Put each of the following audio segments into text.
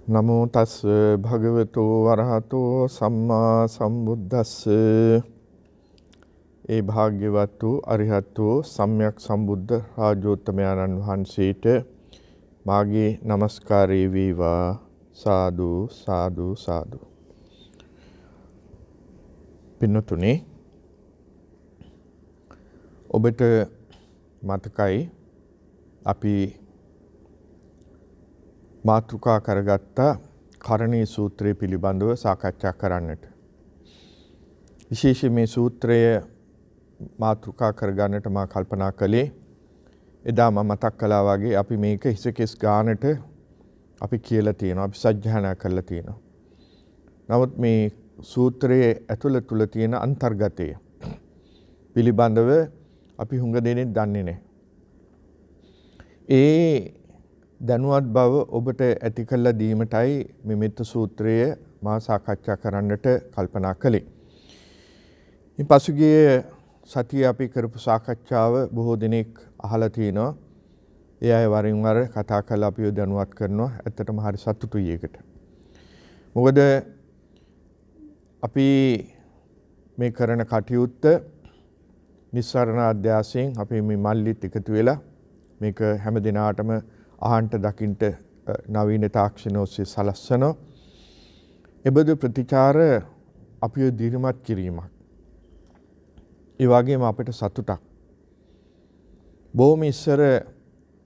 නමෝ තස් භගවතු වරහතෝ සම්මා සම්බුද්දස්ස. ඒ භාග්‍යවත් වූ අරිහතෝ සම්්‍යක් සම්බුද්ධ රාජෝත්තමයන්න් වහන්සේට මාගේ নমස්කාරය වේවා. සාදු සාදු සාදු. පින්නතුනේ, ඔබට මතකයි අපි මාතෘකා කරගත්ත කරණීය සූත්‍රය පිළිබඳව සාකච්ඡා කරන්නට. විශේෂයෙන් මේ සූත්‍රය මාතෘකා කරගන්නට මා කල්පනා කළේ, එදා මම මතක් කළා වගේ අපි මේක හිසකෙස් ගානට අපි කියලා තියෙනවා, අපි සජ්ජායනා කරලා තියෙනවා. නමුත් මේ සූත්‍රයේ ඇතුළත තුල තියෙන අන්තර්ගතය පිළිබඳව අපි හුඟ දෙනෙක් දන්නේ නැහැ. ඒ දැනුවත් බව ඔබට ඇති කළ දීමටයි මේ මෙත්ත සූත්‍රය මා සාකච්ඡා කරන්නට කල්පනා කළේ. ඉන් පසුගිය සතියේ අපි කරපු සාකච්ඡාව බොහෝ දෙනෙක් අහලා තිනවා. ඒ අය වරින් වර කතා කරලා අපිව දැනුවත් කරනවා. ඇත්තටම හරි සතුටුයි ඒකට. මොකද අපි මේ කරන කටයුත්ත නිස්සාරණ අධ්‍යාසයෙන් අපි මේ මල්ලිත් එකතු වෙලා මේක හැම දිනාටම අහන්ට දකින්ට නවීන තාක්ෂණ ඔස්සේ සලස්සනවා. එබඳු ප්‍රතිචාර අපිව දිරිමත් කිරීමක්. ඒ වගේම අපිට සතුටක්. බොහොම ඉස්සර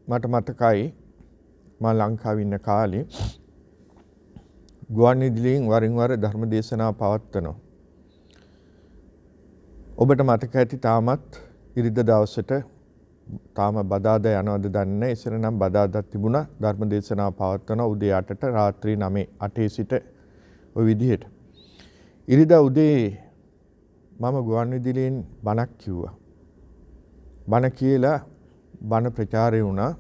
මට මතකයි මම ලංකාවේ ඉන්න කාලේ ගුවන්විදුලියෙන් වරින් වර ධර්ම දේශනා පවත්වනවා. ඔබට මතක ඇති තාමත් ඉරිදා දවසට තාම බදාදා යනවද දන්නේ නැහැ. ඉස්සර නම් බදාදා තිබුණා ධර්ම දේශනා පවත්වන උදේ 8ට රාත්‍රී 8 සිට ওই විදිහට. ඉරිදා උදේ මම ගුවන්විදුලියෙන් බණක් කිව්වා. බණ කියලා බණ ප්‍රචාරය වුණා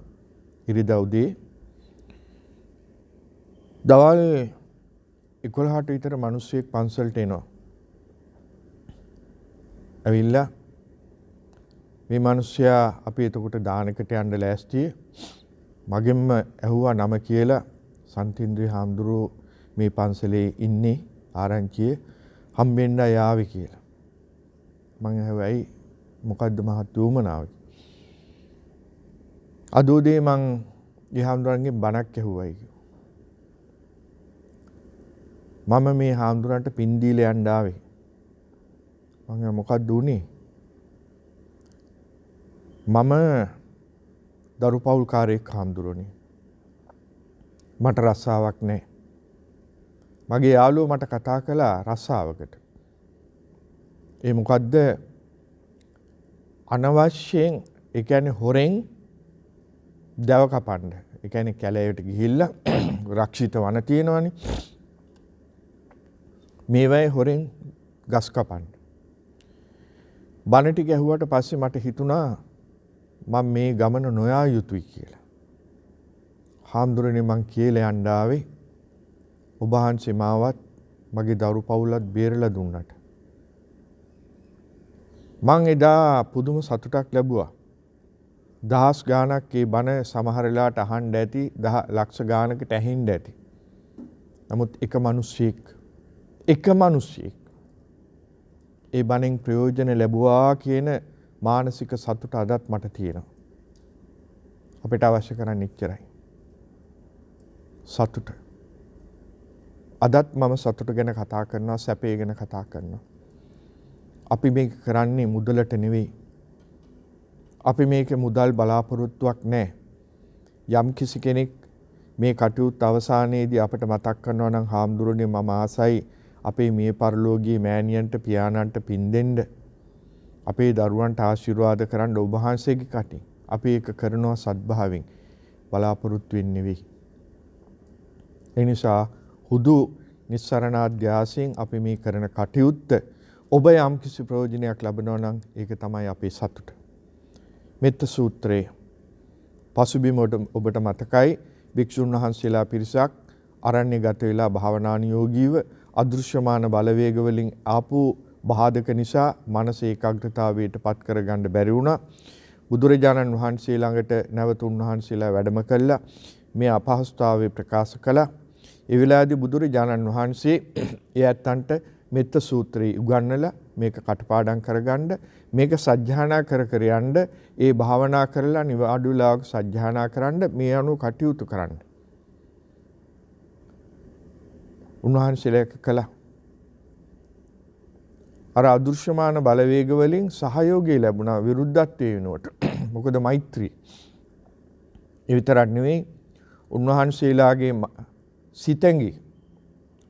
ඉරිදා උදේ. දවල් 11ට විතර මිනිස්සෙක් පන්සලට එනවා. ඇවිල්ලා මේ මිනිස්සයා අපි එතකොට දානකට යන්න ලෑස්තියි. මගෙන්ම ඇහුවා නම කියලා. සන්තින්ද්‍රී හාමුදුරුවෝ මේ පන්සලේ ඉන්නේ ආරංචියේ, හම්බෙන්න යාවි කියලා. මං ඇහුවා ඇයි මොකද්ද මහත් වුමනාව? අද උදේ මං ඒ හාමුදුරන්ගෙන් බණක් ඇහුවයි. මම මේ හාමුදුරන්ට පින් දීලා යන්න ආවේ. මං මොකක්ද උනේ? මම දරු පවුල්කාරයෙක් හාමුදුරනේ. මට රස්සාවක් නැහැ. මගේ යාළුවෝ මට කතා කළා රස්සාවකට. ඒ මොකද්ද? අනවශ්‍යයෙන්, ඒ කියන්නේ හොරෙන් දව කපන්න. ඒ කියන්නේ කැලෑවට ගිහිල්ලා රක්ෂිත වන තියෙනවනේ. මේවයි හොරෙන් ගස් කපන්න. බණ ටික ඇහුවට පස්සේ මට හිතුණා මම මේ ගමන නොයා යුතුයි කියලා. හාමුදුරනේ මං කියලා යන්න ආවේ ඔබ වහන්සේ මාවත් මගේ දරු පවුලත් බේරලා දුන්නට. මං එදා පුදුම සතුටක් ලැබුවා. දහස් ගාණක් ඒ බණ සමහර වෙලාවට අහන්න ඇති, ලක්ෂ ගාණකට ඇහෙන්න ඇති. නමුත් එක මිනිස්සෙක් ඒ බණෙන් ප්‍රයෝජන ලැබුවා කියන මානසික සතුට අදත් මට තියෙනවා. අපිට අවශ්‍ය කරන්නේ ඉච්චරයි. සතුට. අදත් මම සතුට ගැන කතා කරනවා, සැපේ ගැන කතා කරනවා. අපි මේක කරන්නේ මුදලට නෙවෙයි. අපි මේකේ මුදල් බලාපොරොත්තුවක් නැහැ. යම් කිසි කෙනෙක් මේ කටයුත්ත අවසානයේදී අපිට මතක් කරනවා නම් හාමුදුරනේ මම ආසයි අපේ මිය පරලෝකීය මෑණියන්ට පියාණන්ට පින් දෙන්න. අපේ දරුවන්ට ආශිර්වාද කරන්න ඔබ වහන්සේගේ කටින්. අපි ඒක කරනවා සත්භාවයෙන්, බලාපොරොත්තු වෙන්නේ නෙවෙයි. ඒ නිසා හුදු නිස්සරණාධ්‍යාසයෙන් අපි මේ කරන කටයුත්ත ඔබ යම් කිසි ප්‍රයෝජනයක් ලබනවා නම් ඒක තමයි අපේ සතුට. මෙත්ත සූත්‍රයේ පසුබිම ඔබට මතකයි භික්ෂුන් වහන්සේලා පිරිසක් අරණ්‍ය ගත වෙලා භාවනානුයෝගීව අදෘශ්‍යමාන බලවේග වලින් ආපු බාධක නිසා මනස ඒකාග්‍රතාවයට පත් කරගන්න බැරි වුණා. බුදුරජාණන් වහන්සේ ළඟට නැවත උන්වහන්සේලා වැඩම කළා. මේ අපහසුතාවය ප්‍රකාශ කළා. ඒ වෙලාවේදී බුදුරජාණන් වහන්සේ ඒ ඇත්තන්ට මෙත්ත සූත්‍රය උගන්වලා මේක කටපාඩම් කරගන්න මේක සජ්ජායනා කර කර යන්න ඒ භාවනා කරලා නිවාඩු වෙලාවක සජ්ජායනා කරන්න මේ අනුව කටයුතු කරන්න. උන්වහන්සේලා කළා. අර අදෘශ්‍යමාන බලවේග වලින් සහයෝගය ලැබුණා විරුද්ධත්වයේ වෙනුවට. මොකද මෛත්‍රී. ඒ විතරක් නෙවෙයි උන්වහන්සේලාගේ සිතැඟි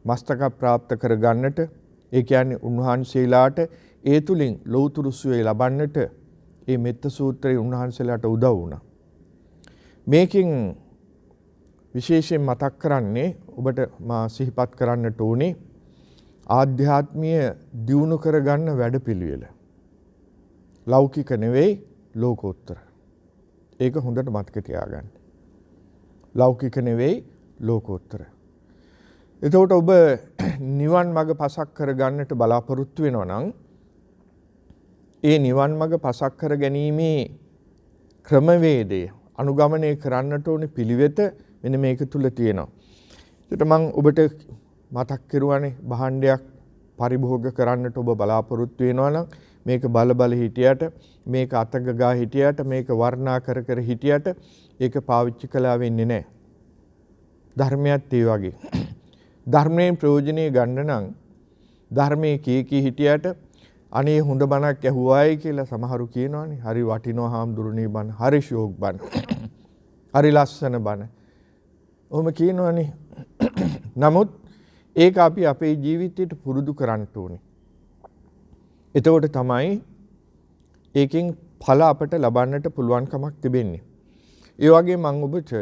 මස්තක ප්‍රාප්ත කරගන්නට ඒ කියන්නේ උන්වහන්සේලාට ඒ තුලින් ලෞතුරු සුවය ලබන්නට මේ මෙත්ත සූත්‍රය උන්වහන්සේලාට උදව් වුණා. මේකෙන් විශේෂයෙන් මතක් කරන්නේ ඔබට මා සිහිපත් කරන්නට ඕනේ ආධ්‍යාත්මීය දියුණු කරගන්න වැඩපිළිවෙල. ලෞකික නෙවෙයි ලෝකෝත්තර. ඒක හොඳට මතක තියාගන්න. ලෞකික නෙවෙයි ලෝකෝත්තර. එතකොට ඔබ නිවන් මඟ පසක් කරගන්නට බලාපොරොත්තු වෙනවා නම් ඒ නිවන් මඟ පසක් කර ගැනීමේ ක්‍රමවේදය අනුගමනය කරන්නට ඕනේ පිළිවෙත මෙන්න මේක තුල තියෙනවා. ඒකට මම ඔබට මතක් කරුවානේ භාණ්ඩයක් පරිභෝග කරන්නට ඔබ බලාපොරොත්තු වෙනවා නම් මේක බල හිටියට මේක අතගගා හිටියට මේක වර්ණා කර කර හිටියට ඒක පාවිච්චි කළා වෙන්නේ නැහැ. ධර්මයත් ඒ වගේ. ධර්මයෙන් ප්‍රයෝජනෙ ගන්න නම් ධර්මයේ කී හිටියට අනේ හොඳ බණක් ඇහුවායි කියලා සමහරු කියනවානේ. හරි වටිනවා හාමුදුරනේ බණ. හරි ෂෝක් බණ. හරි ලස්සන බණ. ඔහොම කියනවානේ. නමුත් ඒක අපි අපේ ජීවිතයට පුරුදු කරන්න ඕනේ. එතකොට තමයි ඒකෙන් ඵල අපට ලබන්නට පුළුවන්කමක් තිබෙන්නේ. ඒ වගේ මම ඔබට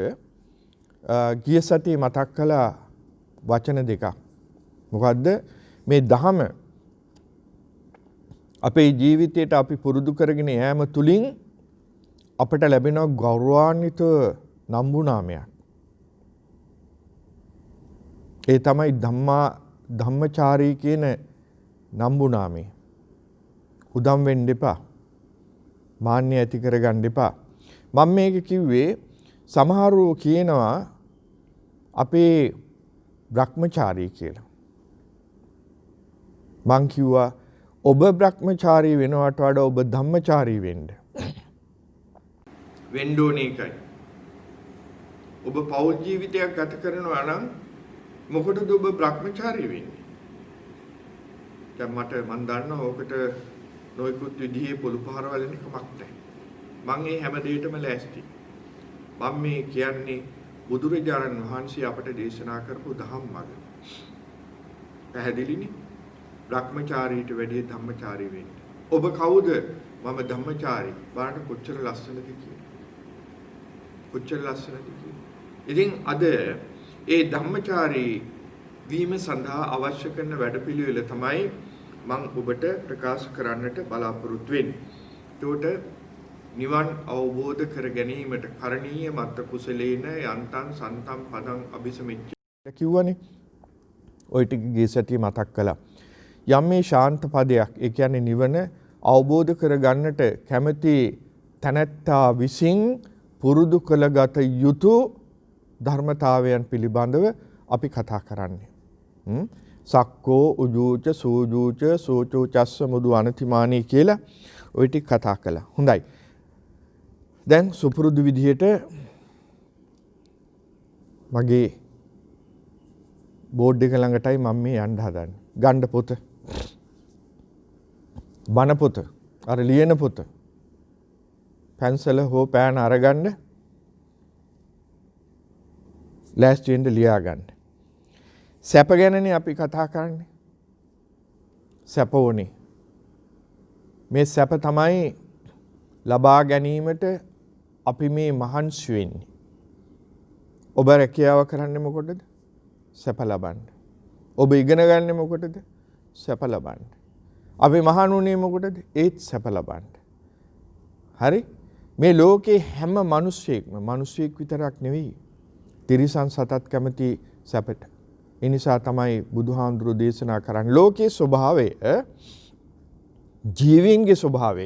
ගිය සතියේ මතක් කළා වචන දෙකක්. මොකද්ද? මේ ධහම අපේ ජීවිතයට අපි පුරුදු කරගෙන යෑම තුලින් අපට ලැබෙන ගෞරවාන්විත නම්බුනාමයක්. ඒ තමයි ධම්මචාරී කියන නම්බුනාමය. උදම් වෙන්න එපා. මාන්නය ඇති කරගන්න එපා. මම මේක කිව්වේ සමහරව කියනවා අපේ බ්‍රහ්මචාරී කියලා. මං කිව්වා ඔබ බ්‍රහ්මචාරී වෙනවට වඩා ඔබ ධම්මචාරී වෙන්න. වෙන්න ඕනේ එකයි. ඔබ පෞල් ජීවිතයක් ගත කරනවා නම් මොකටද ඔබ බ්‍රහ්මචාරී වෙන්නේ? දැන් මන් දන්නවා ඔකට නොයෙකුත් විදිහේ පොළු පහරවල එන කමක් නැහැ. මං මේ හැම දෙයකටම ලෑස්ති. මම මේ කියන්නේ බුදුරජාණන් වහන්සේ අපට දේශනා කරපු දහම් මඟ. පැහැදිලිනේ? බ්‍රහ්මචාරීට වැඩිය ධම්මචාරී වෙන්න. ඔබ කවුද? මම ධම්මචාරී. බලන්න කොච්චර ලස්සනද කියලා. කොච්චර ලස්සනද කියලා. ඉතින් අද ඒ ධම්මචාරී වීම සඳහා අවශ්‍ය කරන වැඩපිළිවෙල තමයි මම ඔබට ප්‍රකාශ කරන්නට බලාපොරොත්තු වෙන්නේ. ඒකට නිවන් අවබෝධ කර ගැනීමට කරණීය මත්ත කුසලේන යන්තං සන්තම් පදං අபிසමෙච්ච කිව්වනේ. ওই ටික ගිය සතිය මතක් කළා. යම් මේ ශාන්ත පදයක් ඒ කියන්නේ නිවන අවබෝධ කර ගන්නට කැමැති තනත්තා විසින් පුරුදු කළගත යුතු ධර්මතාවයන් පිළිබඳව අපි කතා කරන්නේ. සක්කෝ උජූච සූජූච සෝචෝ චස්ස මුදු අනතිමානී කියලා ওই ටික කතා කළා. හොඳයි. දැන් සුපුරුදු විදිහට මගේ බෝඩ් එක ළඟටයි මම මේ යන්න හදන්නේ. ගණ්ඩ පොත. බණ පොත. අර ලියන පොත. පැන්සල හෝ පෑන අරගන්න. ලෑස්ති වෙන්න ලියා ගන්න. සැප ගැනනේ අපි කතා කරන්නේ. සැප ඕනේ. මේ සැප තමයි ලබා ගැනීමට අපි මේ මහන්සි වෙන්නේ. ඔබ රැකියාව කරන්නේ මොකටද? සැප ලබන්න. ඔබ ඉගෙන ගන්නේ මොකටද? සැප ලබන්න. අපි මහණුනේ මොකටද? ඒත් සැප ලබන්න. හරි? මේ ලෝකේ හැම මිනිසෙක් විතරක් නෙවෙයි. තිරිසන් සතත් කැමති සැපට. ඒ නිසා තමයි බුදුහාමුදුරු දේශනා කරන්නේ ලෝකයේ ස්වභාවය ජීවීන්ගේ ස්වභාවය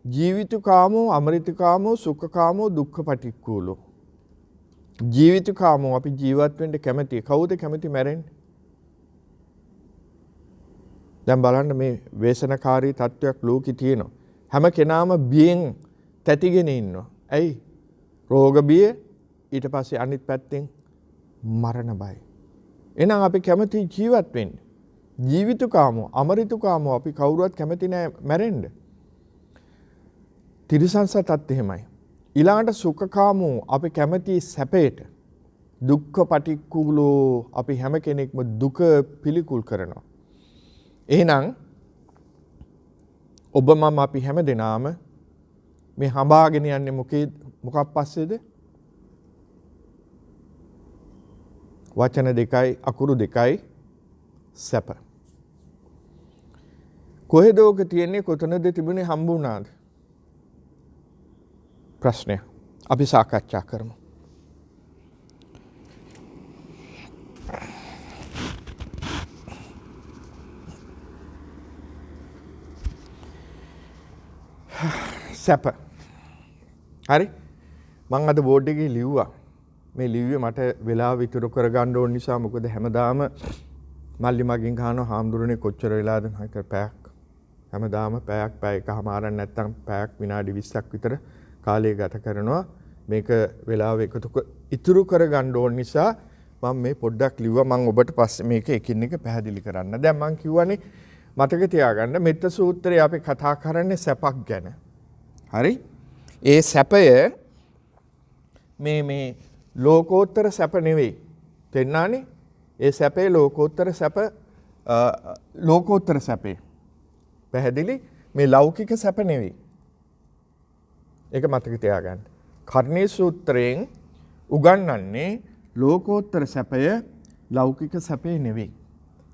ජීවිතකාමෝ අමරිතකාමෝ සුඛකාමෝ දුක්ඛපටික්කුලෝ. ජීවිතකාමෝ අපි ජීවත් වෙන්න කැමති. කවුද කැමති මැරෙන්න? දැන් බලන්න මේ වේසනකාරී තත්වයක් ලෝකේ තියෙනවා. හැම කෙනාම බියෙන් තැතිගෙන ඉන්නවා. ඇයි? රෝග බිය, ඊට පස්සේ අනිත් පැත්තෙන් මරණ බය. එහෙනම් අපි කැමති ජීවත් වෙන්න. ජීවිතකාමෝ, අමරිතකාමෝ අපි කවුරුවත් කැමති නෑ මැරෙන්න. තිරිසන් සතත් එහෙමයි. ඊළඟට සුඛකාමෝ අපි කැමති සැපයට. දුක්ඛ පටික්කුලෝ අපි හැම කෙනෙක්ම දුක පිළිකුල් කරනවා. එහෙනම් ඔබ මම අපි හැම දෙනාම මේ හඹාගෙන යන්නේ මොකක් පස්සේද? වචන දෙකයි අකුරු දෙකයි සැප. කොහෙද ඕක තියෙන්නේ? කොතනද තිබුණේ? හම්බ වුණාද? ප්‍රශ්නය අපි සාකච්ඡා කරමු. සැප. හරි? මම අද බෝඩ් එකේ ලිව්වා. මේ ලිව්වේ මට වෙලාව ඉතුරු කරගන්න ඕන නිසා. මොකද හැමදාම මල්ලි මගෙන් අහනවා හාමුදුරනේ කොච්චර වෙලාද? මම පැයක්. හැමදාම පැය එකමාරක් නැත්තම් පැයක් විනාඩි 20ක් විතර කාලය ගත කරනවා. මේක වෙලාව ඉතුරු කරගන්න ඕන නිසා මම මේ පොඩ්ඩක් ලිව්වා. මම ඔබට පස්සේ මේක එකින් එක පැහැදිලි කරන්න. දැන් මම කිව්වනේ මතක තියාගන්න මෙත්ත සූත්‍රයේ අපි කතා කරන්නේ සැපක් ගැන. හරි? ඒ සැපය මේ ලෝකෝත්තර සැප නෙවෙයි. තේන්නානේ? ඒ සැපේ ලෝකෝත්තර සැප ලෝකෝත්තර සැපේ. පැහැදිලි? මේ ලෞකික සැප නෙවෙයි. ඒක මතක තියාගන්න. කර්ණී සූත්‍රයෙන් උගන්වන්නේ ලෝකෝත්තර සැපය ලෞකික සැපේ නෙවෙයි.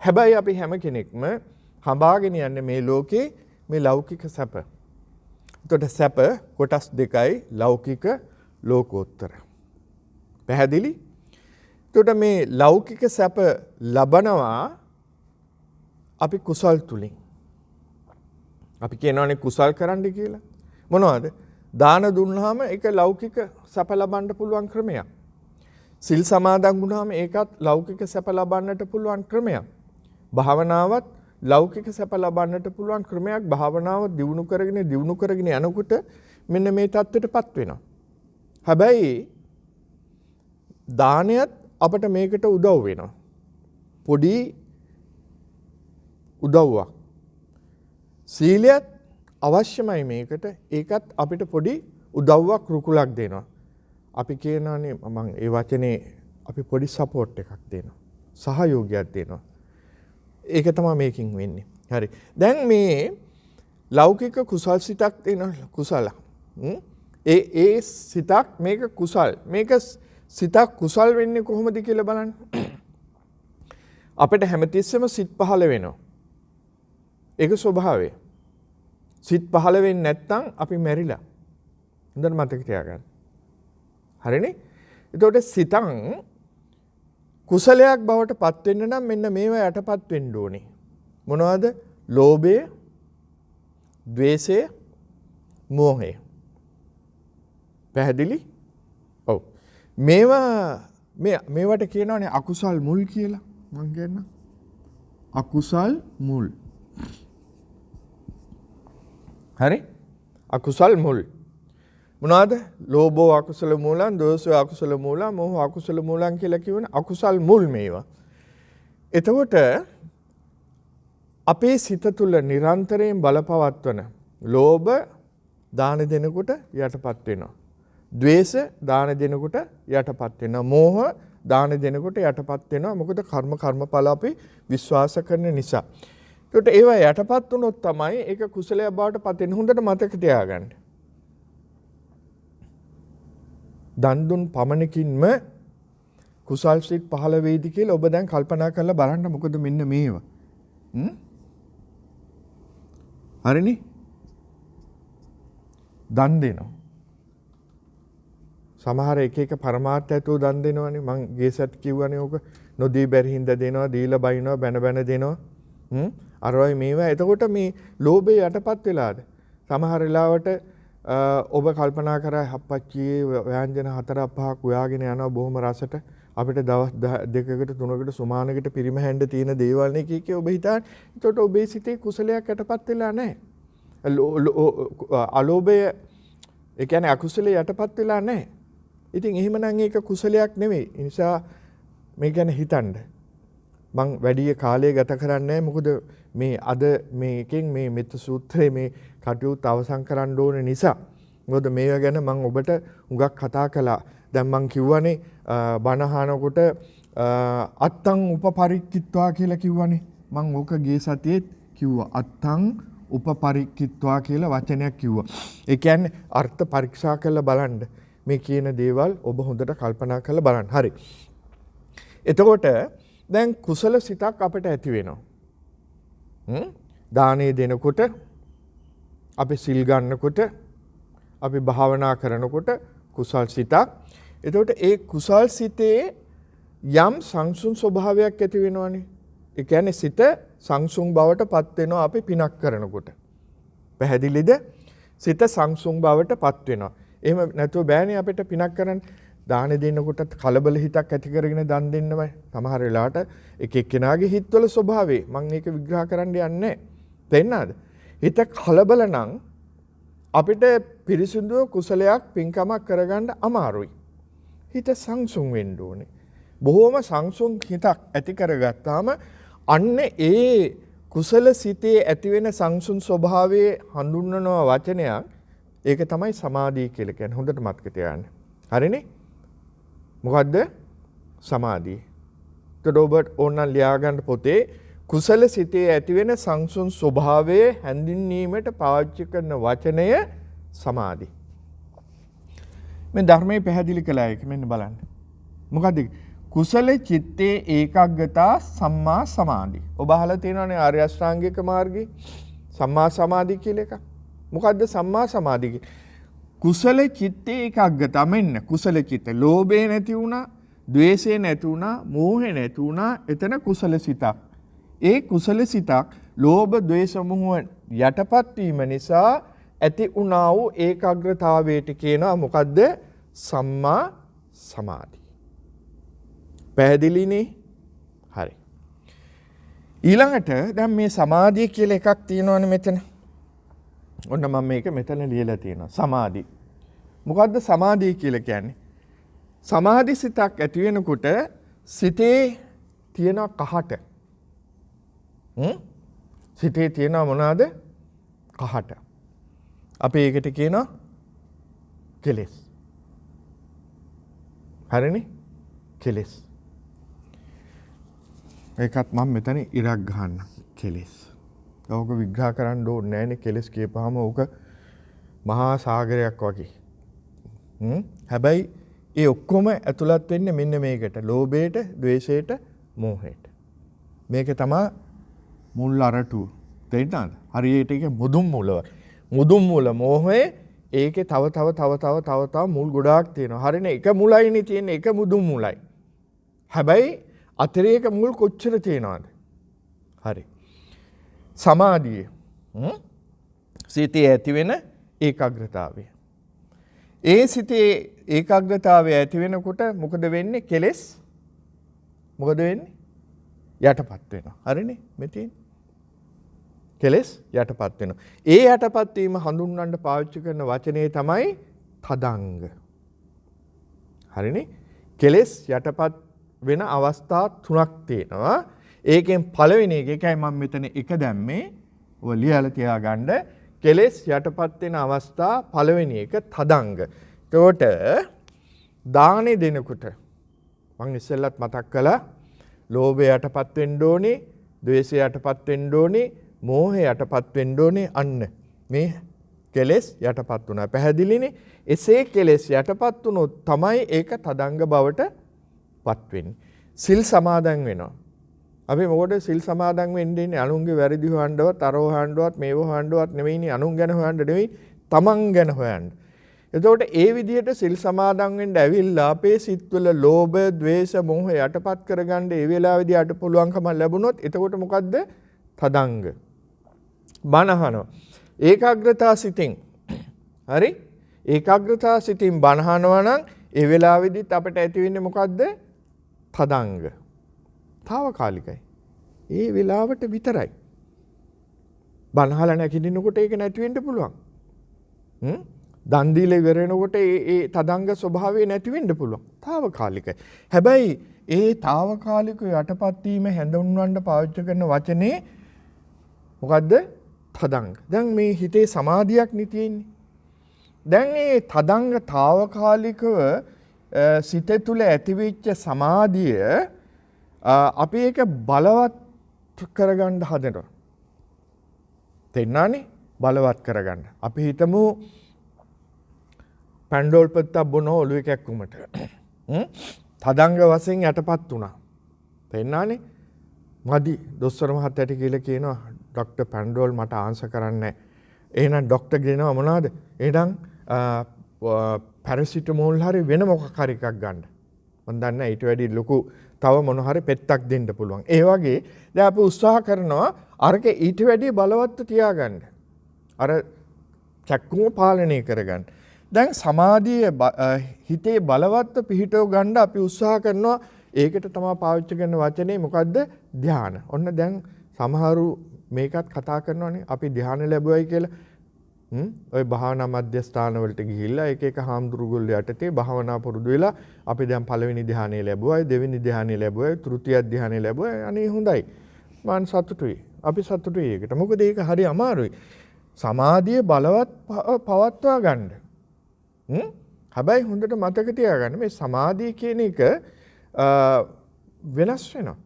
හැබැයි අපි හැම කෙනෙක්ම හඹාගෙන යන්නේ මේ ලෝකේ මේ ලෞකික සැප. එතකොට සැප කොටස් දෙකයි ලෞකික ලෝකෝත්තර. පැහැදිලි? එතකොට මේ ලෞකික සැප ලබනවා අපි කුසල් තුලින්. අපි කියනවානේ කුසල් කරන්න කියලා. මොනවද? දාන දුන්නාම ඒක ලෞකික සැප ලබන්න පුළුවන් ක්‍රමයක්. සිල් සමාදන් වුණාම ඒකත් ලෞකික සැප ලබන්නට පුළුවන් ක්‍රමයක්. භාවනාවත් ලෞකික සැප ලබන්නට පුළුවන් ක්‍රමයක්. භාවනාව දියුණු කරගෙන යනකොට මෙන්න මේ தත්ත්වයටපත් වෙනවා. හැබැයි දානයත් අපට මේකට උදව් වෙනවා. පොඩි උදව්වක්. සීලයත් අවශ්‍යමයි මේකට. ඒකත් අපිට පොඩි උදව්වක් රුකුලක් දෙනවා. අපි කියනවානේ මම ඒ වචනේ අපි පොඩි සපෝට් එකක් දෙනවා. සහයෝගයක් දෙනවා. ඒක තමයි මේකින් වෙන්නේ. හරි. දැන් මේ ලෞකික කුසල් සිතක් දෙන කුසල. ඒ සිතක් මේක කුසල්. මේක සිතක් කුසල් වෙන්නේ කොහොමද කියලා බලන්න. අපිට හැමතිස්සෙම සිත් පහළ වෙනවා. ඒක ස්වභාවය. සිත් පහළ වෙන්නේ නැත්නම් අපි මැරිලා. හොඳට මතක තියාගන්න. හරිනේ? එතකොට සිතං කුසලයක් බවට පත් වෙන්න නම් මෙන්න මේවා යටපත් වෙන්න ඕනේ. මොනවද? ලෝභය, ද්වේෂය, මෝහය. පැහැදිලි? ඔව්. මේවට කියනවානේ අකුසල් මුල් කියලා. මම කියන්නම්. අකුසල් මුල්. හරි? අකුසල් මුල්. මොනවාද? ලෝභෝ අකුසල මූලං, දෝෂෝ අකුසල මූලං, මෝහෝ අකුසල මූලං කියලා කියවනේ අකුසල් මුල් මේවා. එතකොට අපේ සිත තුළ නිරන්තරයෙන් බලපවත්වන ලෝභ දාන දෙනකොට යටපත් වෙනවා. ද්වේෂ දාන දෙනකොට යටපත් වෙනවා. මෝහ දාන දෙනකොට යටපත් වෙනවා. මොකද කර්මඵල අපි විශ්වාස කරන නිසා. ඒකට ඒවා යටපත් වුණොත් තමයි ඒක කුසලයක් බවට පත් වෙන්නේ. හොඳට මතක තියාගන්න. දන් දුන් පමණකින්ම කුසල් සිත් පහළ වේද කියලා ඔබ දැන් කල්පනා කරලා බලන්න. මොකද මෙන්න මේවා. හරිනේ? දන් දෙනවා. සමහර එක පරමාර්ථ ඇතුව දන් දෙනවනේ. මං ගේසත් කිව්වනේ ඕක. නොදී බැරි හින්දා දෙනවා, දීලා බයිනවා, බැන දෙනවා. අරවයි මේවා. එතකොට මේ ලෝභය යටපත් වෙලාද? සමහර වෙලාවට ඔබ කල්පනා කරා හප්පච්චියේ ව්‍යංජන 4-5ක් උයාගෙන යනවා බොහොම රසට අපිට දවස් 2කට 3කට සුමානකට පිරිමහැන්න තියෙන දේවල් නේ කී ඔබ හිතන්නේ. ඒකට ඔබේ සිතේ කුසලයක් යටපත් වෙලා නැහැ. අලෝභය ඒ කියන්නේ අකුසලයේ යටපත් වෙලා නැහැ. ඉතින් එහෙමනම් ඒක කුසලයක් නෙවෙයි. ඒ නිසා මේ ගැන හිතන්න. මං වැඩි කාලය ගත කරන්නේ නැහැ. මොකද මේ අද මේකෙන් මේ මෙත්ත සූත්‍රයේ මේ කටයුතු අවසන් කරන්න ඕන නිසා. මොකද මේවා ගැන මං ඔබට හුඟක් කතා කළා. දැන් මං කිව්වනේ බණ අහනකොට අත්තං උපපරික්කිත්වා කියලා කිව්වනේ. මං ඕක ගිය සතියේ කිව්වා. අත්තං උපපරික්කිත්වා කියලා වචනයක් කිව්වා. ඒ කියන්නේ අර්ථ පරීක්ෂා කරලා බලන්න. මේ කියන දේවල් ඔබ හොඳට කල්පනා කරලා බලන්න. හරි. එතකොට දැන් කුසල සිතක් අපිට ඇති වෙනවා. දානේ දෙනකොට අපි සිල් ගන්නකොට අපි භාවනා කරනකොට කුසල් සිතක්. එතකොට ඒ කුසල් සිතේ යම් සංසුන් ස්වභාවයක් ඇති වෙනවනේ. ඒ කියන්නේ සිත සංසුන් බවට පත් වෙනවා අපි පිනක් කරනකොට. පැහැදිලිද? සිත සංසුන් බවට පත් වෙනවා. එහෙම නැතුව බෑනේ අපිට පිනක් කරන්න. දාන දෙන්නකොටත් කලබල හිතක් ඇති කරගෙන දන් දෙන්නමයි. සමහර වෙලාවට එක එක්කෙනාගේ හිතවල ස්වභාවය මම ඒක විග්‍රහ කරන්න යන්නේ නැහැ. තේන්නාද? හිත කලබල නම් අපිට පිරිසිදුව කුසලයක් පින්කමක් කරගන්න අමාරුයි. හිත සංසුන් වෙන්න ඕනේ. බොහොම සංසුන් හිතක් ඇති කරගත්තාම අන්න ඒ කුසල සිතේ ඇති වෙන සංසුන් ස්වභාවයේ හඳුන්වන වචනයක් ඒක තමයි සමාධිය කියලා කියන්නේ. හොඳට මතක තියාගන්න. හරිනේ? මොකද්ද? සමාධිය. එතකොට ඔබ ඕනනම් ලියාගන්න පොතේ කුසල සිතේ ඇති වෙන සංසුන් ස්වභාවයේ හැඳින්වීමට පාවිච්චි කරන වචනය සමාධි. මේ ධර්මයේ පැහැදිලි කළා ඒක මෙන්න බලන්න. මොකද්ද? කුසල චිත්තේ ඒකාග්‍රතා සම්මා සමාධි. ඔබ අහලා තියෙනවනේ ආර්ය අෂ්ටාංගික මාර්ගයේ සම්මා සමාධි කියලා එකක්. මොකද්ද සම්මා සමාධිය? කුසල චිත්තේ ඒකාග්‍රතා. මෙන්න කුසල චිත්ත. ලෝභය නැති වුණා, ද්වේෂය නැති වුණා, මෝහය නැති වුණා. එතන කුසල සිතක්. ඒ කුසල සිතක් ලෝභ, ද්වේෂ, මෝහ යටපත් වීම නිසා ඇති වුණා වූ ඒකාග්‍රතාවයට කියනවා මොකද්ද? සම්මා සමාධි. පැහැදිලිනේ? හරි. ඊළඟට දැන් මේ සමාධිය කියලා එකක් තියෙනවනේ මෙතන. ඔන්න මම මේක මෙතන ලියලා තියෙනවා. සමාධි. මොකද්ද සමාධිය කියලා කියන්නේ? සමාධි සිතක් ඇති වෙනකොට සිතේ තියෙන කහට. සිතේ තියෙන මොනවාද? කහට. අපි ඒකට කියනවා කෙලෙස්. හරිනේ? කෙලෙස්. ඒකත් මම මෙතන ඉරක් ගහන්න. කෙලෙස්. ඕක විග්‍රහ කරන්න ඕනේ නැහැනේ. කෙලස් කියපුවාම ඕක මහා සාගරයක් වගේ. හැබැයි ඒ ඔක්කොම ඇතුළත් වෙන්නේ මෙන්න මේකට. ලෝභයට, ද්වේෂයට, මෝහයට. මේක තමයි මුල් අරටුව. තේරුණාද? හරියට ඒක මුදුන් මුල. මුදුන් මුල මෝහයේ ඒකේ තව මුල් ගොඩාක් තියෙනවා. හරිනේ? එක මුලයිනේ තියෙන්නේ. එක මුදුන් මුලයි. හැබැයි අතිරේක මුල් කොච්චර තියෙනවද? හරි. සමාධිය සිතේ ඇති වෙන ඒකාග්‍රතාවය. ඒ සිතේ ඒකාග්‍රතාවය ඇති වෙනකොට මොකද වෙන්නේ? කෙලෙස් මොකද වෙන්නේ? යටපත් වෙනවා. හරිනේ? මෙතෙන් කෙලෙස් යටපත් වෙනවා. ඒ යටපත් වීම හඳුන්වන්න පාවිච්චි කරන වචනේ තමයි තදංග. හරිනේ? කෙලෙස් යටපත් වෙන අවස්ථා තුනක් තියෙනවා. ඒකෙන් පළවෙනි එක එකයි මම මෙතන එක දැම්මේ. ඔය ලියලා තියාගන්න. කෙලෙස් යටපත් වෙන අවස්ථා පළවෙනි එක තදංග. ඒකට දානේ දෙනකොට මම ඉස්සෙල්ලත් මතක් කළා ලෝභය යටපත් වෙන්න ඕනේ, ද්වේෂය යටපත් වෙන්න ඕනේ, මෝහය යටපත් වෙන්න ඕනේ. අන්න මේ කෙලෙස් යටපත් වුණා. පැහැදිලිනේ? එසේ කෙලෙස් යටපත් වුණොත් තමයි ඒක තදංග බවට පත් වෙන්නේ. සිල් සමාදන් වෙනවා. අපි මොකද සිල් සමාදන් වෙන්නේ? අනුන්ගේ වැරදි හොයන්නවත්, අර හොයන්නවත්, මේව හොයන්නවත් නෙවෙයිනේ. අනුන් ගැන හොයන්න නෙවෙයි, තමන් ගැන හොයන්න. එතකොට ඒ විදිහට සිල් සමාදන් වෙන්න ඇවිල්ලා අපේ සිත්වල ලෝභ, ද්වේෂ, මෝහ යටපත් කරගන්න ඒ වෙලාවේදී අට පුළුවන්කම ලැබුණොත් එතකොට මොකද්ද? තදංග. බණ අහනවා. ඒකාග්‍රතාව සිතින්. හරි? ඒකාග්‍රතාව සිතින් බණහනවා නම් ඒ වෙලාවෙදිත් අපිට ඇති වෙන්නේ මොකද්ද? තදංග. తాවකාලිකයි. ඒ වෙලාවට විතරයි. බණහලා නැගිටිනකොට ඒක නැති වෙන්න පුළුවන්. දන් දීලා ඉවර වෙනකොට ඒ තදංග ස්වභාවය නැති වෙන්න පුළුවන්. తాවකාලිකයි. හැබැයි ඒ తాවකාලික යටපත් වීම හැඳුන්වන්න පාවිච්චි කරන වචනේ මොකද්ද? තදංග. දැන් මේ හිතේ සමාධියක් නේ තියෙන්නේ. දැන් මේ තදංග తాවකාලිකව සිත තුළ ඇතිවෙච්ච සමාධිය අපි ඒක බලවත් කරගන්න හදනවා. තේන්නානේ? බලවත් කරගන්න. අපි හිතමු පැන්ඩෝල් පත්තක් බොන ඔළුවේ කැක්කුමට. තදංග වශයෙන් යටපත් වුණා. තේන්නානේ? මදි. දොස්තර මහත්තයාට කියලා කියනවා ડોක්ටර් පැන්ඩෝල් මට ආන්සර් කරන්නේ නැහැ. එහෙනම් ડોක්ටර් කියනවා මොනවද? එහෙනම් පැරසිටමෝල් හරි වෙන මොකක් හරි එකක් ගන්න. මම දන්නේ ඊට වැඩි ලොකු තව මොන හරි පෙත්තක් දෙන්න පුළුවන්. ඒ වගේ දැන් අපි උත්සාහ කරනවා අරක ඊට වැඩි බලවත් තියාගන්න. අර චක්කුම පාලනය කරගන්න. දැන් සමාධිය හිතේ බලවත් පිහිටව ගන්න අපි උත්සාහ කරනවා. ඒකට තමයි පාවිච්චි කරන වචනේ මොකද්ද? ධානය. ඔන්න දැන් සමහරු මේකත් කතා කරනවානේ අපි ධානය ලැබුවයි කියලා. ඔය භාවනා මධ්‍යස්ථාන වලට ගිහිල්ලා එක එක හාමුදුරුවෝ යටතේ භාවනා පුරුදු වෙලා අපි දැන් පළවෙනි ධානය ලැබුවයි, දෙවෙනි ධානය ලැබුවයි, තෘතිය ධානය ලැබුවයි. අනේ හොඳයි. මම සතුටුයි. අපි සතුටුයි ඒකට. මොකද ඒක හරි අමාරුයි. සමාධිය බලවත් පවත්වා ගන්න. හැබැයි හොඳට මතක තියාගන්න මේ සමාධිය කියන එක වෙනස් වෙනවා.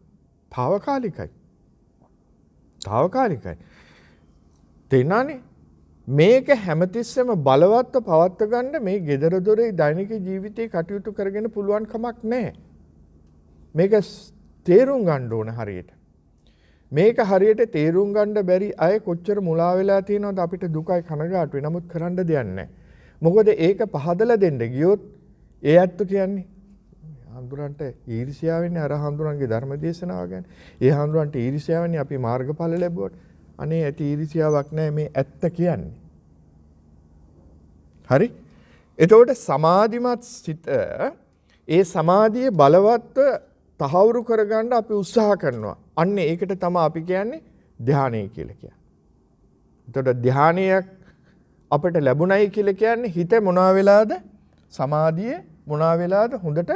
తాවකාලිකයි. తాවකාලිකයි. තේනානේ? මේක හැමතිස්සෙම බලවත්ව පවත්ව ගන්න මේ gedara dore දෛනික ජීවිතේ කටයුතු කරගෙන පුළුවන් කමක් නැහැ. මේක තේරුම් ගන්න ඕන හරියට. මේක හරියට තේරුම් ගන්න බැරි අය කොච්චර මුලා වෙලා තියෙනවද අපිට දුකයි කනගාටුයි. නමුත් කරන්න දෙයක් නැහැ. මොකද ඒක පහදලා දෙන්න ගියොත් ඒ ඇත්ත කියන්නේ හඳුරන්ට ඊර්ෂ්‍යාවෙන්නේ අර හඳුරන්ගේ ධර්ම දේශනාව ගැන. ඒ හඳුරන්ට ඊර්ෂ්‍යාවෙන්නේ අපි මාර්ගඵල ලැබුවට. අනේ ඇති ඊර්ෂ්‍යාවක් නැහැ මේ ඇත්ත කියන්නේ. හරි? එතකොට සමාධිමත් සිත ඒ සමාධිය බලවත්ව තහවුරු කරගන්න අපි උත්සාහ කරනවා. අන්න ඒකට තමයි අපි කියන්නේ ධානය කියලා කියන්නේ. එතකොට ධානයක් අපිට ලැබුණයි කියලා කියන්නේ හිත මොනවා වෙලාද? සමාධිය මොනවා වෙලාද? හොඳට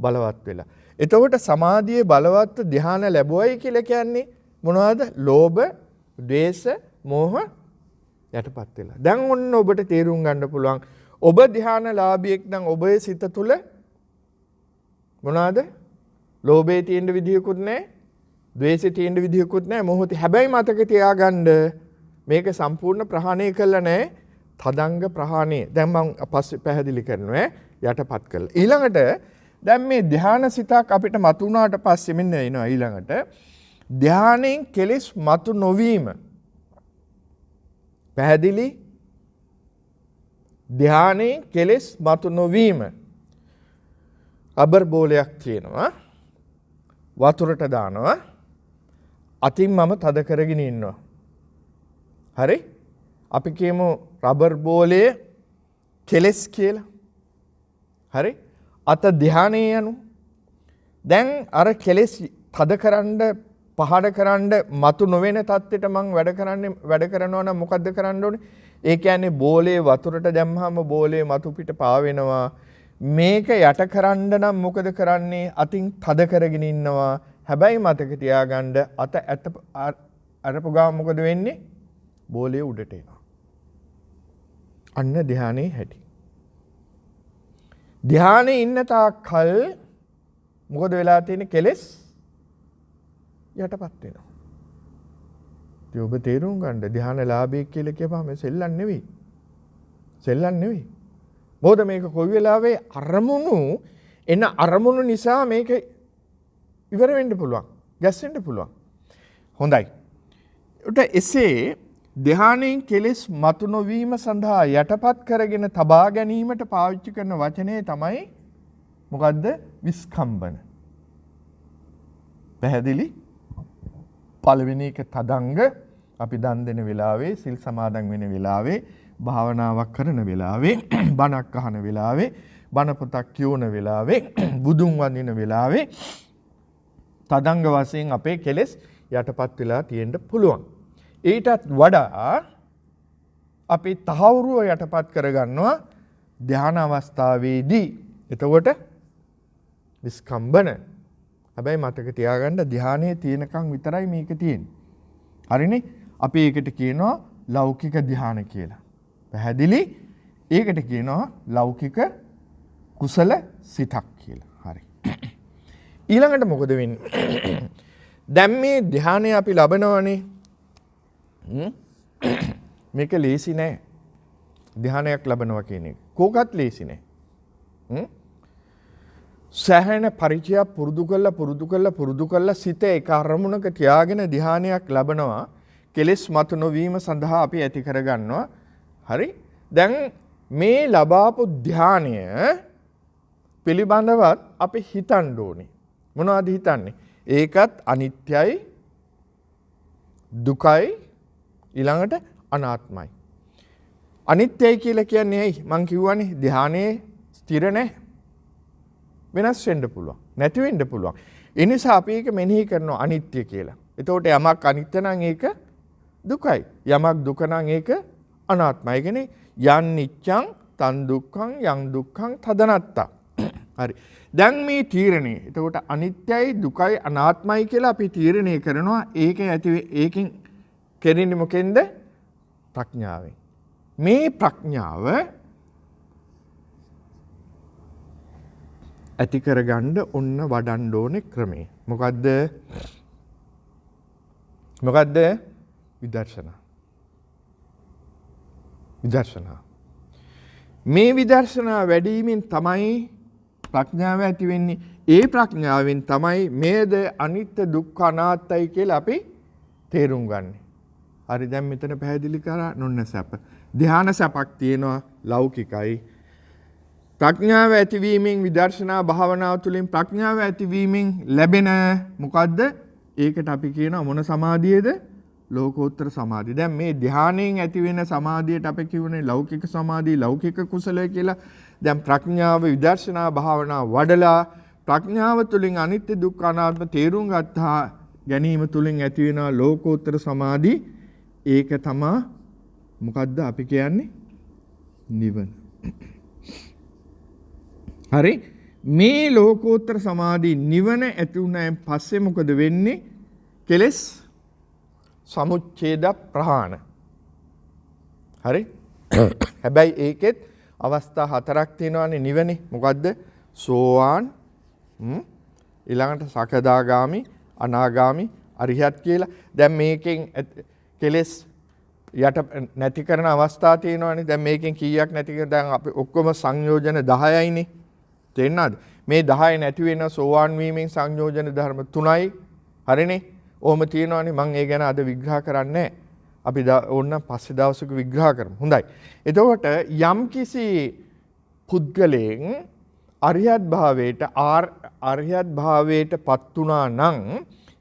බලවත් වෙලා. එතකොට සමාධියේ බලවත් ධානය ලැබුවයි කියලා කියන්නේ මොනවද? ලෝභ, ද්වේෂ, මෝහ යටපත් වෙලා. දැන් ඔන්න ඔබට තේරුම් ගන්න පුළුවන් ඔබ ධානලාභියෙක් නම් ඔබේ සිත තුළ මොනවද? ලෝභයේ තියෙන විදියකුත් නැහැ, ද්වේෂයේ තියෙන විදියකුත් නැහැ, මොහොතේ. හැබැයි මතක තියාගන්න මේක සම්පූර්ණ ප්‍රහාණය කළා නැහැ. තදංග ප්‍රහාණය. දැන් මම පස්සේ පැහැදිලි කරනවා යටපත් කළා. ඊළඟට දැන් මේ ධාන සිතක් අපිට මතුණාට පස්සේ මෙන්න එනවා ඊළඟට ධානයෙන් කෙලෙස් මතු නොවීම. පැහැදිලි? ධානයෙන් කෙලෙස් මතු නොවීම. රබර් බෝලයක් තියෙනවා. වතුරට දානවා. අතින් මම තද කරගෙන ඉන්නවා. හරි? අපි කියමු රබර් බෝලයේ කෙලෙස් කියලා. හරි? අත ධානයේ යනු. දැන් අර කෙලෙස් තදකරන්න පහඩ කරන්න මතු නොවන තත්ත්වයට මම වැඩ කරනවා නම් මොකද්ද කරන්න ඕනේ? ඒ කියන්නේ බෝලේ වතුරට දැම්මහම බෝලේ මතු පිට පාවෙනවා. මේක යට කරන්න නම් මොකද කරන්නේ? අතින් තද කරගෙන ඉන්නවා. හැබැයි මතක තියාගන්න අත අරපු ගාම මොකද වෙන්නේ? බෝලේ උඩට එනවා. අන්න ධානයේ හැටි. ධානයේ ඉන්න තාක්කල් මොකද වෙලා තියෙන්නේ? කෙලෙස් යටපත් වෙනවා. ඉතින් ඔබ තේරුම් ගන්න ධානලාභී කියලා කියපුවාම සෙල්ලම් නෙවෙයි. සෙල්ලම් නෙවෙයි. මොකද මේක කොයි වෙලාවෙ අරමුණු නිසා මේක ඉවර වෙන්න පුළුවන්. ගැස්සෙන්න පුළුවන්. හොඳයි. උට එසේ ධානයෙන් කෙලෙස් මතු නොවීම සඳහා යටපත් කරගෙන තබා ගැනීමට පාවිච්චි කරන වචනේ තමයි මොකද්ද? විස්කම්බන. පැහැදිලි? පළවෙනි එක තදංග අපි දන් දෙන වෙලාවේ සිල් සමාදන් වෙන වෙලාවේ භාවනාවක් කරන වෙලාවේ බණක් අහන වෙලාවේ බණ පොතක් කියවන වෙලාවේ බුදුන් වඳින වෙලාවේ තදංග වශයෙන් අපේ කෙලෙස් යටපත් වෙලා තියෙන්න පුළුවන්. ඊටත් වඩා අපි තහවුරුව යටපත් කරගන්නවා ධ්‍යාන අවස්ථාවේදී. එතකොට විස්කම්බන. හැබැයි මතක තියාගන්න ධ්‍යානයේ තියෙනකන් විතරයි මේක තියෙන්නේ. හරිනේ? අපි ඒකට කියනවා ලෞකික ධ්‍යාන කියලා. පැහැදිලි? ඒකට කියනවා ලෞකික කුසල සිතක් කියලා. හරි. ඊළඟට මොකද වෙන්නේ? දැන් මේ ධ්‍යානය අපි ලබනවනේ. මේක ලේසි නෑ. ධ්‍යානයක් ලබනවා කියන එක. කෝකත් ලේසි නෑ. සෑහෙන පරිචයක් පුරුදු කරලා සිත ඒක අරමුණක තියාගෙන ධ්‍යානයක් ලබනවා. කෙලෙස් මතු නොවීම සඳහා අපි ඇති කරගන්නවා. හරි? දැන් මේ ලබාපු ධ්‍යානය පිළිබඳවත් අපි හිතන්න ඕනේ. මොනවද හිතන්නේ? ඒකත් අනිත්‍යයි, දුකයි, ඊළඟට අනාත්මයි. අනිත්‍යයි කියලා කියන්නේ ඇයි? මං කිව්වනේ ධ්‍යානයේ ස්ථිර නැහැ. වෙනස් වෙන්න පුළුවන්. නැති වෙන්න පුළුවන්. ඒ නිසා අපි ඒක මෙනෙහි කරනවා අනිත්‍ය කියලා. එතකොට යමක් අනිත්‍ය නම් ඒක දුකයි. යමක් දුක නම් ඒක අනාත්මයි. ඒ කියන්නේ යන් නිච්ඡං තන් දුක්ඛං යං දුක්ඛං තදනත්තා. හරි. දැන් මේ තීරණය. එතකොට අනිත්‍යයි දුකයි අනාත්මයි කියලා අපි තීරණය කරනවා. ඒකෙන් කෙරෙන්නේ මොකෙන්ද? ප්‍රඥාවෙන්. මේ ප්‍රඥාව ඇති කරගන්න ඔන්න වඩන්න ඕනේ ක්‍රමය. මොකද්ද? විදර්ශනා. මේ විදර්ශනා වැඩිමින් තමයි ප්‍රඥාව ඇති වෙන්නේ. ඒ ප්‍රඥාවෙන් තමයි මේද අනිත්‍ය දුක්ඛ අනාත්තයි කියලා අපි තේරුම් ගන්න. හරි, දැන් මෙතන පැහැදිලි කරා නොන්න සැප. ධ්‍යාන සැපක් තියෙනවා ලෞකිකයි. ප්‍රඥාව ඇතිවීමෙන් විදර්ශනා භාවනාව තුළින් ප්‍රඥාව ඇතිවීමෙන් ලැබෙන මොකද්ද? ඒකට අපි කියනවා මොන සමාධියද? ලෝකෝත්තර සමාධිය. දැන් මේ ධ්‍යානයෙන් ඇති වෙන සමාධියට අපි කියුනේ ලෞකික සමාධිය, ලෞකික කුසලය කියලා. දැන් ප්‍රඥාව විදර්ශනා භාවනාව වඩලා ප්‍රඥාව තුළින් අනිත්‍ය දුක්ඛ අනාත්ම තේරුම් ගත්තා ගැනීම තුළින් ඇති වෙන ලෝකෝත්තර සමාධි. ඒක තමයි මොකද්ද අපි කියන්නේ? නිවන. හරි, මේ ලෝකෝත්තර සමාධි නිවන ඇති වුණාන් පස්සේ මොකද වෙන්නේ? කෙලෙස් සමුච්ඡේද ප්‍රහාණ. හරි. හැබැයි ඒකෙත් අවස්ථා හතරක් තියෙනවානේ නිවනේ. මොකද්ද? සෝවාන්, ඊළඟට සකදාගාමි, අනාගාමි, අරිහත් කියලා. දැන් මේකෙන් කෙලෙස් යට නැති කරන අවස්ථා තියෙනවානේ. දැන් මේකෙන් කීයක් නැති කරන? දැන් අපි ඔක්කොම සංයෝජන 10යිනේ. තේරෙනවද? මේ 10 නැති වෙන සෝවාන් වීමෙන් සංයෝජන ධර්ම 3යි. හරිනේ? ඔහොම තියෙනවානේ. මම ඒ ගැන අද විග්‍රහ කරන්නේ නැහැ. අපි ඕන්න පස්සේ දවසක විග්‍රහ කරමු. හොඳයි. එතකොට යම් කිසි පුද්ගලයන් අරියත් භාවයට පත් වුණා නම්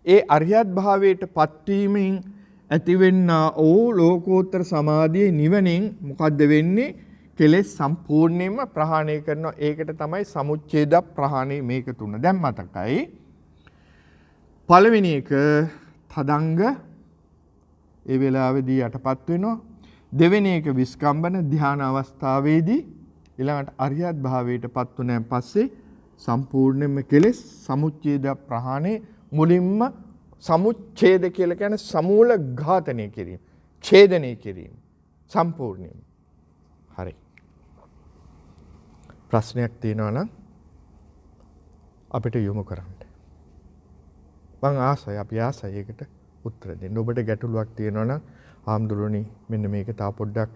ඒ අරියත් භාවයට පත්වීමෙන් ඇතිවෙන්නා ඕ ලෝකෝත්තර සමාධියේ නිවනින් මොකද්ද වෙන්නේ? කෙලෙස් සම්පූර්ණයෙන්ම ප්‍රහාණය කරනවා. ඒකට තමයි සමුච්ඡේද ප්‍රහාණය. මේක තුන දැන් මතකයි. පළවෙනි එක තදංග ඒ වෙලාවේදී යටපත් වෙනවා. දෙවෙනි එක විස්කම්බන ධ්‍යාන අවස්ථාවේදී ඊළඟට අරියත් භාවයට පත් වුණාන් පස්සේ සම්පූර්ණයෙන්ම කෙලෙස් සමුච්ඡේද ප්‍රහාණය. මුලින්ම සමුච්ඡේද කියලා කියන්නේ සමූල ඝාතනය කිරීම, ඡේදනය කිරීම සම්පූර්ණයෙන්ම. හරි. ප්‍රශ්නයක් තියෙනවා නම් අපිට යොමු කරන්න. මං ආසයි, අපි ආසයි ඒකට උත්තර දෙන්න. ඔබට ගැටලුවක් තියෙනවා නම් ආම්දුරණි මෙන්න මේක තා පොඩ්ඩක්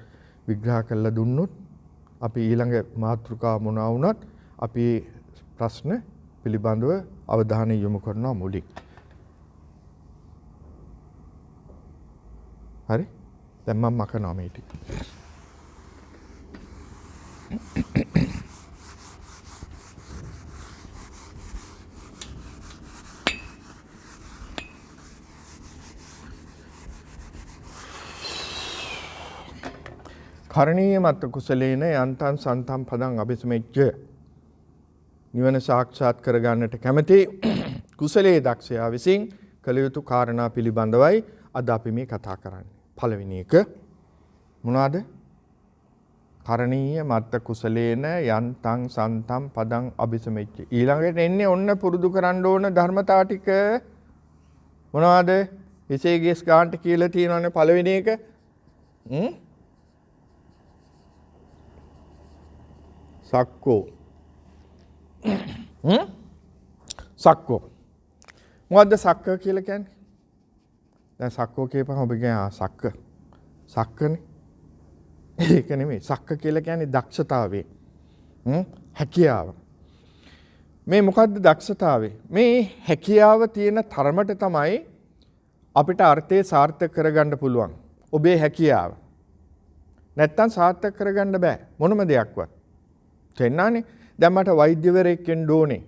විග්‍රහ කරලා දුන්නොත් අපි ඊළඟ මාතෘකාව මොනවා වුණත් අපි ප්‍රශ්න පිළිබඳව අවධානය යොමු කරනවා මුලින්. හරි? දැන් මම මකනවා මේ ටික. කරණීය මත්ත කුසලේන යන්තං සන්තම් පදං අபிසමෙච්ච. නිවන සාක්ෂාත් කරගන්නට කැමති කුසලයේ දක්ෂයා විසින් කළ යුතු කාරණා පිළිබඳවයි අද අපි මේ කතා කරන්නේ. පළවෙනි එක මොනවාද? කරණීය මත්ත කුසලේන යන්තං සන්තම් පදං අபிසමෙච්ච. ඊළඟට එන්නේ ඔන්න පුරුදු කරන්න ඕන ධර්මතා ටික මොනවාද? එසේගේස් ගාන්ට කියලා තියෙනවනේ පළවෙනි එක. සක්කෝ. සක්කෝ. මොකද්ද සක්ක කියලා කියන්නේ? දැන් සක්කෝ කියපහම ඔබ කියන සක්ක. සක්කනේ. ඒක නෙමෙයි. සක්ක කියලා කියන්නේ දක්ෂතාවය. හැකියාව. මේ මොකද්ද දක්ෂතාවය? මේ හැකියාව තියෙන තරමට තමයි අපිට අර්ථය සාර්ථක කරගන්න පුළුවන්. ඔබේ හැකියාව. නැත්තම් සාර්ථක කරගන්න බෑ මොනම දෙයක්වත්. තේන්නානේ? දැන් මට වෛද්‍යවරයෙක් වෙන්න ඕනේ.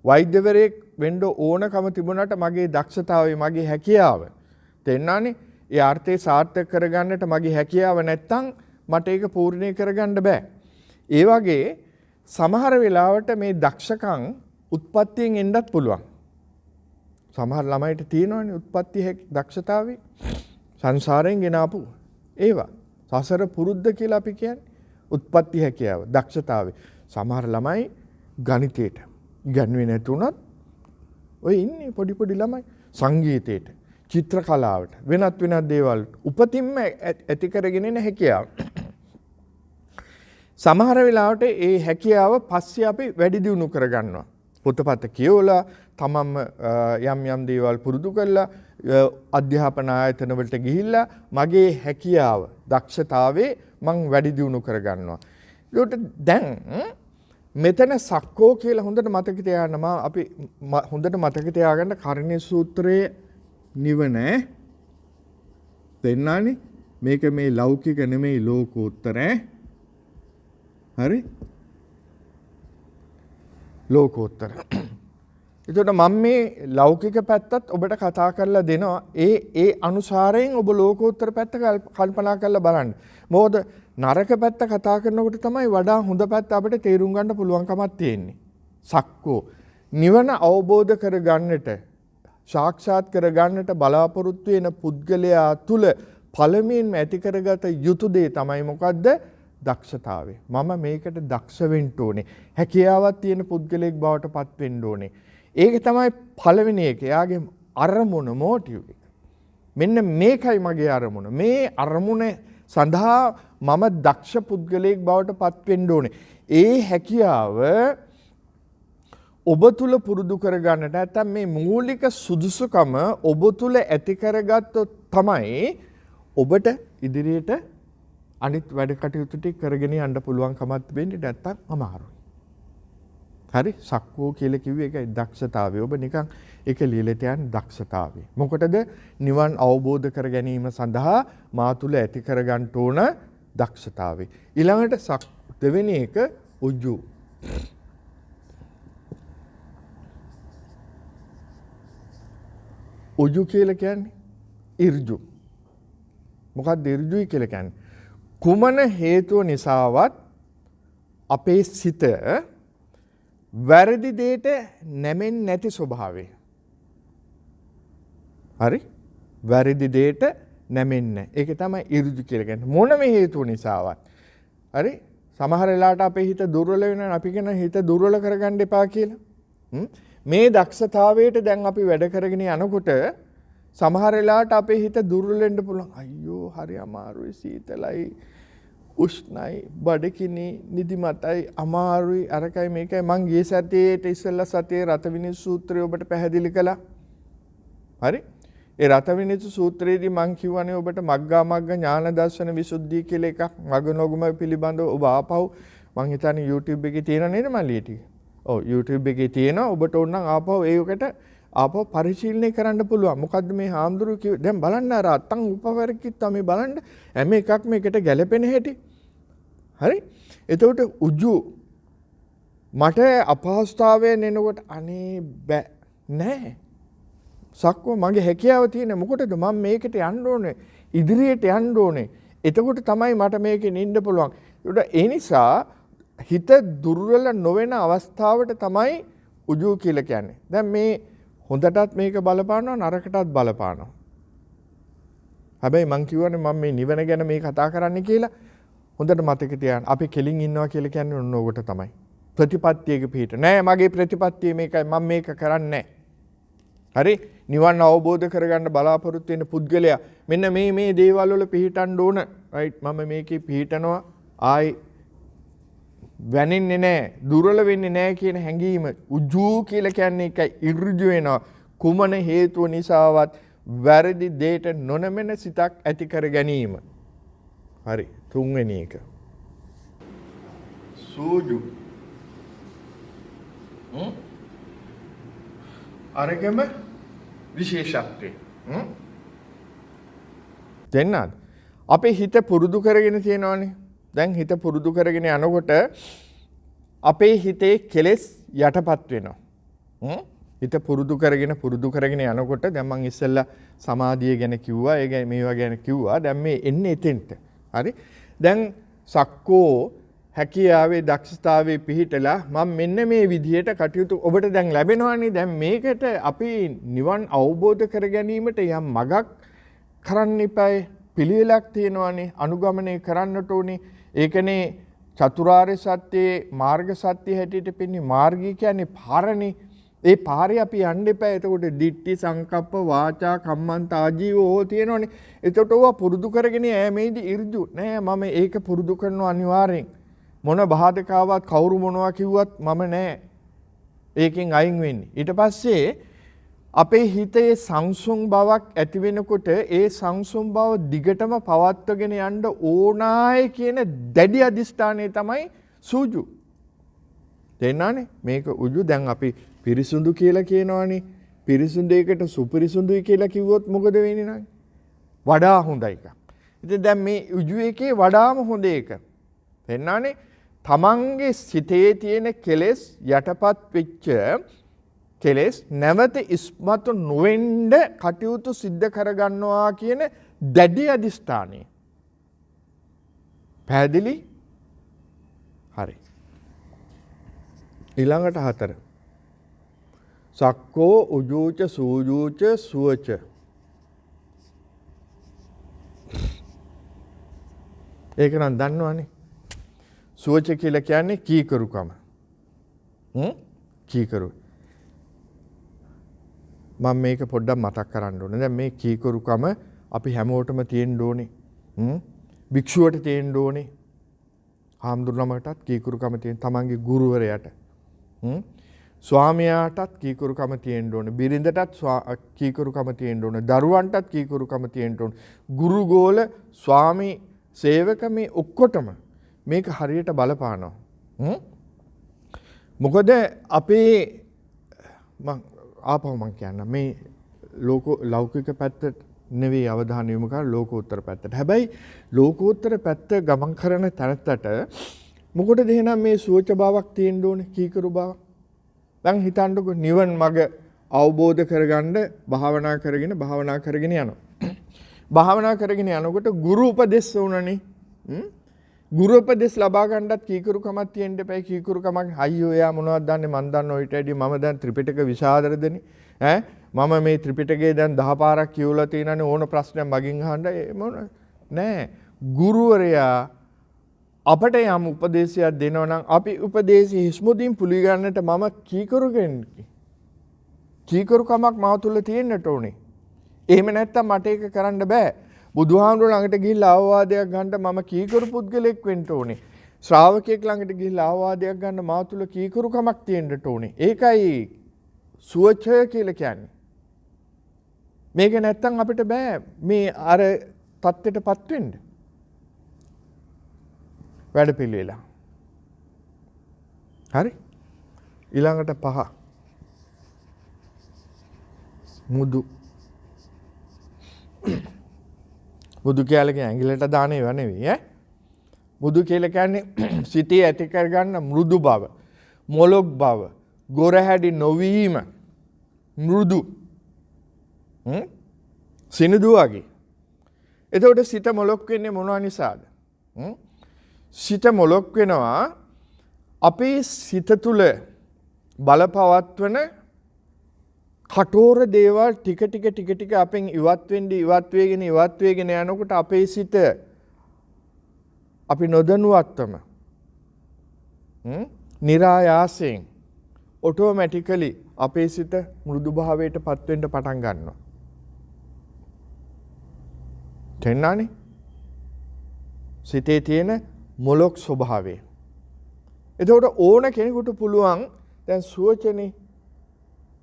වෛද්‍යවරයෙක් වෙන්න ඕනකම තිබුණාට මගේ දක්ෂතාවය මගේ හැකියාව. තේන්නානේ? ඒ අර්ථය සාර්ථක කරගන්නට මගේ හැකියාව නැත්තම් මට ඒක පූර්ණේ කරගන්න බෑ. ඒ වගේ සමහර වෙලාවට මේ දක්ෂකම් උත්පත්තියෙන් එන්නත් පුළුවන්. සමහර ළමයිට තියෙනවනේ උත්පත්ති දක්ෂතාවය සංසාරයෙන් ගෙන ආපු ඒවා. සසර පුරුද්ද කියලා අපි කියන්නේ උත්පත්ති හැකියාව දක්ෂතාවය. සමහර ළමයි ගණිතයට ඉගෙනුවේ නැතුණත් ඔය ඉන්නේ පොඩි පොඩි ළමයි සංගීතයට චිත්‍ර කලාවට වෙනත් දේවල් උපතින්ම ඇති කරගෙන එන හැකියාව. සමහර වෙලාවට ඒ හැකියාව පස්සේ අපි වැඩි දියුණු කරගන්නවා. පොතපත කියවලා තමන්ම යම් දේවල් පුරුදු කරලා අධ්‍යාපන ආයතන වලට ගිහිල්ලා මගේ හැකියාව දක්ෂතාවේ මං වැඩි දියුණු කරගන්නවා. ඒකට දැන් මෙතන සක්කෝ කියලා හොඳට මතක තියාගන්න අපි හොඳට මතක තියාගන්න කරණීය සූත්‍රයේ නිවන දෙන්නානේ මේක මේ ලෞකික නෙමෙයි ලෝකෝත්තර හරි ලෝකෝත්තර. එතකොට මම මේ ලෞකික පැත්තත් ඔබට කතා කරලා දෙනවා. ඒ අනුසාරයෙන් ඔබ ලෝකෝත්තර පැත්ත කල්පනා කරලා බලන්න. මොකද නරක පැත්ත කතා කරනකොට තමයි වඩා හොඳ පැත්ත අපිට තේරුම් ගන්න පුළුවන්කමක් තියෙන්නේ. සක්කෝ නිවන අවබෝධ කරගන්නට සාක්ෂාත් කරගන්නට බලාපොරොත්තු වෙන පුද්ගලයා තුල පළමුවෙන්ම ඇති කරගත යුතු දේ තමයි මොකද්ද? දක්ෂතාවය. මම මේකට දක්ෂ වෙන්න ඕනේ. හැකියාවක් තියෙන පුද්ගලයෙක් බවට පත් වෙන්න ඕනේ. ඒක තමයි පළවෙනි එක. එයාගේ අරමුණ මොටිව් එක. මෙන්න මේකයි මගේ අරමුණ. මේ අරමුණ සඳහා මම දක්ෂ පුද්ගලයෙක් බවට පත් වෙන්න ඕනේ. ඒ හැකියාව ඔබ තුල පුරුදු කරගන්නට නැත්නම් මේ මූලික සුදුසුකම ඔබ තුල ඇති කරගත්තොත් තමයි ඔබට ඉදිරියට අනිත් වැඩ කටයුතු ටික කරගෙන යන්න පුළුවන්කමක් වෙන්නේ නැත්තම් අමාරුයි. හරි සක්කෝ කියලා කිව්වේ ඒකයි දක්ෂතාවය. ඔබ නිකන් ඒක ලියලට යන දක්ෂතාවය. මොකටද? නිවන් අවබෝධ කර ගැනීම සඳහා මා තුල ඇති කරගන්න ඕන දක්ෂතාවය. ඊළඟට දෙවෙනි එක උජ්ජු. උජ්ජු කියලා කියන්නේ ඉර්ජු. මොකක්ද ඉර්ජුයි කියලා කියන්නේ? කුමන හේතුව නිසාවත් අපේ සිත වැරදි දෙයට නැමෙන්නේ නැති ස්වභාවය. හරි? වැරදි දෙයට නැමෙන්නේ. ඒක තමයි ඉර්ජු කියලා කියන්නේ. මොනම හේතුව නිසාවත්. හරි? සමහර වෙලාවට අපේ හිත දුර්වල වෙනවා. අපි කියන හිත දුර්වල කරගන්න එපා කියලා. මේ දක්ෂතාවයට දැන් අපි වැඩ කරගෙන යනකොට සමහර වෙලාවට අපේ හිත දුර්වල වෙන්න පුළුවන්. අයියෝ හරි අමාරුයි සීතලයි උෂ්ණයි බඩකිනි නිදිමතයි අමාරුයි අරකයි මේකයි මං ගිය සතියේට ඉස්සෙල්ලා සතියේ රතවිනිසු සූත්‍රය ඔබට පැහැදිලි කළා. හරි? ඒ රතවිනිසු සූත්‍රයේදී මං කියවනේ ඔබට මග්ගා මග්ග ඥාන දර්ශන විසුද්ධිය කියලා එකක් මග නොගම පිළිබඳව ඔබ ආපහු මං හිතන්නේ YouTube එකේ තියෙන නේද මල්ලී ටික. ඔව් YouTube එකේ තියෙනවා. ඔබට ඕන නම් ආපහු ඒකට ආපහු පරිශීලනය කරන්න පුළුවන්. මොකද්ද මේ හාමුදුරුවෝ කිව්වේ? දැන් බලන්න අර අත්තන් උපවරකිත් තමයි බලන්න හැම එකක්ම එකට ගැලපෙන හැටි. හරි? එතකොට උජු මට අපහසුතාවයෙන් එනකොට අනේ බෑ නෑ. සක්කෝ මගේ හැකියාව තියෙන මොකටද මම මේකට යන්න ඕනේ ඉදිරියට යන්න ඕනේ එතකොට තමයි මට මේකෙන් ඉන්න පුළුවන්. ඒ නිසා හිත දුර්වල නොවන අවස්ථාවට තමයි උජු කියලා කියන්නේ. දැන් මේ හොඳටත් මේක බලපානවා නරකටත් බලපානවා. හැබැයි මං කියවනේ මම මේ නිවන ගැන මේ කතා කරන්න කියලා හොඳට මතක තියාගන්න. අපි කෙලින් ඉන්නවා කියලා කියන්නේ ඔන්න ඕකට තමයි. ප්‍රතිපත්තියක පිට. නෑ මගේ ප්‍රතිපත්තිය මේකයි මම මේක කරන්නේ නෑ. හරි? නිවන් අවබෝධ කරගන්න බලාපොරොත්තු වෙන පුද්ගලයා මෙන්න මේ දේවල් වල පිහිටන්න ඕන. රයිට් මම මේකේ පිහිටනවා ආයි වැනෙන්නේ නෑ දුර්වල වෙන්නේ නෑ කියන හැඟීම උජු කියලා කියන්නේ එකයි ඍජු වෙනවා. කුමන හේතුව නිසාවත් වැරදි දෙයට නොනමන සිතක් ඇති කර ගැනීම. හරි තුන්වෙනි එක. සූජු. අරගම විශේෂත්වය. දෙන්නාද? අපේ හිත පුරුදු කරගෙන තියෙනවානේ. දැන් හිත පුරුදු කරගෙන යනකොට අපේ හිතේ කෙලෙස් යටපත් වෙනවා. හිත පුරුදු කරගෙන යනකොට දැන් මම ඉස්සෙල්ලා සමාධිය ගැන කිව්වා, ඒ මේවා ගැන කිව්වා. දැන් මේ එන්නේ එතෙන්ට. හරි? දැන් සක්කෝ හැකියාවේ දක්ෂතාවයේ පිහිටලා මම මෙන්න මේ විදිහට කටයුතු ඔබට දැන් ලැබෙනවානේ. දැන් මේකට අපි නිවන් අවබෝධ කර ගැනීමට යම් මගක් කරන්න ඉපයි පිළිවෙලක් තියෙනවානේ. අනුගමනය කරන්නට ඕනේ. ඒකනේ චතුරාර්ය සත්‍යයේ මාර්ග සත්‍ය හැටියට පෙන්නේ. මාර්ගය කියන්නේ පාරනේ. ඒ පාරේ අපි යන්න එපා. එතකොට දිට්ඨි සංකප්ප වාචා කම්මන්ත ආජීවෝ තියෙනවනේ. එතකොට ඕවා පුරුදු කරගෙන යෑමේදී ඍජු නෑ මම ඒක පුරුදු කරනවා අනිවාර්යෙන්. මොන බාධකාවක් කවුරු මොනවා කිව්වත් මම නෑ ඒකෙන් අයින් වෙන්නේ. ඊට පස්සේ අපේ හිතේ සංසුන් බවක් ඇති වෙනකොට ඒ සංසුන් බව දිගටම පවත්වගෙන යන්න ඕනායි කියන දැඩි අදිෂ්ඨානය තමයි සූජු. තේරෙනවනේ? මේක උජු. දැන් අපි පිරිසුදු කියලා කියනවනේ. පිරිසුදු එකට සුපිරිසුදුයි කියලා කිව්වොත් මොකද වෙන්නේ නං? වඩා හොඳ එකක්. ඉතින් දැන් මේ උජු එකේ වඩාම හොඳ එක. තේරෙනවනේ? තමන්ගේ සිතේ තියෙන කෙලෙස් යටපත් වෙච්ච කෙලෙස් නැවත ඉස්මතු නොවෙන්න කටයුතු සිද්ධ කරගන්නවා කියන දැඩි අදිෂ්ඨානය. පැහැදිලි? හරි. ඊළඟට 4. සක්කෝ උජූච සූජූච සුවච. ඒක නම් දන්නවනේ. සුවච කියලා කියන්නේ කීකරුකම. කීකරු. මම මේක පොඩ්ඩක් මතක් කරන්න ඕනේ. දැන් මේ කීකරුකම අපි හැමෝටම තියෙන්න ඕනේ. භික්ෂුවට තියෙන්න ඕනේ. හාමුදුරුවමටත් කීකරුකම තියෙන තමන්ගේ ගුරුවරයාට. ස්වාමියාටත් කීකරුකම තියෙන්න ඕනේ. බිරිඳටත් කීකරුකම තියෙන්න ඕනේ. දරුවන්ටත් කීකරුකම තියෙන්න ඕනේ. ගුරු ගෝල ස්වාමි සේවක මේ ඔක්කොටම මේක හරියට බලපානවා. මොකද අපේ ආපහු මං කියන්න මේ ලෞකික පැත්ත නෙවෙයි අවධානය යොමු කරන්නේ ලෝකෝත්තර පැත්තට. හැබැයි ලෝකෝත්තර පැත්ත ගමන් කරන තැනට මොකටද එහෙනම් මේ සුවච බවක් තියෙන්න ඕනේ කීකරු බවක්? දැන් හිතන්නකො නිවන් මඟ අවබෝධ කරගන්න භාවනා කරගෙන යනවා. භාවනා කරගෙන යනකොට ගුරු උපදෙස් වුණනේ. ගුරු උපදෙස් ලබා ගන්නත් කීකරුකමක් තියෙන්න එපා. කීකරුකමක් අයියෝ එයා මොනවද දන්නේ මන් දන්න ඔයිට ඇඩි මම දැන් ත්‍රිපිටක විශාරදනේ. මම මේ ත්‍රිපිටකේ දැන් 10 පාරක් කියවලා තියෙනනේ ඕන ප්‍රශ්නයක් මගින් අහන්න මොන නෑ. ගුරුවරයා අපට යම් උපදේශයක් දෙනවා නම් අපි උපදේශي හිස්මුදින් පිළිගන්නට මම කීකරුකමක් මාව තුල තියෙන්නට ඕනේ. එහෙම නැත්තම් මට ඒක කරන්න බෑ. බුදුහාමුදුරුවෝ ළඟට ගිහිල්ලා අවවාදයක් ගන්න මම කීකරු පුද්ගලෙක් වෙන්න ඕනේ. ශ්‍රාවකයෙක් ළඟට ගිහිල්ලා අවවාදයක් ගන්න මාව තුල කීකරුකමක් තියෙන්නට ඕනේ. ඒකයි සුවචය කියලා කියන්නේ. මේක නැත්තම් අපිට බෑ මේ අර தත්ත්වයටපත් වෙන්න. වැඩ පිළිවෙල. හරි? ඊළඟට 5. මුදු. මුදු කියලා කියන්නේ ඇඟිල්ලට දාන ඒවා නෙවෙයි ඈ. මුදු කියලා කියන්නේ සිතේ ඇති කරගන්න මෘදු බව, මොලොක් බව, ගොරහැඩි නොවීම, මෘදු. සිනිදු වගේ. එතකොට සිත මොලොක් වෙන්නේ මොනවා නිසාද? සිත මොලොක් වෙනවා අපේ සිත තුළ බලපවත්වන කටෝර දේවල් ටික ටික අපෙන් ඉවත් වෙගෙන යනකොට අපේ සිත අපි නොදැනුවත්වම નિરાයාසයෙන් ඔටෝමැටිකලි අපේ සිත මෘදු භාවයට පත් වෙන්න පටන් ගන්නවා. තේන්නානේ? සිතේ තියෙන මොලොක් ස්වභාවය. එතකොට ඕන කෙනෙකුට පුළුවන් දැන් සුවචනේ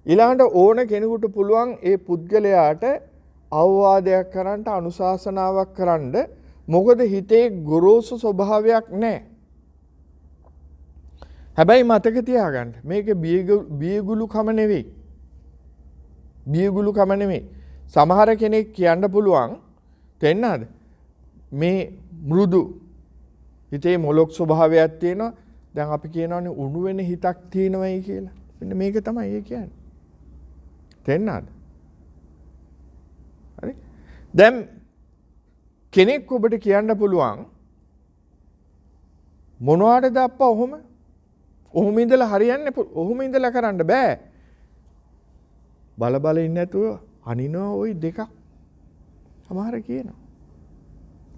ඊළඟට ඕන කෙනෙකුට පුළුවන් ඒ පුද්ගලයාට අවවාදයක් කරන්න අනුශාසනාවක් කරන්න. මොකද හිතේ ගොරෝසු ස්වභාවයක් නැහැ. හැබැයි මතක තියාගන්න මේක බියගුළුකම නෙවෙයි. බියගුළුකම නෙවෙයි. සමහර කෙනෙක් කියන්න පුළුවන් තේන්නාද? මේ මෘදු හිතේ මොලොක් ස්වභාවයක් තියෙනවා. දැන් අපි කියනවානේ උණු වෙන හිතක් තියෙනවයි කියලා. මෙන්න මේක තමයි ඒ කියන්නේ. තේන්නාද? හරි? දැන් කෙනෙක් ඔබට කියන්න පුළුවන් මොනවාටද අප්පා ඔහොම ඉඳලා හරියන්නේ ඔහොම ඉඳලා කරන්න බෑ. බල ඉන්නේ නැතුව අනිනවා ওই දෙකක්. සමහර කියනවා.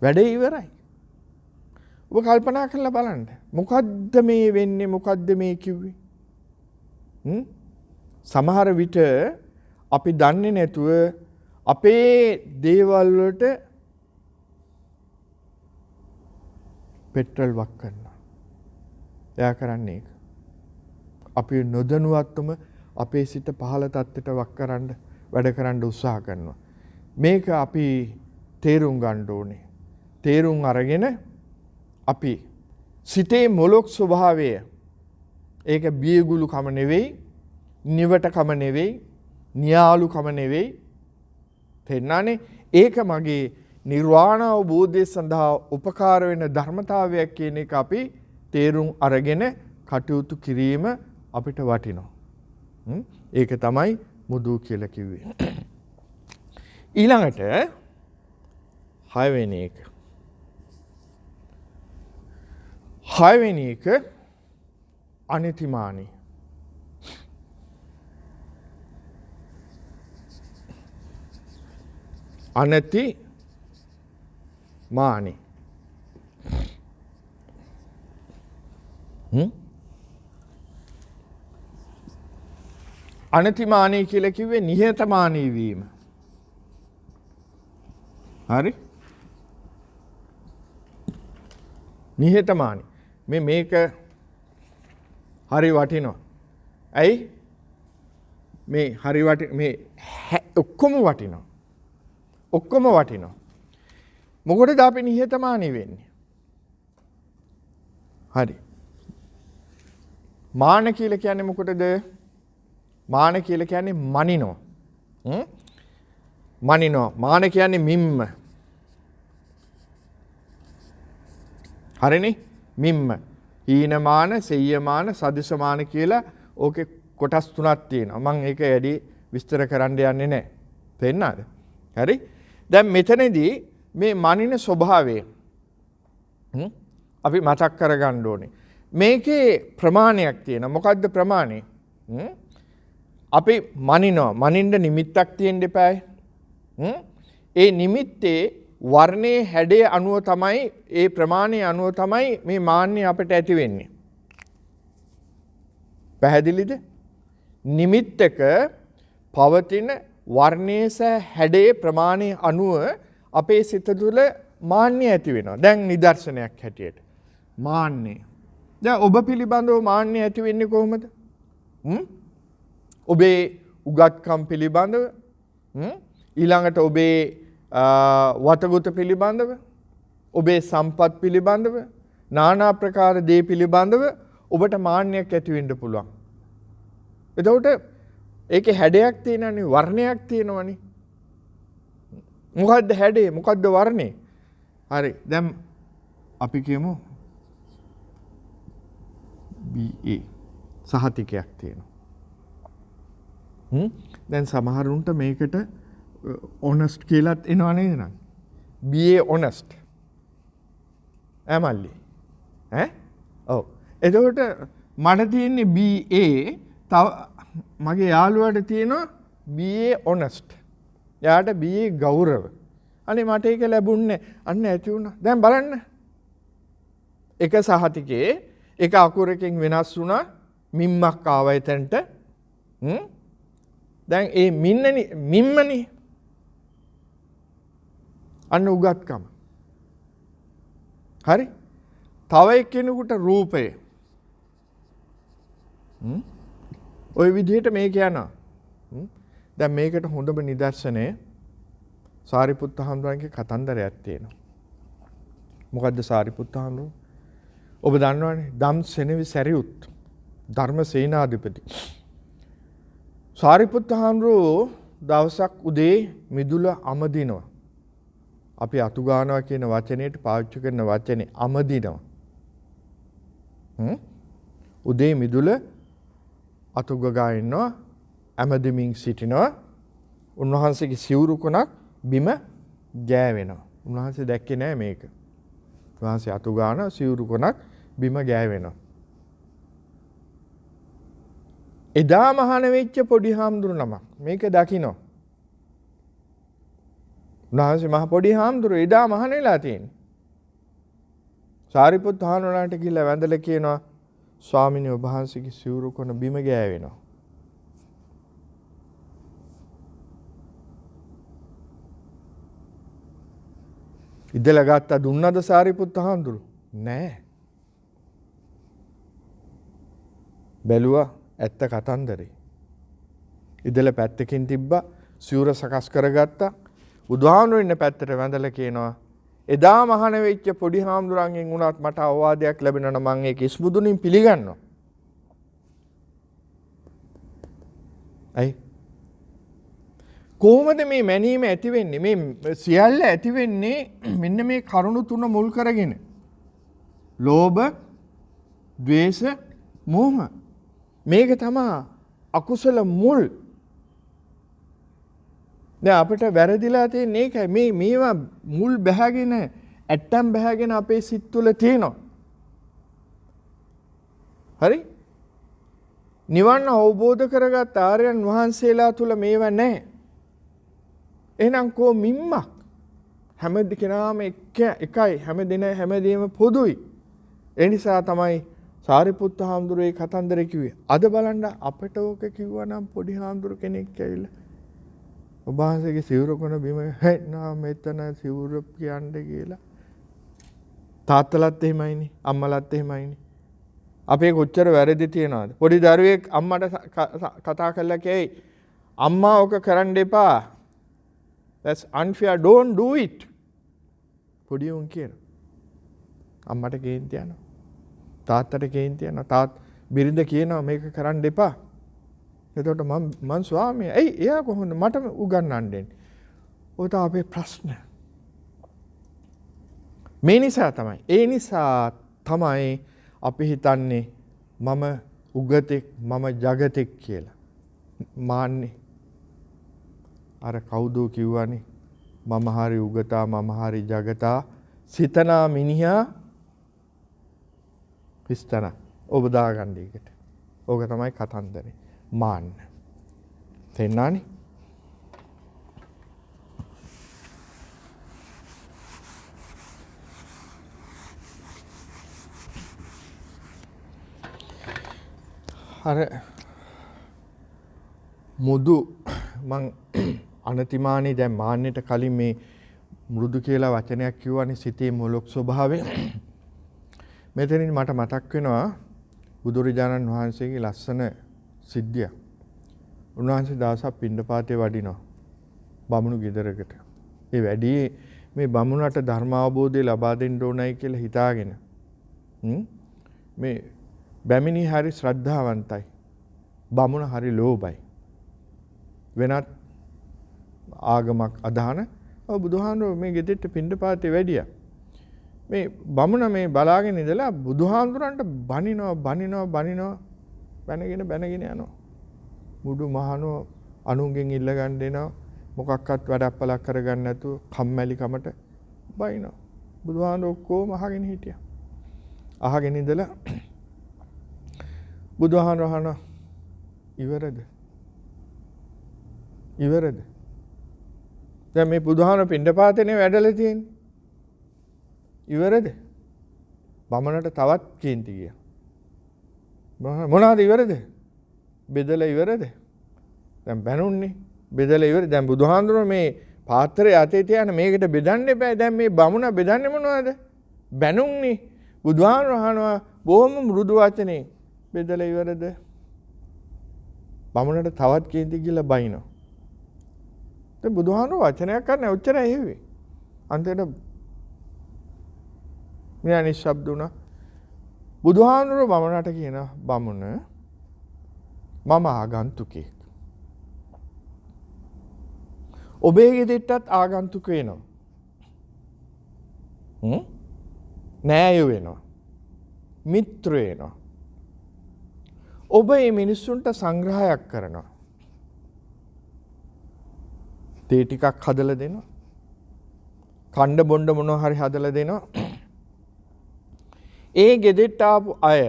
වැඩේ ඉවරයි. ඔබ කල්පනා කරලා බලන්න. මොකද්ද මේ වෙන්නේ? මොකද්ද මේ කිව්වේ? සමහර විට අපි දන්නේ නැතුව අපේ දේවල් වලට පෙට්‍රල් වක් කරනවා. එයා කරන්නේ ඒක. අපි නොදැනුවත්වම අපේ සිත පහළ තත්ත්වයට වක් කරන්න වැඩ කරන්න උත්සාහ කරනවා. මේක අපි තේරුම් ගන්න ඕනේ. තේරුම් අරගෙන අපි සිතේ මොලොක් ස්වභාවය ඒක බියගුළුකම නෙවෙයි, නිවටකම නෙවෙයි, න්‍යාලුකම නෙවෙයි. තේන්නානේ? ඒක මගේ නිර්වාණ අවබෝධය සඳහා උපකාර වෙන ධර්මතාවයක් කියන එක අපි තේරුම් අරගෙන කටයුතු කිරීම අපිට වටිනවා. ඒක තමයි මුදු කියලා කිව්වේ. ඊළඟට 6 වෙනි එක. 6 වෙනි එක අනිතිමානී. අනති මානි. අනතිමානී කියලා කිව්වේ නිහතමානී වීම. හරි? නිහතමානී. මේක හරි වටිනවා. ඇයි? මේ හරි මේ ඔක්කොම වටිනවා. ඔක්කොම වටිනවා. මොකටද අපි නිහතමානී වෙන්නේ? හරි. මාන කියලා කියන්නේ මොකටද? මාන කියලා කියන්නේ මනිනවා. මනිනවා. මාන කියන්නේ මිම්ම. හරිනේ? මිම්ම. හීනමාන, සෙය්‍යමාන, සදිසමාන කියලා ඕකේ කොටස් තුනක් තියෙනවා. මම ඒක වැඩි විස්තර කරන්න යන්නේ නැහැ. තේරෙනවද? හරි? දැන් මෙතනදී මේ මනින ස්වභාවය අපි මතක් කරගන්න ඕනේ. මේකේ ප්‍රමාණයක් තියෙනවා. මොකද්ද ප්‍රමාණය? අපි මනිනවා. මනින්න නිමිත්තක් තියෙන්න එපායි. ඒ නිමිත්තේ වර්ණයේ හැඩය අනුව තමයි ඒ ප්‍රමාණය අනුව තමයි මේ මාන්නය අපිට ඇති වෙන්නේ. පැහැදිලිද? නිමිත්තක පවතින වර්ණයේ සහ හැඩයේ ප්‍රමාණය අනුව අපේ සිත තුළ මාන්නය ඇති වෙනවා. දැන් නිදර්ශනයක් හැටියට මාන්නය. දැන් ඔබ පිළිබඳව මාන්නය ඇති වෙන්නේ කොහොමද? ඔබේ උගත්කම් පිළිබඳව, ඊළඟට ඔබේ වතගොත පිළිබඳව, ඔබේ සම්පත් පිළිබඳව, নানা ප්‍රකාර දේ පිළිබඳව ඔබට මාන්නයක් ඇති වෙන්න පුළුවන්. එතකොට ඒකේ හැඩයක් තියෙනවනේ, වර්ණයක් තියෙනවනේ. මොකද්ද හැඩේ? මොකද්ද වර්ණේ? හරි. දැන් අපි කියමු BA සහතිකයක් තියෙනවා. දැන් සමහරුන්ට මේකට ඔනස්ට් කියලාත් එනවා නේද? BA honest. ඇමල්ලි. ඈ? ඔව්. එතකොට මට තියෙන්නේ BA තව මගේ යාළුවාට තියෙනවා BA honest. එයාට BA ගෞරව. අනේ මට ඒක ලැබුණේ අන්න ඇති වුණා. දැන් බලන්න. එක සහතිකේ එක අකුරකින් වෙනස් වුණා මිම්මක් ආව එතනට. දැන් ඒ මිම්මනේ අන්න උගත්කම. හරි? තව එක්කෙනෙකුට රූපය. ওই විදිහට මේක යනවා. දැන් මේකට හොඳම නිදර්ශනය සාරිපුත්ත හාමුදුරන්ගේ කතන්දරයක් තියෙනවා. මොකද්ද සාරිපුත්ත හාමුදුරුවෝ? ඔබ දන්නවනේ ධම්සෙනෙවි සැරියුත් ධර්ම සේනාධිපති. සාරිපුත්ත හාමුදුරුවෝ දවසක් උදේ මිදුල අමදිනවා. අපි අතු ගන්නවා කියන වචනයට පාවිච්චි කරන වචනේ අමදිනවා. උදේ මිදුල අතු ගගා ඉන්නවා ඇමදෙමින් සිටිනවා. උන්වහන්සේගේ සිවුරු කොනක් බිම ගෑවෙනවා. උන්වහන්සේ දැක්කේ නෑ මේක. උන්වහන්සේ අතු ගාන සිවුරු කොනක් බිම ගෑවෙනවා. එදා මහාන වෙච්ච පොඩි හාමුදුරු නමක් මේක දකිනවා. උන්වහන්සේ මහ පොඩි හාමුදුරු එදා මහාන වෙලා තියෙන්නේ. සාරිපුත් හාමුදුරන්ට ගිහිල්ලා වැඳලා කියනවා ස්වාමීන් වහන්සේගේ සිවුරු කොන බිම ගෑවෙනවා. ඉදලා ගත්තා දුන්නද සාරිපුත්ත හාමුදුරු? නෑ. බැලුවා ඇත්ත කතන්දරේ. ඉදලා පැත්තකින් තිබ්බා සිවුර සකස් කරගත්තා. බුදුහාමුදුරු ඉන්න පැත්තට වැඳලා කියනවා එදා මහාන වෙච්ච පොඩි හාමුදුරන්ගෙන් වුණත් මට අවවාදයක් ලැබෙනවා නම් මම ඒක ඉස්මුදුනින් පිළිගන්නවා. ඇයි? කොහොමද මේ මැනීම ඇති වෙන්නේ? මේ සියල්ල ඇති වෙන්නේ මෙන්න මේ කරුණු තුන මුල් කරගෙන. ලෝභ, ද්වේෂ, මෝහ. මේක තමයි අකුසල මුල්. දැන් අපිට වැරදිලා තියෙන්නේ ඒකයි. මේවා මුල් බැහැගෙන ඇත්තම් බැහැගෙන අපේ සිත් තුළ තියෙනවා. හරි? නිවන අවබෝධ කරගත් ආර්යයන් වහන්සේලා තුළ මේවා නැහැ. එහෙනම් කෝ මිම්මක්? හැම කෙනාම එකයි හැමදේම පොදුයි. ඒ නිසා තමයි සාරිපුත්ත හාමුදුරුවෝ කතන්දරේ කිව්වේ. අද බලන්න අපිට ඕක කිව්වා නම් පොඩි හාමුදුරු කෙනෙක් ඇවිල්ලා ඔබ වහන්සේගේ සිවුර කොන බිම හැන්නා මෙතන සිවුර කියන්නේ කියලා. තාත්තලත් එහෙමයිනේ අම්මලත් එහෙමයිනේ. අපේ කොච්චර වැරදි තියනවද? පොඩි දරුවෙක් අම්මට කතා කරලා කියයි අම්මා ඔක කරන්න එපා. That's unfair, don't do it. පොඩි උන් කියන. අම්මට කේන්ති යනවා. තාත්තට කේන්ති යනවා. බිරිඳ කියනවා මේක කරන්න එපා. එතකොට මං ස්වාමී ඇයි එයා කොහොමද මට උගන්වන්න දෙන්නේ? ඔය තමයි අපේ ප්‍රශ්න. මේ නිසා තමයි. ඒ නිසා තමයි අපි හිතන්නේ මම උගතෙක් මම జగතෙක් කියලා. මාන්නේ. අර කවුද කිව්වනේ මම හරි උගතා මම හරි జగතා සිතනා මිනිහා පිස්තන ඔබ දාගන්න එකට. ඕක තමයි කතන්දරේ. මාන්න. තේන්නානේ? අර මුදු මං අනතිමානී දැන් මාන්නයට කලින් මේ මෘදු කියලා වචනයක් කිව්වනේ සිතේ මොලොක් ස්වභාවය. මෙතනින් මට මතක් වෙනවා බුදුරජාණන් වහන්සේගේ ලස්සන සිද්ධිය. උන්වහන්සේ දවසක් පිණ්ඩපාතේ වඩිනවා බමුණු ගෙදරකට. ඒ වැඩි මේ බමුණට ධර්ම අවබෝධය ලබා දෙන්න ඕනයි කියලා හිතාගෙන. මේ බැමිණි හරි ශ්‍රද්ධාවන්තයි. බමුණ හරි ලෝභයි. වෙනත් ආගමක් අදහන බුදුහාමුදුරුවෝ මේ ගෙදරට පිණ්ඩපාතේ වැඩියා. මේ බමුණ මේ බලාගෙන ඉඳලා බුදුහාමුදුරන්ට බනිනවා බැනගෙන යනවා. මුඩු මහනෝ අනුන්ගෙන් ඉල්ල ගන්න දෙනවා. මොකක්වත් වැඩක් පලක් කරගන්න නැතුව කම්මැලි කමට බයිනවා. බුදුහාමුදුරුවෝ ඔක්කොම අහගෙන හිටියා. අහගෙන ඉඳලා බුදුහාමුදුරුවෝ අහනවා ඉවරද? ඉවරද? දැන් මේ බුදුහාමුදුරුවෝ පිණ්ඩපාතේනේ වැඩලා තියෙන්නේ. ඉවරද? බමනට තවත් කේන්ති ගියා. මොනවාද ඉවරද? බෙදලා ඉවරද? දැන් බැනුන්නේ. බෙදලා ඉවර. දැන් බුදුහාමුදුරුවෝ මේ පාත්‍රය අතේ තියාන මේකට බෙදන්න එපා. දැන් මේ බමුණ බෙදන්නේ මොනවද? බැනුන්නේ. බුදුහාමුදුරුවෝ අහනවා බොහොම මෘදු වචනේ. බෙදලා ඉවරද? බමුණට තවත් කේන්ති ගිහලා බයිනවා. දැන් බුදුහාමුදුරුවෝ වචනයක් කරන්නේ ඔච්චරයි හෙව්වේ. අන්තිමට මෙයා නිශ්ශබ්ද වුණා. බුදුහාමුදුරුවෝ බමුණට කියනවා බමුණ මම ආගන්තුකෙක්. ඔබේ ගෙදරටත් ආගන්තුක වෙනවා. නෑයෝ වෙනවා. මිත්‍ර වෙනවා. ඔබ මේ මිනිස්සුන්ට සංග්‍රහයක් කරනවා. තේ ටිකක් හදලා දෙනවා. කණ්ඩ බොණ්ඩ මොනවා හරි හදලා දෙනවා. ඒ ගෙදරට ආපු අය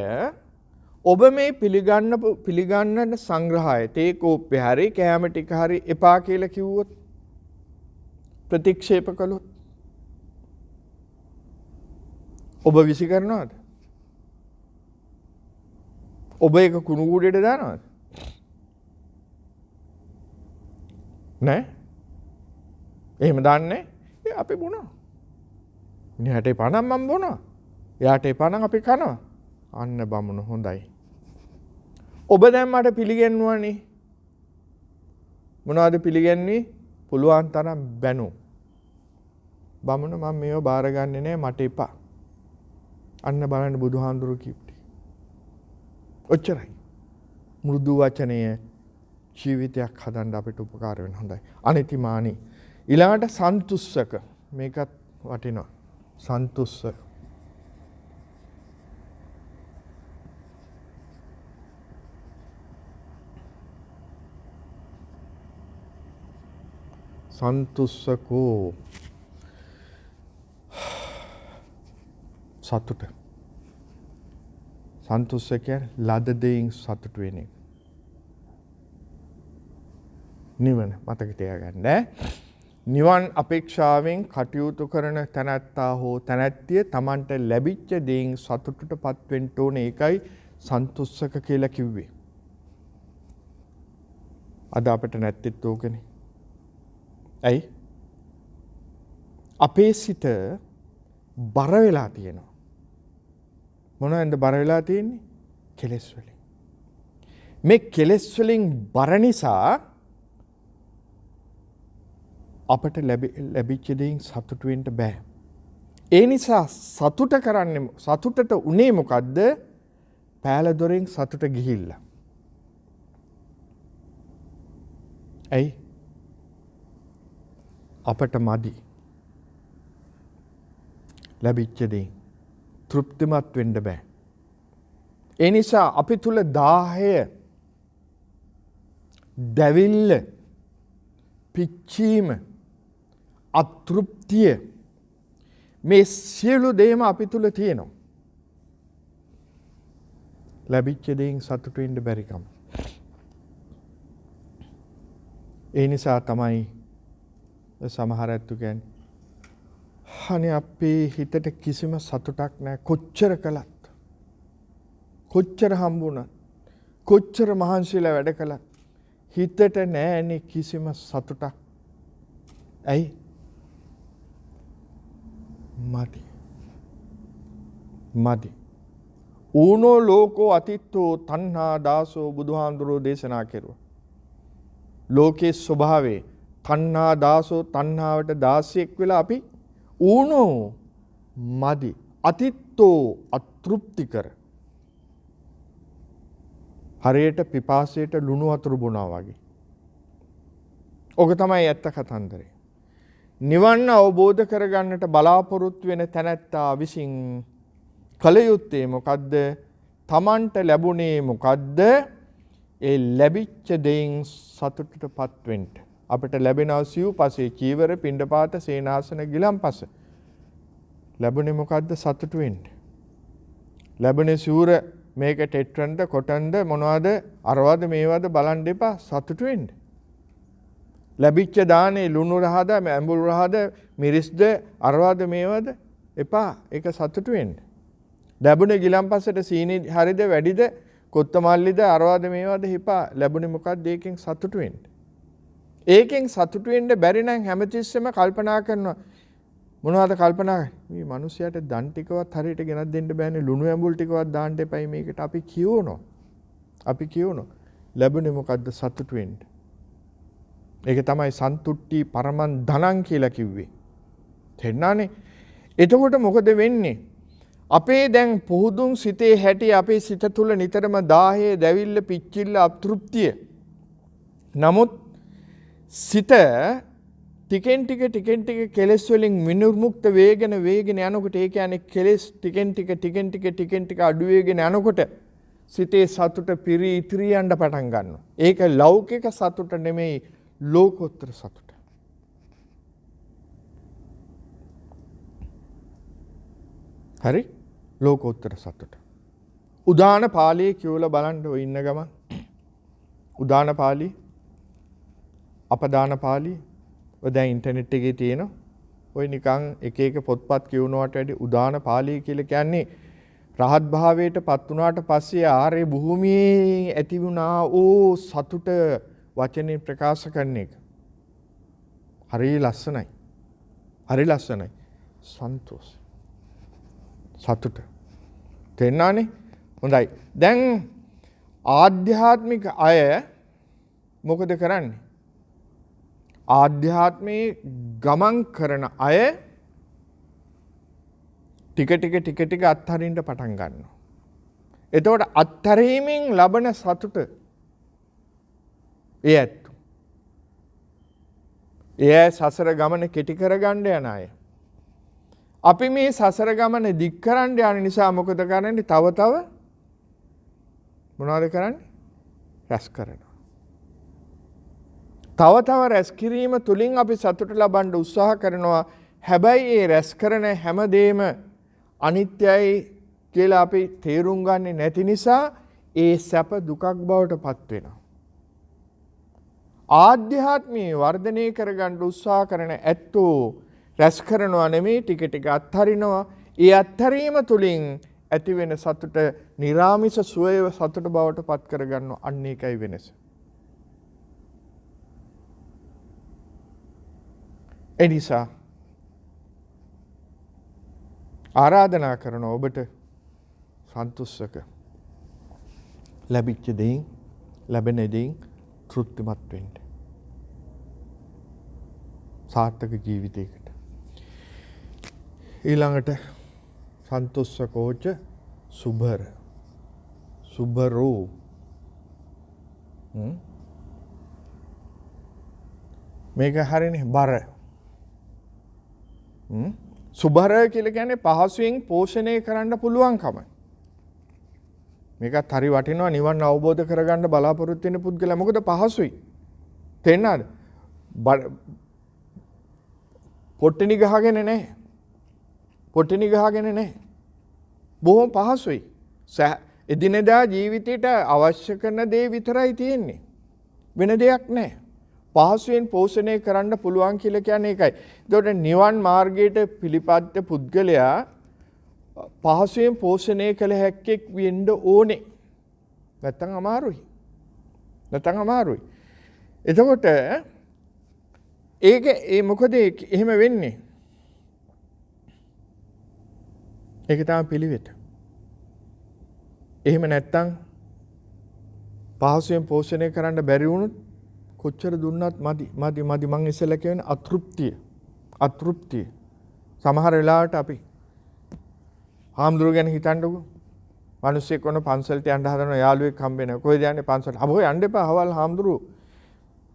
ඔබ මේ පිළිගන්නන සංග්‍රහය තේ කෝප්පේ හරි කෑම ටික හරි එපා කියලා කිව්වොත් ප්‍රතික්ෂේප කළොත් ඔබ විසි කරනවද? ඔබ ඒක කුණු කූඩේට දානවද? නෑ. එහෙම දාන්නේ අපි බොනවා. මිනිහට පණක් මම බොනවා. එයාට පණක් අපි කනවා. අන්න බමුණ හොඳයි. ඔබ දැන් මට පිළිගන්නුවානේ. මොනවද පිළිගන්නේ? පුළුවන් තරම් බැනු. බමුණ මම මේව බාරගන්නේ නැහැ මට එපා. අන්න බලන්න බුදුහාඳුරු කිව්ටි. ඔච්චරයි. මෘදු වචනය ජීවිතයක් හදන්න අපිට උපකාර වෙන හොඳයි. අනිතිමානි. ඊළඟට සන්තුස්සක. මේකත් වටිනවා. සන්තුස්සක. සන්තුස්සකෝ සතුට. සන්තුස්සක ලද දෙයින් සතුට වෙන එක. නිවන මතක තියාගන්න. නිවන් අපේක්ෂාවෙන් කටයුතු කරන තැනැත්තා හෝ තැනැත්තිය Tamanට ලැබිච්ච දෙයින් සතුටටපත් වෙන්න ඕනේ. ඒකයි සන්තුස්සක කියලා කිව්වේ. අද අපිට නැත්තේත් ඕකනේ. ඇයි? අපේ සිත බර වෙලා තියෙනවා. මොනවද බර වෙලා තියෙන්නේ? කෙලෙස් වලින්. මේ කෙලෙස් වලින් බර නිසා අපට ලැබිච්ච දෙයින් සතුටු වෙන්න බෑ. ඒ නිසා සතුට කරන්නේ සතුටට උනේ මොකද්ද? පෑල දොරෙන් සතුට ගිහිල්ලා. ඇයි? අපට මදි. ලැබිච්ච දේ තෘප්තිමත් වෙන්න බෑ. ඒ නිසා අපි තුල දාහය, දැවිල්ල, පිච්චීම, අතෘප්තිය මේ සියලු දේම අපි තුල තියෙනවා. ලැබිච්ච දේෙන් සතුටු වෙන්න බැරිකම. ඒ නිසා තමයි සමහර ඇත්තු කියන්නේ අනේ අපේ හිතට කිසිම සතුටක් නැහැ. කොච්චර කළත්, කොච්චර හම්බුණත්, කොච්චර මහන්සිලා වැඩ කළත් හිතට නැහැනේ කිසිම සතුටක්. ඇයි? මදි. ඌනෝ ලෝකෝ අතිත්තෝ තණ්හා දාසෝ බුදුහාඳුරෝ දේශනා කෙරුවා. ලෝකේ ස්වභාවය තණ්හා දාසෝ තණ්හාවට දාසියෙක් වෙලා අපි ඌනෝ මදි අතිත්තෝ අතෘප්තිකර. හරියට පිපාසයට ලුණු වතුර බොනවා වගේ. ඔක තමයි ඇත්ත කතන්දරේ. නිවන් අවබෝධ කරගන්නට බලාපොරොත්තු වෙන තැනැත්තා විසින් කල යුත්තේ මොකද්ද? Tamanට ලැබුණේ මොකද්ද? ඒ ලැබිච්ච දෙයින් සතුටටපත් වෙන්න. අපිට ලැබෙනවා සිව්පසේ චීවර, පිණ්ඩපාත, සේනාසන, ගිලන්පස. ලැබුණේ මොකද්ද සතුටු වෙන්න? ලැබුණේ සූර මේක ටෙට්‍රන්ද කොටන්ද මොනවද අරවද මේවද බලන් දෙපා සතුටු වෙන්න. ලැබිච්ච දානේ ලුණු රහද ඇඹුල් රහද මිරිස්ද අරවද මේවද එපා ඒක සතුටු වෙන්න. ලැබුණේ ගිලම්පසට සීනි හරිද වැඩිද කොත්තමල්ලිද අරවද මේවද එපා ලැබුණේ මොකක්ද ඒකෙන් සතුටු වෙන්න. ඒකෙන් සතුටු වෙන්න බැරි නම් හැමතිස්සෙම කල්පනා කරනවා මොනවද කල්පනා මේ මිනිස්සයාට දන් ටිකවත් හරියට ගෙනත් දෙන්න බෑනේ ලුණු ඇඹුල් ටිකවත් දාන්න එපයි මේකට අපි කියවනවා ලැබුණේ මොකද්ද සතුටු වෙන්න. ඒක තමයි සන්තුට්ටි පරමන් ධනං කියලා කිව්වේ. තේරුණානේ? එතකොට මොකද වෙන්නේ? අපේ දැන් පුහුදුන් සිතේ හැටි අපේ සිත තුළ නිතරම දාහේ දැවිල්ල පිච්චිල්ල අතෘප්තිය. නමුත් සිත ටිකෙන් ටික කෙලෙස් වලින් විනිර්මුක්ත වේගෙන යනකොට ඒ කියන්නේ කෙලෙස් ටිකෙන් ටික අඩු වේගෙන යනකොට සිතේ සතුට පිරී ඉතිරී යන්න පටන් ගන්නවා. ඒක ලෞකික සතුට නෙමෙයි ලෝකෝත්තර සතුට. හරි? ලෝකෝත්තර සතුට. උදාන පාළියේ කියවලා බලන්න ඔය ඉන්න ගමන් උදාන පාළි අපදාන පාළි ඔය දැන් ඉන්ටර්නෙට් එකේ තියෙනවා. ඔය නිකන් එක පොත්පත් කියවනවට වැඩි උදාන පාළි කියලා කියන්නේ රහත් භාවයට පත් වුණාට පස්සේ ආර්ය භූමියේ ඇති වුණා ඕ සතුට වචනේ ප්‍රකාශ කරන එක. හරි ලස්සනයි. සන්තෝෂ. සතුට. තේරුණානේ? හොඳයි. දැන් ආධ්‍යාත්මික අය මොකද කරන්නේ? ආධ්‍යාත්මයේ ගමන් කරන අය ටික ටික අත්හරින්න පටන් ගන්නවා. එතකොට අත්හැරීමෙන් ලබන සතුට ඒ ඇත්තු. ඒ සසර ගමන කෙටි කරගන්න යන අය. අපි මේ සසර ගමන දික් කරන්න යන නිසා මොකද කරන්නේ? තව මොනවද කරන්නේ? රැස් කරනවා. තව රැස් කිරීම තුලින් අපි සතුට ලබන්න උත්සාහ කරනවා. හැබැයි ඒ රැස් කරන හැමදේම අනිත්‍යයි කියලා අපි තේරුම් ගන්නේ නැති නිසා ඒ සැප දුකක් බවට පත් වෙනවා. ආධ්‍යාත්මයේ වර්ධනය කරගන්න උත්සාහ කරන ඇත්තෝ රැස් කරනවා නෙමෙයි ටික අත්හරිනවා. ඒ අත්හැරීම තුලින් ඇති වෙන සතුට නිරාමිස සුවය සතුට බවට පත් කරගන්නවා. අන්න ඒකයි වෙනස. එනිසා ආරාධනා කරන ඔබට සන්තුෂ්ක ලැබිච්ච දෙයින් ලැබෙන දෙයින් තෘප්තිමත් වෙන්න. සාර්ථක ජීවිතයකට. ඊළඟට සන්තුෂ්කෝච සුභරෝ මේක හරිනේ බර. සුභර කියලා කියන්නේ පහසුවෙන් පෝෂණය කරන්න පුළුවන්කම. මේකත් හරි වටිනවා නිවන් අවබෝධ කරගන්න බලාපොරොත්තු වෙන පුද්ගලයා. මොකද පහසුයි. තේරෙනවද? පොට්ටනි ගහගෙන නැහැ. බොහොම පහසුයි. එදිනෙදා ජීවිතේට අවශ්‍ය කරන දේ විතරයි තියෙන්නේ. වෙන දෙයක් නැහැ. පහසුවෙන් පෝෂණය කරන්න පුළුවන් කියලා කියන්නේ ඒකයි. ඒතකොට නිවන් මාර්ගයට පිළිපද්ද පුද්ගලයා පහසුවෙන් පෝෂණය කළ හැක්කෙක් වෙන්න ඕනේ. නැත්තම් අමාරුයි. එතකොට මොකද එහෙම වෙන්නේ? ඒක තමයි පිළිවෙත. එහෙම නැත්තම් පහසුවෙන් පෝෂණය කරන්න බැරි වුණොත් කොච්චර දුන්නත් මදි මං ඉස්සෙල්ලා කියන අතෘප්තිය. සමහර වෙලාවට අපි හාමුදුරු ගැන හිතන්නකෝ. මිනිස්සෙක් වුණ පන්සලට යන්න හදන යාළුවෙක් හම්බ වෙනවා. කොහෙද යන්නේ පන්සලට? අබෝ යන්න එපා. හවල් හාමුදුරු.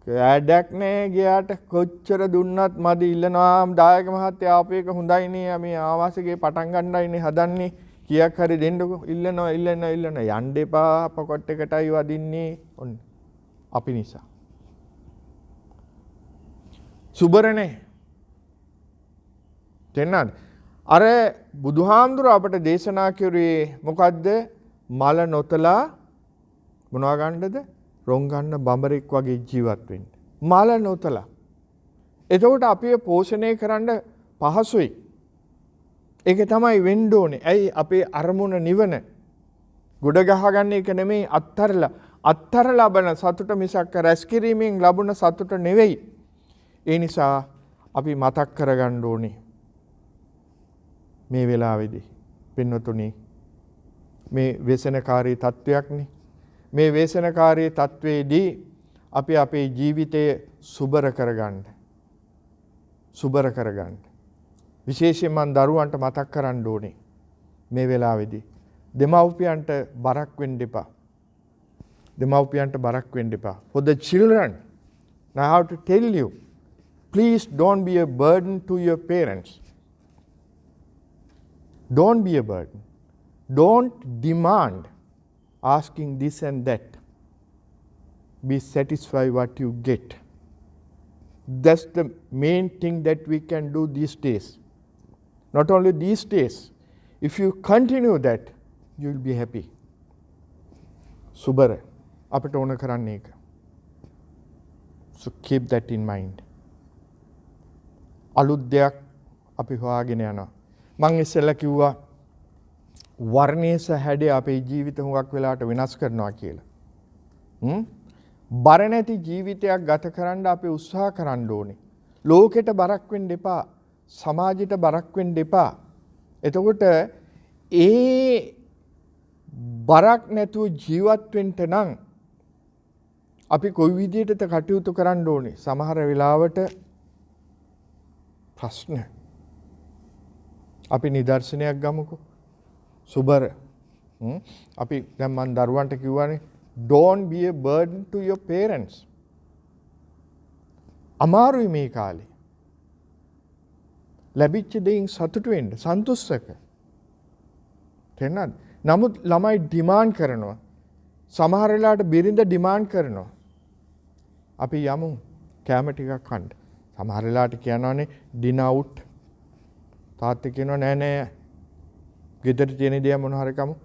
වැඩක් නෑ ගියාට කොච්චර දුන්නත් මදි ඉල්ලනවා. දායක මහත්තයා ආපු එක හොඳයිනේ. මේ ආවාසයේ පටන් ගන්නයිනේ හදන්නේ. කීයක් හරි දෙන්නකෝ. ඉල්ලනවා. යන්න එපා. පොකට් එකටයි වදින්නේ. ඔන්න අපි නිසා. සුබරනේ. තේන්නද? අර බුදුහාමුදුරුවෝ අපට දේශනා කරුවේ මොකද්ද? මල නොතලා මොනවා ගන්නද? රොන් ගන්න බඹරෙක් වගේ ජීවත් වෙන්න. මල නොතලා. එතකොට අපිව පෝෂණය කරන්න පහසුයි. ඒක තමයි වෙන්න ඕනේ. ඇයි අපේ අරමුණ නිවන. ගොඩ ගහගන්න එක නෙමෙයි අත්තර ලබන සතුට මිසක් රැස් කිරීමෙන් ලැබුණ සතුට නෙවෙයි. ඒ නිසා අපි මතක් කරගන්න ඕනේ මේ වෙලාවේදී පින්වතුනි මේ ව්‍යසනකාරී තත්වයක්නේ. මේ ව්‍යසනකාරී තත්වයේදී අපි අපේ ජීවිතය සුබර කරගන්න. විශේෂයෙන් මම දරුවන්ට මතක් කරන්න ඕනේ මේ වෙලාවේදී දෙමව්පියන්ට බරක් වෙන්න එපා. For the children, I have to tell you, please don't be a burden to your parents. Don't be a burden. Don't demand asking this and that. Be satisfied what you get. That's the main thing that we can do these days. Not only these days, if you continue that, you will be happy. Subara, අපට ඕන කරන්නේ ඒක. So keep that in mind. අලුත් දෙයක් අපි හොයාගෙන යනවා. මම ඉස්සෙල්ලා කිව්වා වර්ණයේ හැඩය අපේ ජීවිත හුඟක් වෙලාවට වෙනස් කරනවා කියලා. බර නැති ජීවිතයක් ගත කරන්න අපි උත්සාහ කරන්න ඕනේ. ලෝකෙට බරක් වෙන්න එපා. සමාජයට බරක් වෙන්න එපා. එතකොට ඒ බරක් නැතුව ජීවත් වෙන්න නම් අපි කොයි විදිහටද කටයුතු කරන්න ඕනේ? සමහර වෙලාවට ප්‍රශ්න අපි නිදර්ශනයක් ගමුකෝ. සුබර අපි දැන් මන් දරුවන්ට කිව්වනේ don't be a burden to your parents. අමාරුයි මේ කාලේ. ලැබිච්ච දෙයින් සතුටු වෙන්න සන්තුෂ්ක. තේරෙනවද? නමුත් ළමයි ඩිමාන්ඩ් කරනවා. සමහර වෙලාවට බිරිඳ ඩිමාන්ඩ් කරනවා. අපි යමු කැම ටිකක් කන්න. සමහර වෙලාවට කියනවානේ ඩිනර් අවුට්. තාත්තා කියනවා නෑ නෑ ගෙදර තියෙන දේ මොන හරි කමු.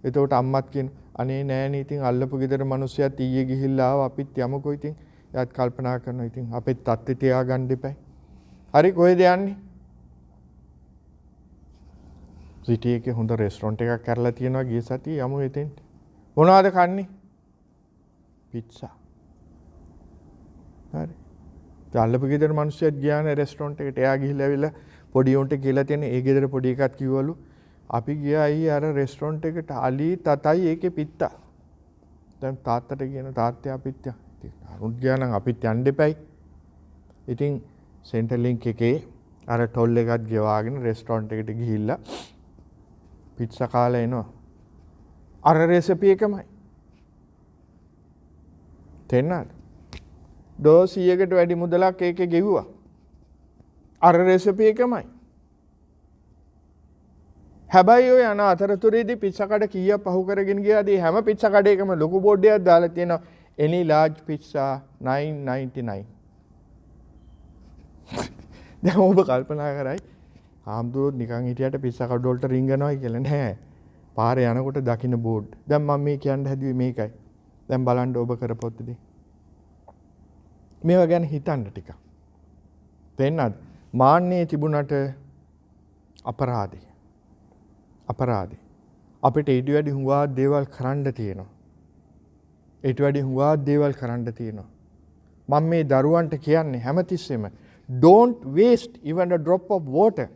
එතකොට අම්මත් කියන අනේ නෑනේ ඉතින් අල්ලපු ගෙදර මිනිස්සුත් ඊයේ ගිහිල්ලා ආවා අපිත් යමුකෝ ඉතින්. එයාත් කල්පනා කරනවා ඉතින් අපිත් තත්ත්වය තියාගන්න දෙපයි. හරි කොහෙද යන්නේ? සිටි එකේ හොඳ රෙස්ටොරන්ට් එකක් කරලා තියෙනවා ගිය සතියේ යමු එතෙන්ට. මොනවද කන්නේ? පිට්සා. හරි. අල්ලපු ගෙදර මිනිස්සුත් ගියානේ රෙස්ටොරන්ට් එකට. එයා ගිහිල්ලා ඇවිල්ලා පොඩි උන්ට කියලා තියෙන ඒ ගෙදර පොඩි එකක් කිව්වලු අපි ගියා අයියේ අර රෙස්ටොරන්ට් එකට අලි තතයි ඒකේ පිත්තා. දැන් තාත්තට කියන තාත්තයා පිත්තා. ඉතින් අරුත් ගියා නම් අපිත් යන්න දෙපයි. ඉතින් සෙන්ටර් ලින්ක් එකේ අර ටොල් එකත් ගෙවාගෙන රෙස්ටොරන්ට් එකට ගිහිල්ලා පිට්සා කාලා එනවා. අර රෙසිපි එකමයි. තේරෙනවද? ඩෝස් 100කට වැඩි මුදලක් ඒකේ ගෙවුවා. අර රෙසිපි එකමයි. හැබැයි ඔය යන අතරතුරේදී පිට්සා කඩ කීයක් පහු කරගෙන ගියාදී හැම පිට්සා කඩේකම ලොකු බෝඩ් එකක් දාලා තියෙනවා any large pizza $9.99. දැන් ඔබ කල්පනා කරයි ආම්දුරොත් නිකන් හිටියට පිස්සා කඩ වලට රිංගනවා කියලා නෑ. පාරේ යනකොට දකින්න බෝඩ්. දැන් මම මේ කියන්න හැදුවේ මේකයි. දැන් බලන්න ඔබ කරපොත් දෙක. මේවා ගැන හිතන්න ටිකක්. තේන්නද? මාන්නේ තිබුණට අපරාධේ. අපිට ඊට වැඩි හුඟා දේවල් කරන්න තියෙනවා. මම මේ දරුවන්ට කියන්නේ හැමතිස්සෙම don't waste even a drop of water.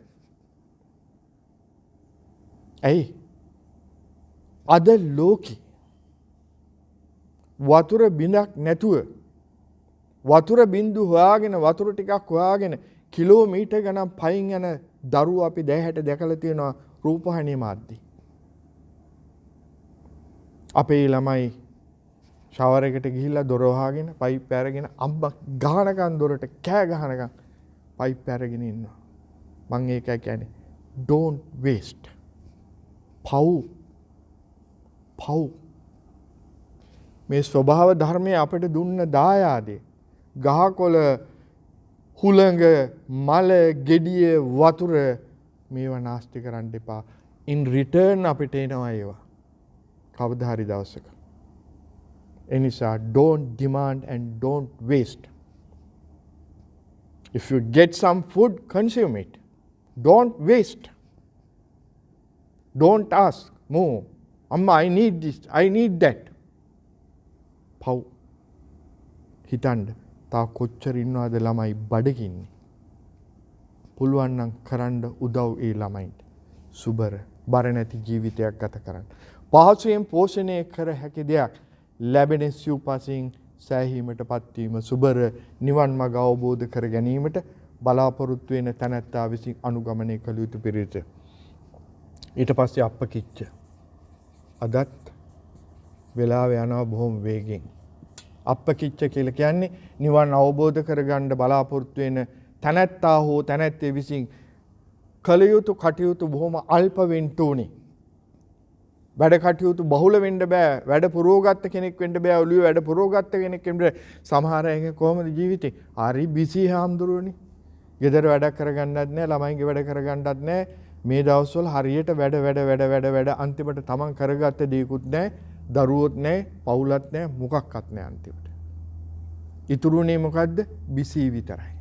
ඇයි? අද ලෝකෙ වතුර බිඳක් නැතුව වතුර බින්දු හොයාගෙන වතුර ටිකක් හොයාගෙන කිලෝමීටර් ගණන් පයින් යන දරුවෝ අපි දැහැට දැකලා තියෙනවා රූපවාහිනිය මාධ්‍යේ. අපේ ළමයි ෂවර් එකට ගිහිල්ලා දොර වහගෙන පයිප් අරගෙන අම්මා ගහනකන් දොරට කෑ ගහනකන් පයිප් අරගෙන ඉන්නවා. මම ඒකයි කියන්නේ don't waste. පව් මේ ස්වභාව ධර්මයේ අපිට දුන්න දායාදේ ගහකොළ හුළඟ මල ගෙඩිය වතුර මේවා නාස්ති කරන්න එපා. in return අපිට එනවා ඒවා. කවදා හරි දවසක. ඒ නිසා don't demand and don't waste. If you get some food, consume it. Don't waste. Don't ask more. Amma, I need this, I need that. පව්. හිතන්න. තා කොච්චර ඉන්නවද ළමයි බඩගින්නේ. පුළුවන් නම් කරන්න උදව් ඒ ළමයින්ට. සුබර බර නැති ජීවිතයක් ගත කරන්න. පහසුවෙන් පෝෂණය කර හැකි දෙයක් ලැබෙන සිව්පසින් සෑහීමට පත්වීම සුබර නිවන් මඟ අවබෝධ කර ගැනීමට බලාපොරොත්තු වෙන තැනැත්තා විසින් අනුගමනය කළ යුතු පිරිස. ඊට පස්සේ අප්පකිච්ච. අදත් වෙලාව යනවා බොහොම වේගෙන්. අප්පකිච්ච කියලා කියන්නේ නිවන් අවබෝධ කරගන්න බලාපොරොත්තු වෙන තැනැත්තා හෝ තැනැත්තේ විසින් කළ යුතු කටයුතු බොහොම අල්ප වෙන්න ඕනේ. වැඩ කටයුතු බහුල වෙන්න බෑ. වැඩ පුරවගත්ත කෙනෙක් වෙන්න බෑ. ඔළුවේ වැඩ පුරවගත්ත කෙනෙක් වෙන්න බෑ. සමහර අය කොහොමද ජීවිතේ? හරි බිසි හාමුදුරුවනේ. ගෙදර වැඩක් කරගන්නත් නෑ, ළමයින්ගේ වැඩ කරගන්නත් නෑ. මේ දවස්වල හරියට වැඩ අන්තිමට තමන් කරගත්ත දේකුත් නෑ, දරුවොත් නෑ, පවුලත් නෑ, මොකක්වත් නෑ අන්තිමට. ඉතුරුනේ මොකද්ද? බිසි විතරයි.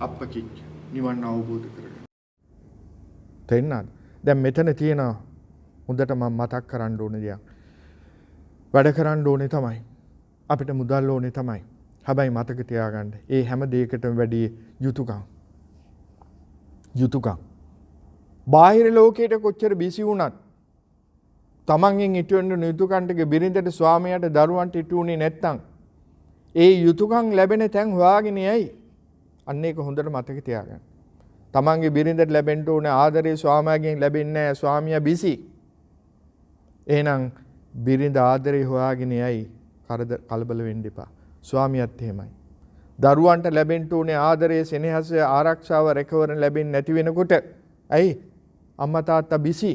අප්පකිච්ච නිවන් අවබෝධ කරගන්න. තේන්නාද? දැන් මෙතන තියෙනවා හොඳට මම මතක් කරන්න ඕන දෙයක්. වැඩ කරන්න ඕනේ තමයි. අපිට මුදල් ඕනේ තමයි. හැබැයි මතක තියාගන්න. ඒ හැම දෙයකටම වැඩි යුතුයකම්. බාහිර ලෝකයට කොච්චර බිසි වුණත් තමන්ගෙන් ඉටුවෙන යුතුයකම්ටක බිරිඳට ස්වාමියාට දරුවන්ට ඉටුුනේ නැත්තම් ඒ යුතුයකම් ලැබෙන තැන් හොයාගෙන යයි. අන්න ඒක හොඳට මතක තියාගන්න. තමන්ගේ බිරිඳට ලැබෙන්න ඕනේ ආදරේ ස්වාමියාගෙන් ලැබෙන්නේ නැහැ. ස්වාමියා බිසි. එහෙනම් බිරිඳ ආදරේ හොයාගෙන යයි. කලබල වෙන්න එපා. ස්වාමියාත් එහෙමයි. දරුවන්ට ලැබෙන්න ඕනේ ආදරේ, සෙනෙහස, ආරක්ෂාව, රැකවරණ ලැබෙන්නේ නැති වෙනකොට ඇයි අම්මා තාත්තා බිසි.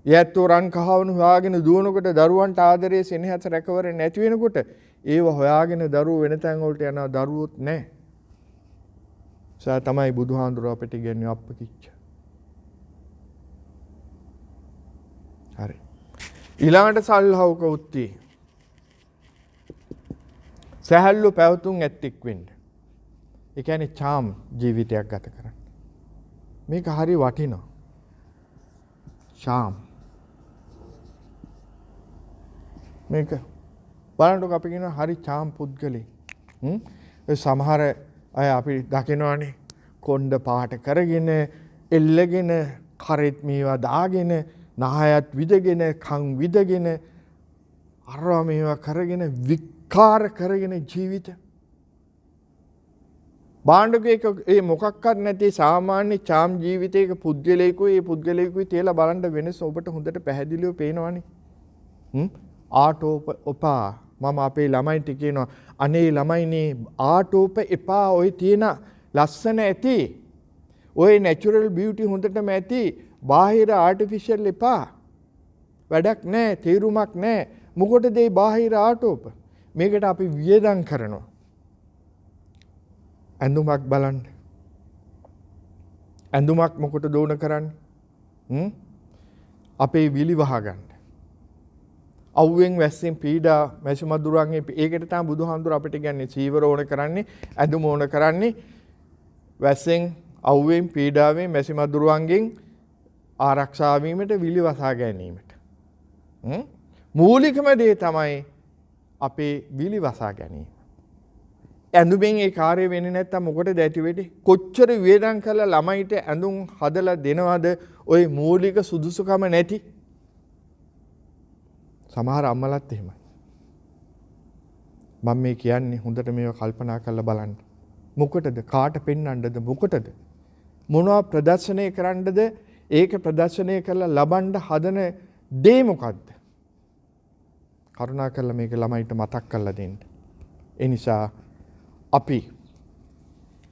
යැත්තෝ රන් කහවණු හොයාගෙන දුවනකොට දරුවන්ට ආදරේ, සෙනෙහස, රැකවරණ නැති වෙනකොට ඒව හොයාගෙන දරුවෝ වෙන තැන් වලට යනවා. දරුවොත් නැහැ. සා තමයි බුදුහාඳුරෝ අපිට කියන්නේ අප්පකිච්ච. හරි. ඊළඟට සල්හවක උත්ති. සහැල්ලු පැවතුම් ඇත්තෙක් වෙන්න. ඒ කියන්නේ චාම් ජීවිතයක් ගත කරන්න. මේක හරි වටිනවා. චාම්. මේක බලන්නකො අපි කියන හරි චාම් පුද්ගලෙක්. සමහර අය අපි දකිනවානේ කොණ්ඩ පාට කරගෙන එල්ලගෙන කරෙත් මේවා දාගෙන නහයත් විදගෙන කන් විදගෙන අරවා මේවා කරගෙන විකාර කරගෙන ජීවිත බාණ්ඩකයක ඒ මොකක්වත් නැති සාමාන්‍ය චාම් ජීවිතයක පුද්ගලයෙකුයි ඒ පුද්ගලයෙකුයි තියලා බලන්න වෙනස ඔබට හොඳට පැහැදිලිව පේනවනේ. ආටෝප ඔපා මම අපේ ළමයින්ට කියනවා අනේ ළමයිනේ ආටෝප එපා. ඔය තියෙන ලස්සන ඇති. ඔය නැචරල් බියුටි හොඳටම ඇති. බාහිර ආටිෆිෂල් එපා. වැඩක් නැහැ, තේරුමක් නැහැ. මොකටද මේ බාහිර ආටෝප? මේකට අපි වියදම් කරනවා. ඇඳුමක් බලන්න. ඇඳුමක් මොකටද ඕන කරන්නේ? අපේ විලි වහගන්න. අවුවෙන් වැස්සෙන් පීඩා මැසි මදුරුවන්ගේ ඒකට තමයි බුදුහාමුදුර අපිට කියන්නේ චීවර ඕන කරන්නේ, ඇඳුම ඕන කරන්නේ වැස්සෙන් අවුවෙන් පීඩාවෙන් මැසි මදුරුවන්ගෙන් ආරක්ෂා වීමට, විලි වසා ගැනීමට. මූලිකම දේ තමයි අපේ විලි වසා ගැනීම. ඇඳුමෙන් ඒ කාර්ය වෙන්නේ නැත්තම් මොකටද ඇති වෙන්නේ? කොච්චර වේදම් කළා ළමයිට ඇඳුම් හදලා දෙනවද ওই මූලික සුදුසුකම නැති? සමහර අම්මලාත් එහෙමයි. මම මේ කියන්නේ හොඳට මේව කල්පනා කරලා බලන්න. මොකටද? කාට පෙන්වන්නද? මොකටද? මොනවා ප්‍රදර්ශනය කරන්නද? ඒක ප්‍රදර්ශනය කරලා ලබන්න හදන දේ මොකද්ද? කරුණා කරලා මේක ළමයිට මතක් කරලා දෙන්න. ඒ නිසා අපි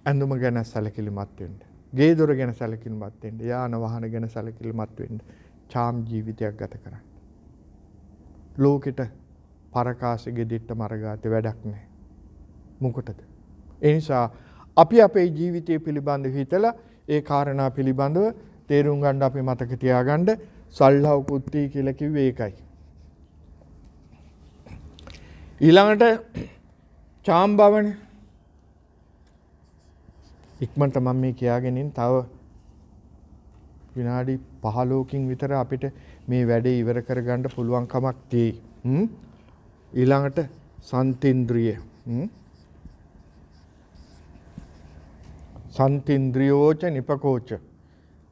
ඇඳුම ගැන සැලකිලිමත් වෙන්න. ගේ දොර ගැන සැලකිලිමත් වෙන්න. යාන වාහන ගැන සැලකිලිමත් වෙන්න. චාම් ජීවිතයක් ගත කරන්න. ලෝකෙට පරකාසෙ ගෙදිට්ට මරගාතේ වැඩක් නැහැ. මොකටද? ඒ නිසා අපි අපේ ජීවිතය පිළිබඳව හිතලා ඒ කාරණා පිළිබඳව තේරුම් ගන්න අපි මතක තියාගන්න සල්හව් කුත්ති කියලා කිව්වේ ඒකයි. ඊළඟට චාම්බවනේ ඉක්මනට මම මේ කියාගෙන ඉන්න තව විනාඩි 15කින් විතර අපිට මේ වැඩේ ඉවර කරගන්න පුළුවන් කමක් තියෙයි. ඊළඟට සන්තින්ද්‍රිය. සන්තින්ද්‍රියෝච නිපකෝච.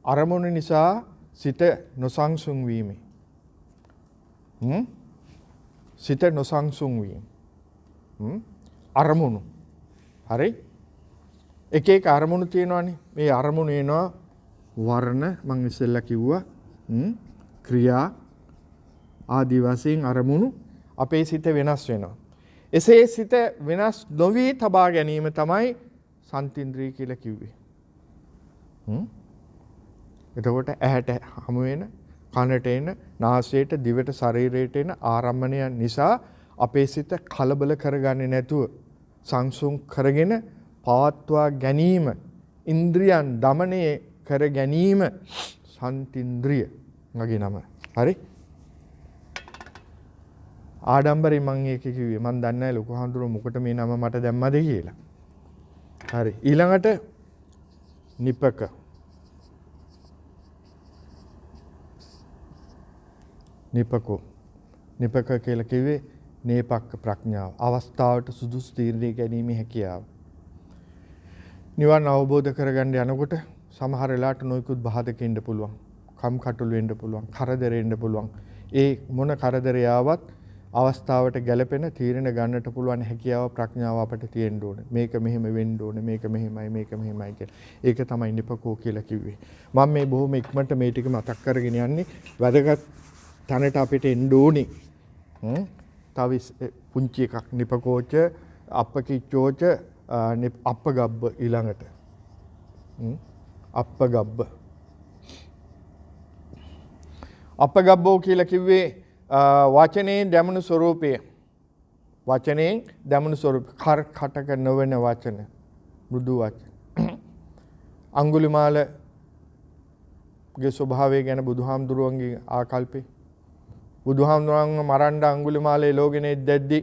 අරමුණ නිසා සිත නොසංසුන් වීම. සිත නොසංසුන් වීම. අරමුණු. හරි? එක එක අරමුණු තියෙනවානේ. මේ අරමුණු එනවා වර්ණ මම ඉස්සෙල්ලා කිව්වා. ක්‍රියා ආදි වශයෙන් අරමුණු අපේ සිත වෙනස් වෙනවා. එසේ සිත වෙනස් නොවි තබා ගැනීම තමයි සන්තින්ද්‍රිය කියලා කිව්වේ. එතකොට ඇහැට හමු වෙන, කනට එන, නාසයට, දිවට, ශරීරයට එන ආරම්මණයන් නිසා අපේ සිත කලබල කරගන්නේ නැතුව සංසුන් කරගෙන පවත්වා ගැනීම, ඉන්ද්‍රියන් দমনය කර ගැනීම සන්තින්ද්‍රිය මගේ නම. හරි? ආඩම්බරේ මම ඒක කිව්වේ. මම දන්නේ නැහැ ලොකු හඳුරු මොකට මේ නම මට දැම්මද කියලා. හරි. ඊළඟට නිපක. නිපකෝ. නිපක කියලා කිව්වේ නේපක්ක ප්‍රඥාව. අවස්ථාවට සුදුසු තීරණය ගැනීමේ හැකියාව. නිවන් අවබෝධ කරගන්න යනකොට සමහර වෙලාවට නොයෙකුත් බාධක එන්න පුළුවන්. කම්කටොළු වෙන්න පුළුවන්. කරදර එන්න පුළුවන්. ඒ මොන කරදරය ආවත් අවස්ථාවට ගැලපෙන තීරණ ගන්නට පුළුවන් හැකියාව ප්‍රඥාව අපිට තියෙන්න ඕනේ. මේක මෙහෙම වෙන්න ඕනේ. මේක මෙහෙමයි මේක මෙහෙමයි කියලා. ඒක තමයි නිපකෝ කියලා කිව්වේ. මම මේ බොහොම ඉක්මනට මේ ටික මතක් කරගෙන යන්නේ. වැදගත් තැනට අපිට එන්න ඕනේ. තව පුංචි එකක් නිපකෝච අපකිච්චෝච අපගබ්බ ඊළඟට. අපගබ්බ. අපගබ්බෝ කියලා කිව්වේ වචනේ දැමුණු ස්වરૂපය. වචනේ දැමුණු ස්වરૂපය. කටක නොවන වචන. මෘදු වචන. අඟුලිමාලගේ ස්වභාවය ගැන බුදුහාමුදුරුවන්ගේ ආකල්පේ. බුදුහාමුදුරුවන්ව මරන්න අඟුලිමාලේ ලෝකෙනේ දැද්දි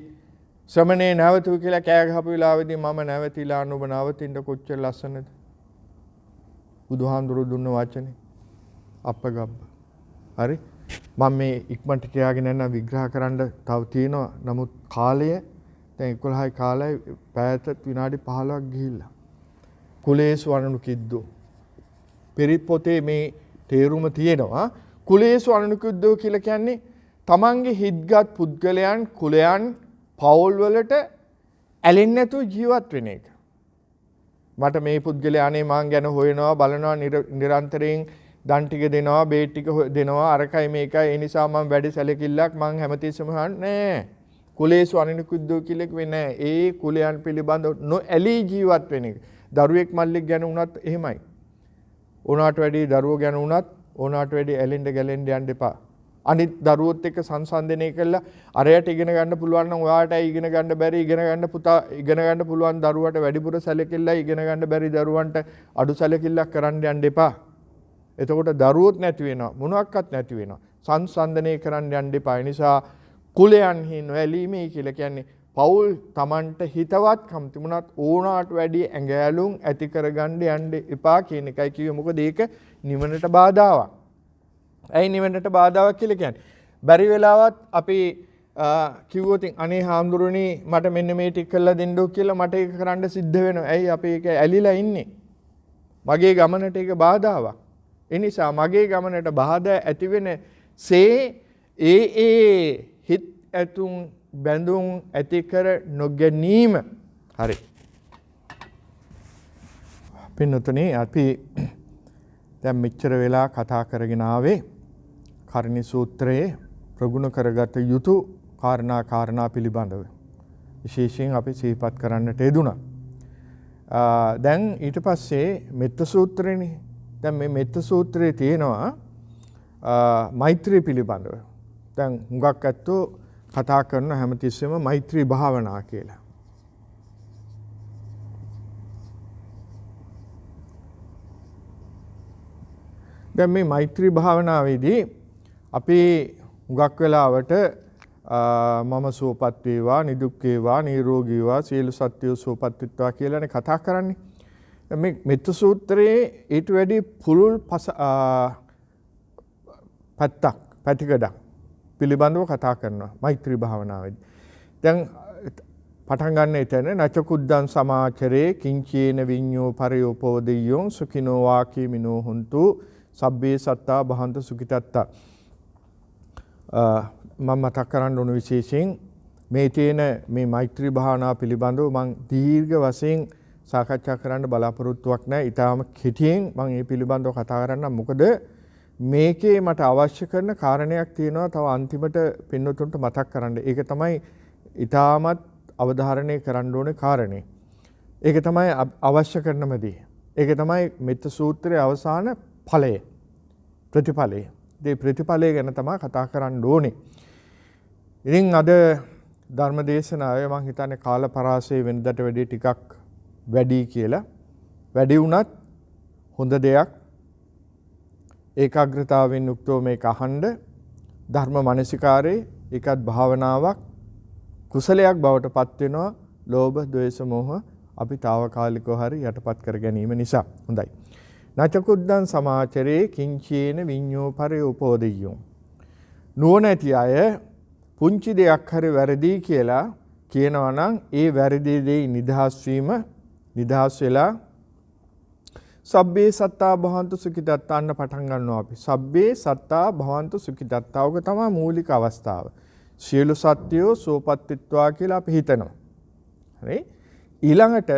ශ්‍රමණේ නැවතු කියලා කෑ ගහපු වෙලාවේදී මම නැවතිලා නුඹ නවතින්න කොච්චර ලස්සනද? බුදුහාමුදුරුවෝ දුන්න වචනේ අපගබ්බ. හරි? මම මේ ඉක්මනට කියාගෙන යන විග්‍රහ කරන්න තව තියෙනවා. නමුත් කාලය දැන් 11යි කාලය පැයට විනාඩි 15ක් ගිහිල්ලා. කුලේසු අනනු කිද්දෝ. පිරිත් පොතේ මේ තේරුම තියෙනවා. කුලේසු අනනු කිද්දෝ කියලා කියන්නේ තමන්ගේ හිත්ගත් පුද්ගලයන් කුලයන් පවුල් වලට ඇලෙන්නේ නැතුව ජීවත් වෙන එක. මට මේ පුද්ගලයා අනේ මං ගැන හොයනවා බලනවා නිරන්තරයෙන් දන් ටික දෙනවා බේත් ටික දෙනවා අරකයි මේකයි ඒ නිසා මම වැඩි සැලකිල්ලක් මං හැමතිස්සෙම හන්නේ කුලේසු අනිකුද්දෝ කියලා කිව්වේ නෑ. ඒ කුලයන් පිළිබඳව නොඇලී ජීවත් වෙන එක. දරුවෙක් මල්ලෙක් ගැන වුණත් එහෙමයි. ඕනාට වැඩි දරුවෝ ගැන වුණත් ඕනාට වැඩි ඇලෙන්න ගැලෙන්න යන්න එපා. අනිත් දරුවොත් එක්ක සංසන්දනය කළා අරයට ඉගෙන ගන්න පුළුවන් නම් ඔයාට ඉගෙන ගන්න බැරි ඉගෙන ගන්න පුතා ඉගෙන ගන්න පුළුවන් දරුවට වැඩිපුර සැලකිල්ලයි ඉගෙන ගන්න බැරි දරුවන්ට අඩු සැලකිල්ලක් කරන්න යන්න එපා. එතකොට දරුවොත් නැති වෙනවා මොනවත් නැති වෙනවා. සංසන්දනය කරන්න යන්න එපා. ඒ නිසා කුලයන්හි නොඇලීමේ කියලා කියන්නේ පෞල් Tamanට හිතවත්කම් තිබුණත් ඕනාට වැඩි ඇඟැලුම් ඇති කරගන්න යන්න එපා කියන එකයි කිව්වේ. මොකද ඒක නිවනට බාධාවක්. ඇයි නිවනට බාධාවක් කියලා කියන්නේ? බැරි වෙලාවත් අපි කිව්වොත් අනේ හාමුදුරනේ මට මෙන්න මේ ටික කරලා දෙන්නෝ කියලා මට ඒක කරන්න සිද්ධ වෙනවා. ඇයි අපි ඒක ඇලිලා ඉන්නේ? මගේ ගමනට ඒක බාධාවක්. ඒ නිසා මගේ ගමනට බාධා ඇති වෙන සේ ඒ හිත ඇතුම් බැඳුම් ඇති කර නොගැනීම. හරි. පින්නතුනේ අපි දැන් මෙච්චර වෙලා කතා කරගෙන ආවේ කර්ණි සූත්‍රයේ ප්‍රගුණ කරගත යුතු කාරණා පිළිබඳව. විශේෂයෙන් අපි සිහිපත් කරන්නට යෙදුණා. දැන් ඊට පස්සේ මෙත්ත සූත්‍රේනේ. දැන් මේ මෙත්ත සූත්‍රයේ තියෙනවා මෛත්‍රී පිළිබඳව. දැන් හුඟක් ඇත්තෝ කතා කරන හැමතිස්සෙම මෛත්‍රී භාවනා කියලා. දැන් මේ මෛත්‍රී භාවනාවේදී අපි හුඟක් වෙලාවට මම සුවපත් වේවා, නිදුක් වේවා, නිරෝගී වේවා, සියලු සත්ත්වයෝ සුවපත් වෙත්වා කියලානේ කතා කරන්නේ. මේ මෙත්ත සූත්‍රයේ ඊට වැඩි පුළුල් පැතිකඩක් පිළිබඳව කතා කරනවා මෛත්‍රී භාවනාවේදී. දැන් පටන් ගන්න එතන නචකුද්දං සමාචරේ කිංචේන විඤ්ඤෝ පරයෝපෝදියෝ සුඛිනෝ වාකීමිනෝ හුන්තු සබ්බේ සත්තා භහන්ත සුඛිතත්තා. මම මතක් කරන්න ඕන විශේෂයෙන් මේ තියෙන මේ මෛත්‍රී භාවනාව පිළිබඳව මම දීර්ඝ වශයෙන් සාකච්ඡා කරන්න බලාපොරොත්තුවක් නැහැ. ඊටාම කෙටියෙන් මම මේ පිළිබඳව කතා කරන්නම්. මොකද මේකේ මට අවශ්‍ය කරන කාරණයක් තියෙනවා තව අන්තිමට පින්නතුන්ට මතක් කරන්න. ඒක තමයි ඊටාමත් අවධාරණය කරන්න ඕනේ කාරණේ. ඒක තමයි අවශ්‍ය කරනම දේ. ඒක තමයි මෙත්ත සූත්‍රයේ අවසාන ඵලය. ප්‍රතිඵලය. මේ ප්‍රතිඵලය ගැන තමයි කතා කරන්න ඕනේ. ඉතින් අද ධර්ම දේශනාවේ මම හිතන්නේ කාල පරාසය වෙනදට වැඩි ටිකක් වැඩි කියලා. වැඩි වුණත් හොඳ දෙයක්. ඒකාග්‍රතාවෙන් යුක්තව මේක අහන්න ධර්ම මනසිකාරේ ඒකත් භාවනාවක් කුසලයක් බවට පත් වෙනවා. ලෝභ, ද්වේෂ, මෝහ අපි తాවකාලිකව හරි යටපත් කර ගැනීම නිසා. හොඳයි. නචකුද්දං සමාචරේ කිංචේන විඤ්ඤෝ පරයෝපෝදියෝ. නුවණැති අය පුංචි දෙයක් හරි වැරදි කියලා කියනවා නම් ඒ වැරදි දෙයි නිදහස් වීම නිදහස් වෙලා සබ්බේ සත්තා භවන්තු සුඛිතත්තා අන්න පටන් ගන්නවා අපි. සබ්බේ සත්තා භවන්තු සුඛිතත්තා. ඔක තමයි මූලික අවස්ථාව. සියලු සත්‍යෝ සුවපත් වෙත්වා කියලා අපි හිතනවා. හරි? ඊළඟට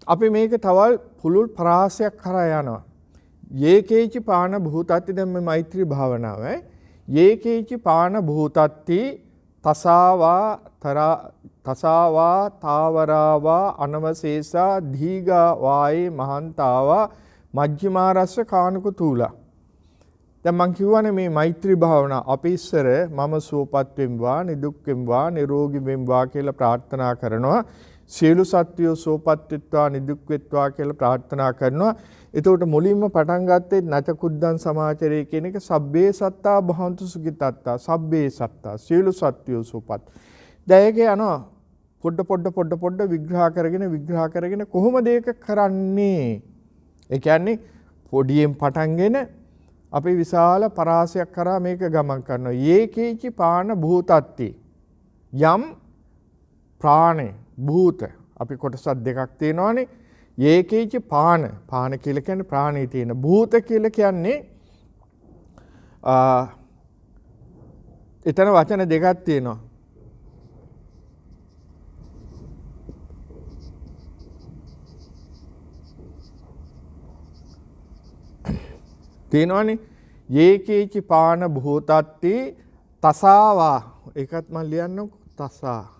අපි මේක තවල් පුළුල් ප්‍රාසයක් කරා යනවා. යේකේචි පාන භූතත්ති දැන් මේ මෛත්‍රී භාවනාව යේකේචි පාන භූතත්ති තසාවා තාවරාවා අනවශේෂා දීඝා වායේ මහන්තාවා මජ්ක්‍ධිමාරස්ස කානුක තූලා. දැන් මම කියවනේ මේ මෛත්‍රී භාවනාව අපි ඉස්සර මම සුවපත් වෙම්වා, නිදුක් වෙම්වා, නිරෝගී වෙම්වා කියලා ප්‍රාර්ථනා කරනවා. සියලු සත්වයෝ සුවපත් වෙත්වා, නිදුක් වෙත්වා කියලා ප්‍රාර්ථනා කරනවා. එතකොට මුලින්ම පටන් ගත්තේ නචකුද්දං සමාචරේ කියන එක සබ්බේ සත්තා භවන්තු සුඛිතත්තා. සබ්බේ සත්තා සියලු සත්වයෝ සුවපත්. දැන් ඒක යනවා පොඩ විග්‍රහ කරගෙන කොහොමද ඒක කරන්නේ? ඒ කියන්නේ පොඩියෙන් පටන්ගෙන අපි විශාල පරාසයක් කරා මේක ගමන් කරනවා. යේකේචි පාන භූතත්ති යම් ප්‍රාණේ භූත අපි කොටස් දෙකක් තියෙනවානේ. යේකේචි පාන කියලා කියන්නේ ප්‍රාණේ තියෙන. භූත කියලා කියන්නේ එතන වචන දෙකක් තියෙනවා. තියෙනවානේ. යේකේචි පාන භූතත්ති තසාවා. ඒකත් මම ලියන්නකො. තසාවා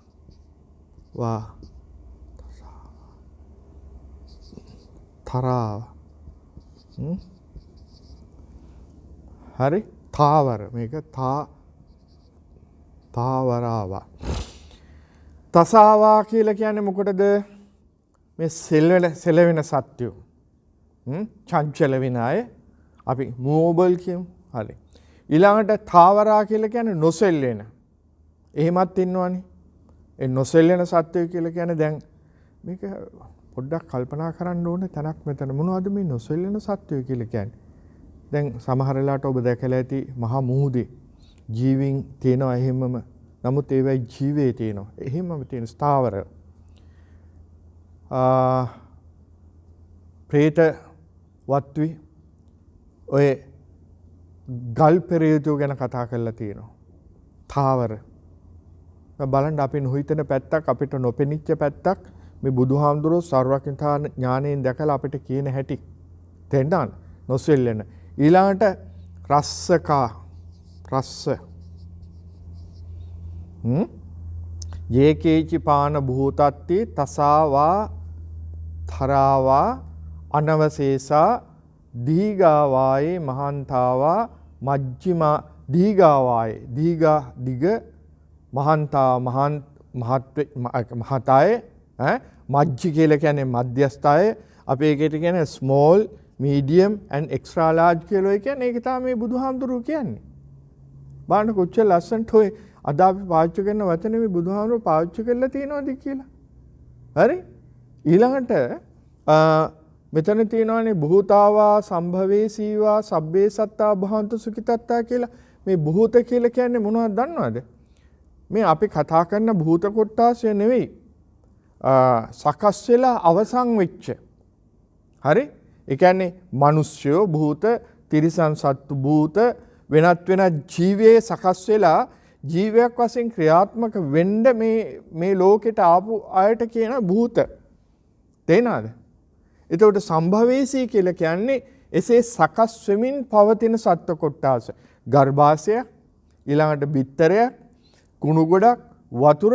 තරාව. හරි? තාවර. මේක තාවරාව. තසාවා කියලා කියන්නේ මොකටද? මේ සෙලවෙන සත්‍යෝ. චංචල වෙන අය අපි මෝබල් කියමු. හරි. ඊළඟට තාවරා කියලා කියන්නේ නොසෙල්වෙන. එහෙමත් ඉන්නවනේ. ඒ නොසෙල්වෙන සත්‍යය කියලා කියන්නේ දැන් මේක පොඩ්ඩක් කල්පනා කරන්න ඕනේ තැනක් මෙතන. මොනවද මේ නොසෙල්වෙන සත්‍යය කියලා කියන්නේ? දැන් සමහර වෙලාවට ඔබ දැකලා ඇති මහා මුහුදේ ජීවීන් තියෙනවා එහෙමම. නමුත් ඒවයි ජීවේ තියෙනවා. එහෙමම තියෙන ස්ථාවර. ප්‍රේත වත්වි ඔය ගල් පෙරේතයෝ ගැන කතා කරලා තියෙනවා. තාවර. බලන්න අපි නොහිතන පැත්තක් අපිට නොපෙනිච්ච පැත්තක් මේ බුදුහාමුදුරුවෝ සර්වඥතා ඥාණයෙන් දැකලා අපිට කියන හැටි. තෙන්ඩාන නොසෙල්ලෙන. ඊළඟට රස්ස. යේකේචි පාන භූතත්ති තසාවා තරාවා අනවශේෂා දීඝාවායේ මහන්තාවා මජ්ක්‍ධිමා දීඝාවායේ දිග මහන්තා මහතාය මජ්ජි කියලා කියන්නේ මධ්‍යස්ථාය අපි ඒකට කියන්නේ small medium and extra large කියලා ඔය කියන්නේ ඒක තමයි මේ බුදුහාමුදුරුවෝ කියන්නේ. බලන්න කොච්චර ලස්සනට ඔය අද අපි පාවිච්චි කරන වචනේ මේ බුදුහාමුදුරුවෝ පාවිච්චි කරලා තියෙනවද කියලා. හරි? ඊළඟට මෙතන තියෙනවානේ භූතාවා සම්භවේ සීවා සබ්බේ සත්තා භවන්තු සුඛිතත්තා කියලා. මේ භූත කියලා කියන්නේ මොනවද දන්නවද? මේ අපි කතා කරන භූත කොටාසය නෙවෙයි. සකස් වෙලා අවසන් වෙච්ච. හරි? ඒ කියන්නේ මිනිස්සු භූත, තිරිසන් සත්තු භූත, වෙනත් ජීවයේ සකස් වෙලා ජීවයක් වශයෙන් ක්‍රියාත්මක වෙන්න මේ ලෝකෙට ආපු අයට කියන භූත. තේනවද? එතකොට සම්භවේසී කියලා කියන්නේ එසේ සකස් වෙමින් පවතින සත්ත්ව කොටාස. ගර්භාෂය, ඊළඟට බිත්තරය, කුණු ගොඩක්, වතුර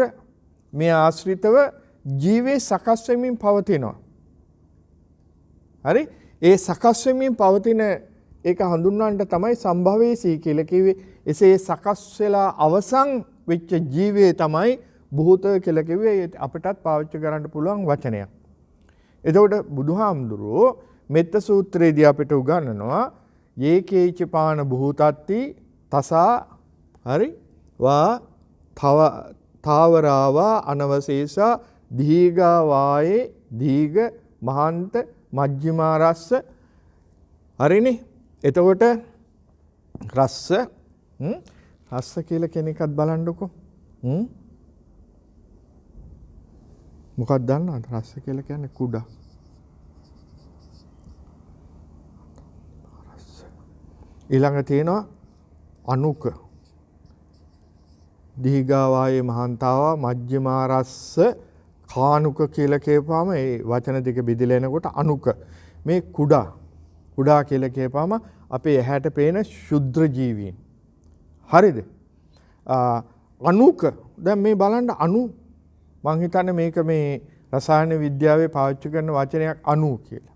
මේ ආශ්‍රිතව ජීවේ සකස් වෙමින් පවතිනවා. හරි? ඒ සකස් වෙමින් පවතින ඒක හඳුන්වන්නට තමයි සම්භවේසී කියලා කිව්වේ. එසේ සකස් වෙලා අවසන් වෙච්ච ජීවයේ තමයි භූත කියලා කිව්වේ. අපිටත් පාවිච්චි කරන්න පුළුවන් වචනයක්. එතකොට බුදුහාමුදුරුවෝ මෙත්ත සූත්‍රයේදී අපිට උගන්වනවා යේකේච පාන භූතත්ති තසා හරි වා තාවරාවා අනවශේෂා දීඝා වායේ දීඝ මහන්ත මජ්ක්‍ධිමා රස්ස හරිනේ. එතකොට රස්ස කියලා කෙනෙක්වත් බලන්නකො. මොකක්ද දන්නවද? රස්ස කියලා කියන්නේ කුඩා. ඊළඟ තියෙනවා අනුක. දීඝා වායේ මහන්තාවා මජ්ක්‍ධිමා රස්ස කානුක කියලා කියපාම ඒ වචන දෙක බෙදලා එනකොට අනුක. මේ කුඩා කියලා කියපාම අපේ ඇහැට පේන ශුද්‍ර ජීවීන්. හරිද? අනුක. දැන් මේ බලන්න අණු මං හිතන්නේ මේක මේ රසායන විද්‍යාවේ පාවිච්චි කරන වචනයක් අණු කියලා.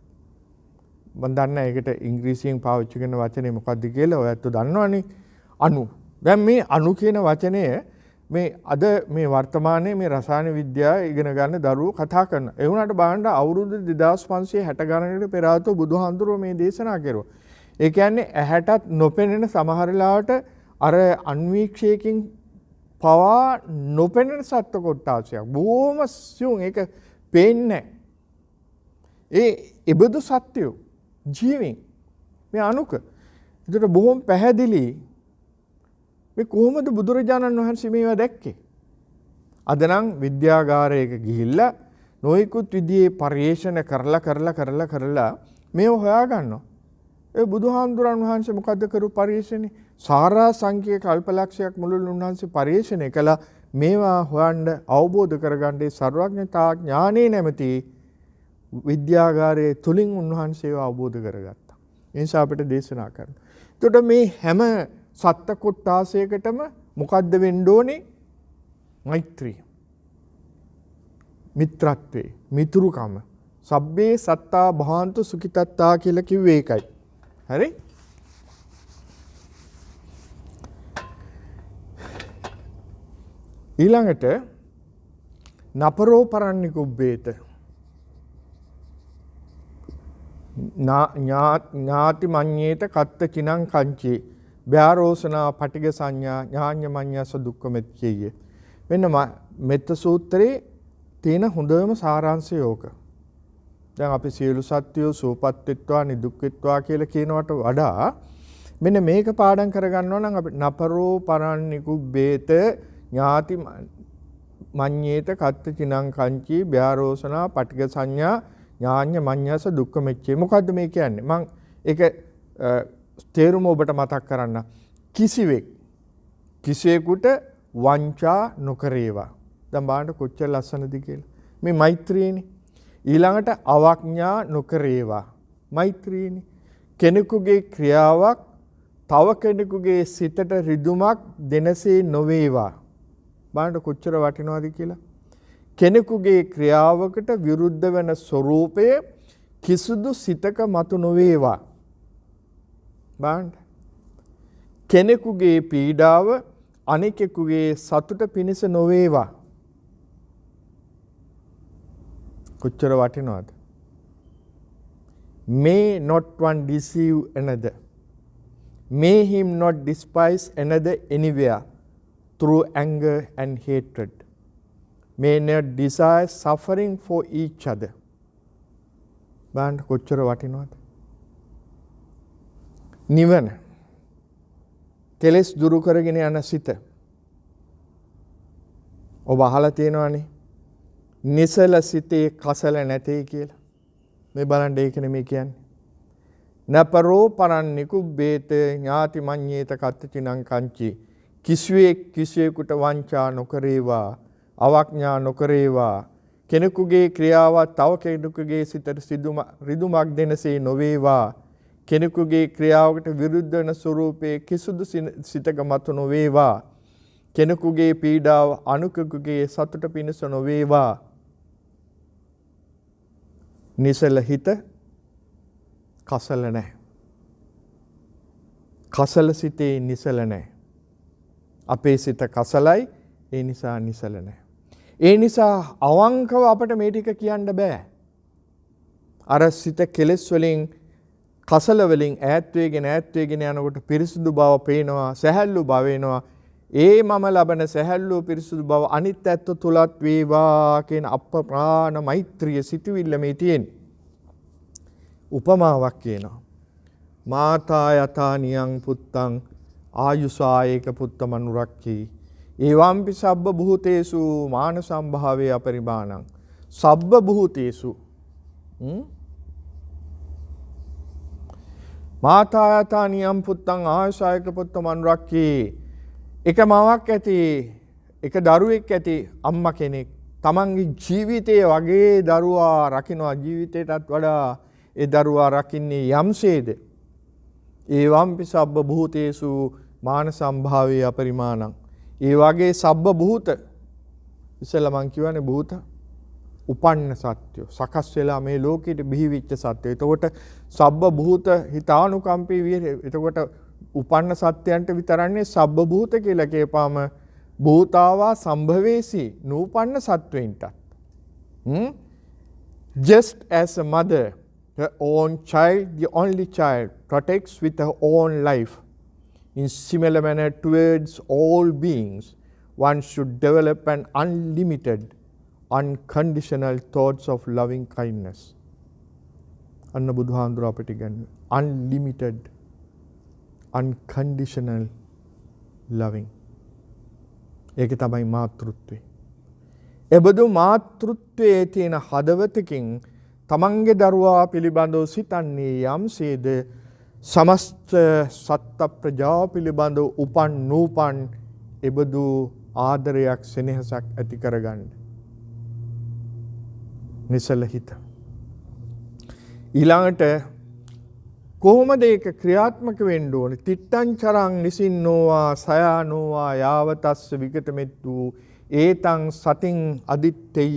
මම දන්නේ ඒකට ඉංග්‍රීසියෙන් පාවිච්චි කරන වචනේ මොකක්ද කියලා ඔයත් දන්නවනේ. අණු. දැන් මේ අණු කියන වචනය මේ අද මේ වර්තමානයේ මේ රසායන විද්‍යාව ඉගෙන ගන්න දරුවෝ කතා කරන. ඒ වුණාට බලන්න අවුරුදු 2560 ගණනකට පෙර ආතෝ බුදුහාඳුරෝ මේ දේශනා කරුවා. ඒ කියන්නේ ඇහැටත් නොපෙනෙන සමහර වෙලාවට අර අන්වීක්ෂයකින් පවා නොපෙනෙන සත්ත්ව කොටාසයක්. බොහොම සියුම් ඒක පේන්නේ නැහැ. ඒබඳු සත්‍යෝ ජීවීන් මේ අනුක. ඒකට බොහොම පැහැදිලි මේ කොහොමද බුදුරජාණන් වහන්සේ මේවා දැක්කේ? අද නම් විද්‍යාගාරයක ගිහිල්ලා නොයෙකුත් විදිහේ පරිේෂණ කරලා මේව හොයා ගන්නවා. ඒ බුදුහාමුදුරන් වහන්සේ මොකද්ද කරු පරිේෂණේ? සාරා සංඛ්‍යික කල්පලක්ෂයක් මුළුල්ලේ උන්වහන්සේ පරිේෂණය කළා. මේවා හොයන්න අවබෝධ කරගන්නේ සර්වඥතා ඥානේ නැමැති විද්‍යාගාරයේ තුලින් උන්වහන්සේව අවබෝධ කරගත්තා. ඒ නිසා අපිට දේශනා කරනවා. එතකොට මේ හැම සත්ත්ව කොටාසයකටම මොකද්ද වෙන්න ඕනේ? මෛත්‍රිය. මිත්‍රත්වේ, මිතුරුකම. සබ්බේ සත්තා භවන්තු සුඛිතත්තා කියලා කිව්වේ ඒකයි. හරි? ඊළඟට නපරෝ පරන්නිකුබ්බේත ඥාති මඤ්ඤේත කත්ත චිනං කංචේ ව්‍යාරෝසනා පටිග සංඥා ඥාඤ්ඤ මඤ්ඤස දුක්ඛ මෙච්චේය. මෙන්න මෙත්ත සූත්‍රයේ තියෙන හොඳම සාරාංශය ඕක. දැන් අපි සියලු සත්වයෝ සූපත් වෙත්වා නිදුක් වෙත්වා කියලා කියනවට වඩා මෙන්න මේක පාඩම් කරගන්නවා නම් අපි නපරෝ පරන්නිකුබ්බේත ඥාති මඤ්ඤේත කත්ත චිනං කංචී ව්‍යාරෝසනා පටිග සංඥා ඥාඤ්ඤ මඤ්ඤස දුක්ඛ මෙච්චේ. මොකද්ද මේ කියන්නේ? මම ඒක තේරුම ඔබට මතක් කරන්න. කිසිවෙකුට වංචා නොකරේවා. දැන් බලන්න කොච්චර ලස්සනද කියලා. මේ මෛත්‍රියනේ. ඊළඟට අවඥා නොකරේවා. මෛත්‍රියනේ. කෙනෙකුගේ ක්‍රියාවක් තව කෙනෙකුගේ සිතට රිදුමක් දෙනසේ නොවේවා. බලන්න කොච්චර වටිනවද කියලා. කෙනෙකුගේ ක්‍රියාවකට විරුද්ධ වෙන ස්වરૂපය කිසිදු සිතක මතු නොවේවා. බලන්න. කෙනෙකුගේ පීඩාව අනෙකෙකුගේ සතුට පිණිස නොවේවා. කොච්චර වටිනවද? May not one deceive another. May him not despise another anywhere through anger and hatred. May not desire suffering for each other. බලන්න කොච්චර වටිනවද? නිවන කෙලෙස් දුරු කරගෙන යන සිත. ඔබ අහලා තියෙනවනේ නිසල සිතේ කසල නැtei කියලා. මේ බලන්න ඒක නෙමෙයි කියන්නේ. නපරෝ පරන් නිකුබ්බේත ඥාති මඤ්ඤේත කත්තිනං කංචි. කිසියෙකුට වංචා නොකරේවා, අවඥා නොකරේවා. කෙනෙකුගේ ක්‍රියාව තව කෙනෙකුගේ සිතට රිදුමක් දෙනසේ නොවේවා. කෙනෙකුගේ ක්‍රියාවකට විරුද්ධ වන ස්වરૂපයේ කිසිදු සිතක මත නොවේවා. කෙනෙකුගේ පීඩාව අනුකෙකුගේ සතුට පිණිස නොවේවා. නිසල හිත කසල නැහැ. කසල සිතේ නිසල නැහැ. අපේ සිත කසලයි, ඒ නිසා නිසල නැහැ. ඒ නිසා අවංකව අපට මේ ටික කියන්න බෑ. අර සිත කෙලෙස් වලින් කසල වලින් ඈත් වෙගෙන යනකොට පිරිසුදු බව පේනවා, සැහැල්ලු බව එනවා. ඒ මම ලබන සැහැල්ලු පිරිසුදු බව අනිත් ඇත්ත තුලත් වේවා කියන අප්‍රාණ මෛත්‍රිය සිටවිල්ල මේ තියෙන්නේ. උපමාවක් කියනවා. මාතා යතානියං පුත්තං ආයුසායක පුත්තමනුරක්ඛී ඒවම්පි සබ්බ භූතේසු මාන සම්භාවේ අපරිමාණං සබ්බ භූතේසු මාතා යතානියං පුත්තං ආයුසායක පුත්තමනුරක්ඛී එක මවක් ඇති, එක දරුවෙක් ඇති අම්මා කෙනෙක් තමන්ගේ ජීවිතය වගේ දරුවා රකින්නවා. ජීවිතයටත් වඩා ඒ දරුවා රකින්නේ යම්සේද ඒවම්පි සබ්බ භූතේසු මාන සම්භාවේ අපරිමාණං. ඒ වගේ සබ්බ භූත ඉස්සෙල්ලා මං කියවනේ භූත උපන්න සත්‍යෝ සකස් වෙලා මේ ලෝකෙට බිහිවිච්ච සත්‍යෝ. එතකොට සබ්බ භූත හිතානුකම්පී විහෙ. එතකොට උපන්න සත්‍යයන්ට විතරන්නේ සබ්බ භූත කියලා කියපාම භූතාවා සම්භවේසි නූපන්න සත්වයින්ට. Just as a mother, her own child, the only child, protects with her own life, in similar manner towards all beings, one should develop an unlimited, unconditional thoughts of loving kindness. අන්න බුදුහාඳුර අපිට ඉගන්නේ unlimited, unconditional loving. ඒක තමයි මාතෘත්වය. එබඳු මාතෘත්වයේ තියෙන හදවතකින් තමන්ගේ දරුවා පිළිබඳව සිතන්නේ යම්සේද සමස්ත සත්ත්ව ප්‍රජාව පිළිබඳව උපන් නූපන් එබඳු ආදරයක් සෙනෙහසක් ඇති කරගන්න. නිසල හිත. ඊළඟට කොහොමද ඒක ක්‍රියාත්මක වෙන්න ඕනේ? තිත්තං චරං නිසින්නෝවා සයානෝවා යාවතස්ස විගතමෙත්තු ඒතං සතින් අදිත්තේය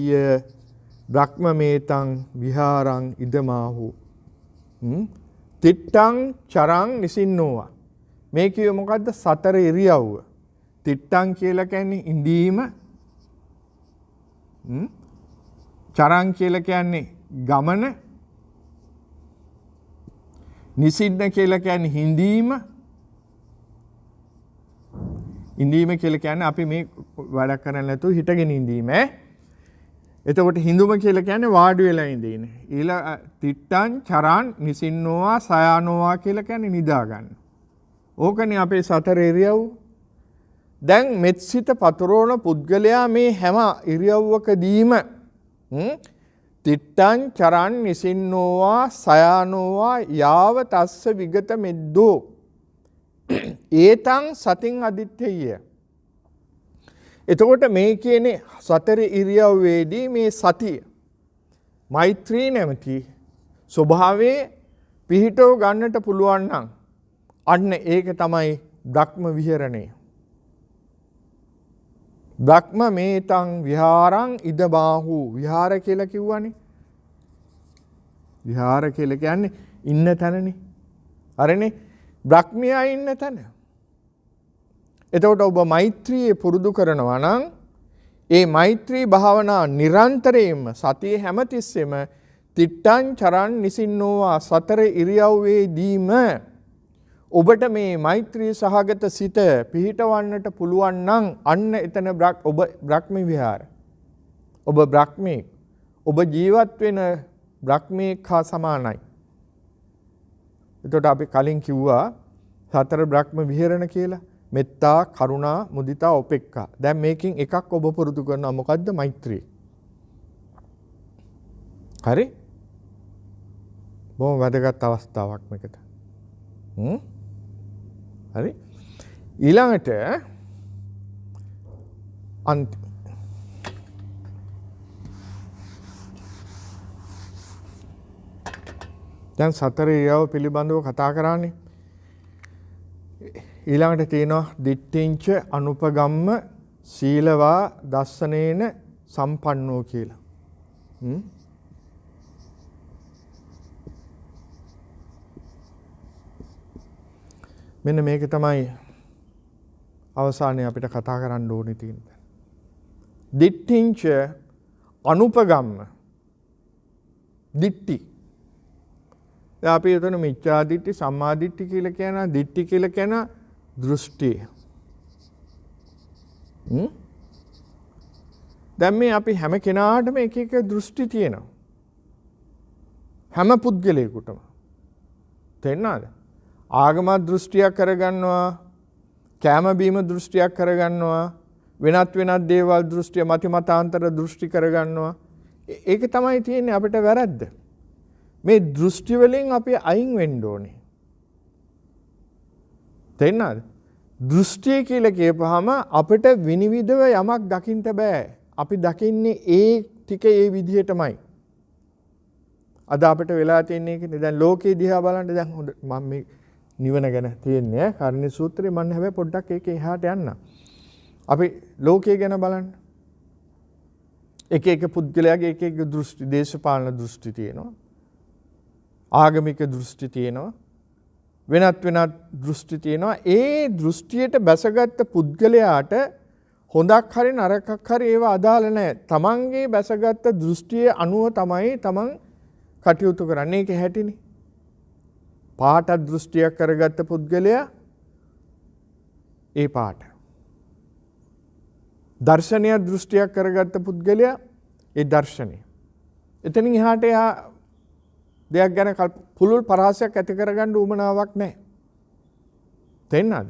බ්‍රහ්මමේතං විහාරං ඉදමාහු. තිත්තං චරං නිසින්නෝවා. මේ කිව්වේ මොකද්ද? සතර ඉරියව්ව. තිත්තං කියලා කියන්නේ ඉඳීම. චරං කියලා කියන්නේ ගමන. නිසින්න කියලා කියන්නේ හිඳීම. ඉඳීම කියලා කියන්නේ අපි මේ වැඩ කරන්නේ නැතුව හිටගෙන ඉඳීම. එතකොට හිඳුම කියලා කියන්නේ වාඩි වෙලා ඉඳින. තිත්තං චරං නිසින්නෝවා සයානෝවා කියලා කියන්නේ නිදා ගන්න. ඕකනේ අපේ සතර ඉරියව්. දැන් මෙත්සිත පතරෝණ පුද්ගලයා මේ හැම ඉරියව්වකදීම තිත්තං චරං නිසින්නෝවා සයානෝවා යාව තස්ස විගත මෙද්දෝ ඒතං සතින් අදිත්තේය. එතකොට මේ කියන්නේ සතර ඉරියව්වේදී මේ සතිය මෛත්‍රී නැමැති ස්වභාවයේ පිහිටව ගන්නට පුළුවන් නම් අන්න ඒක තමයි බ්‍රහ්ම විහරණය. බ්‍රහ්ම මේතං විහාරං ඉදබාහු. විහාර කියලා කිව්වනේ. විහාර කියලා කියන්නේ ඉන්න තැනනේ. අරනේ බ්‍රහ්මයා ඉන්න තැන. එතකොට ඔබ මෛත්‍රියේ පුරුදු කරනවා නම් ඒ මෛත්‍රී භාවනා නිරන්තරයෙන්ම සතියේ හැමතිස්සෙම තිට්ටං චරන් නිසින්නෝවා සතර ඉරියව්වේදීම ඔබට මේ මෛත්‍රී සහගත සිත පිහිටවන්නට පුළුවන් නම් අන්න එතන ඔබ බ්‍රහ්ම විහාර. ඔබ බ්‍රහ්මෙක්. ඔබ ජීවත් වෙන බ්‍රහ්මෙක් හා සමානයි. එතකොට අපි කලින් කිව්වා සතර බ්‍රහ්ම විහරණ කියලා. මෙත්තා, කරුණා, මුදිතා, උපේක්ඛා. දැන් මේකෙන් එකක් ඔබ පුරුදු කරනවා. මොකද්ද? මෛත්‍රිය. හරි? බොහොම වැදගත් අවස්ථාවක් මේකට. හරි? ඊළඟට දැන් සතර ඉරියව් පිළිබඳව කතා කරන්නේ. ඊළඟට තියෙනවා දිට්ඨිංච අනුපගම්ම සීලවා දස්සනේන සම්පන්නෝ කියලා. මෙන්න මේක තමයි අවසානයේ අපිට කතා කරන්න ඕනේ තියෙන්නේ. දිට්ඨිංච අනුපගම්ම දිට්ඨි. දැන් අපි හිතන මිච්ඡා දිට්ඨි, සම්මා දිට්ඨි කියලා කියනවා. දිට්ඨි කියලා කියන දෘෂ්ටිය. දැන් මේ අපි හැම කෙනාටම එක එක දෘෂ්ටි තියෙනවා. හැම පුද්ගලයෙකුටම. තේරෙනවද? ආගම දෘෂ්ටියක් කරගන්නවා, කැම බීම දෘෂ්ටියක් කරගන්නවා, වෙනත් දේවල් දෘෂ්ටිය, මතිමතාන්තර දෘෂ්ටි කරගන්නවා. ඒක තමයි තියෙන්නේ අපිට වැරද්ද. මේ දෘෂ්ටි වලින් අපි අයින් වෙන්න ඕනේ. තේරෙනවද? දෘෂ්ටිය කියලා කියපුවාම අපිට විනිවිදව යමක් දකින්න බෑ. අපි දකින්නේ ඒ ටික ඒ විදිහටමයි. අද අපිට වෙලා තියෙන එකනේ. දැන් ලෝකේ දිහා බලන්න. දැන් හොඳ මම මේ නිවන ගැන තියෙන්නේ කර්ණී සූත්‍රේ. මම හැබැයි පොඩ්ඩක් ඒක එහාට යන්න. අපි ලෝකයේ ගැන බලන්න. එක පුද්ගලයාගේ එක දෘෂ්ටි, දේශපාලන දෘෂ්ටි තියෙනවා. ආගමික දෘෂ්ටි තියෙනවා. වෙනත් දෘෂ්ටි තියෙනවා. ඒ දෘෂ්ටියට බැසගත් පුද්ගලයාට හොඳක් හරි නරකක් හරි ඒවා අදාළ නැහැ. තමන්ගේ බැසගත් දෘෂ්ටියේ අනුව තමයි තමන් කටයුතු කරන්නේ. ඒක හැටිනේ. පාට දෘෂ්ටියක් කරගත්ත පුද්ගලයා ඒ පාට. දර්ශනීය දෘෂ්ටියක් කරගත්ත පුද්ගලයා ඒ දර්ශනය. එතනින් එහාට එහා දෙයක් ගැන පුළුල් පරාසයක් ඇති කරගන්න උවමනාවක් නැහැ. තේන්නද?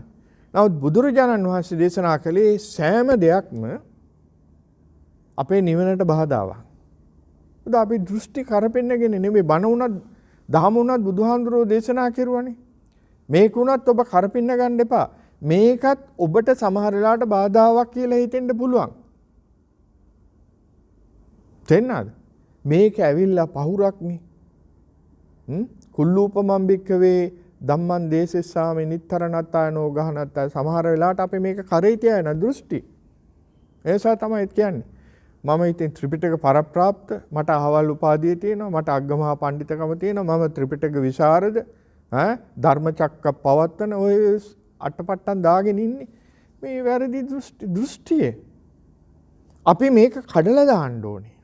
නමුත් බුදුරජාණන් වහන්සේ දේශනා කළේ සෑම දෙයක්ම අපේ නිවනට බාධාවක්. උද අපි දෘෂ්ටි කරපෙන්නගෙන නෙමෙයි බණ උනත් දහම උනත් බුදුහාඳුරෝ දේශනා කෙරුවානේ. මේක උනත් ඔබ කරපින්න ගන්න එපා. මේකත් ඔබට සමහර වෙලාවට බාධාවක් කියලා හිතෙන්න පුළුවන්. තේන්නද? මේක ඇවිල්ලා පහුරක්නේ. කුල්ලූපමං භික්ඛවේ ධම්මං දේසෙස්සාමි නිත්තරණත්තායනෝ ගහනත්තා. සමහර වෙලාවට අපි මේක කරේ තියන දෘෂ්ටි. ඒසා තමයි කියන්නේ. මම ඉතින් ත්‍රිපිටක පරප්‍රාප්ත, මට අහවල් උපාධිය තියෙනවා, මට අග්ගමහා පඬිතකම තියෙනවා, මම ත්‍රිපිටක විශාරද, ධර්මචක්ක පවත්තන ඔය අටපට්ටම් දාගෙන ඉන්නේ. මේ වැරදි දෘෂ්ටිය. අපි මේක කඩලා දාන්න ඕනේ.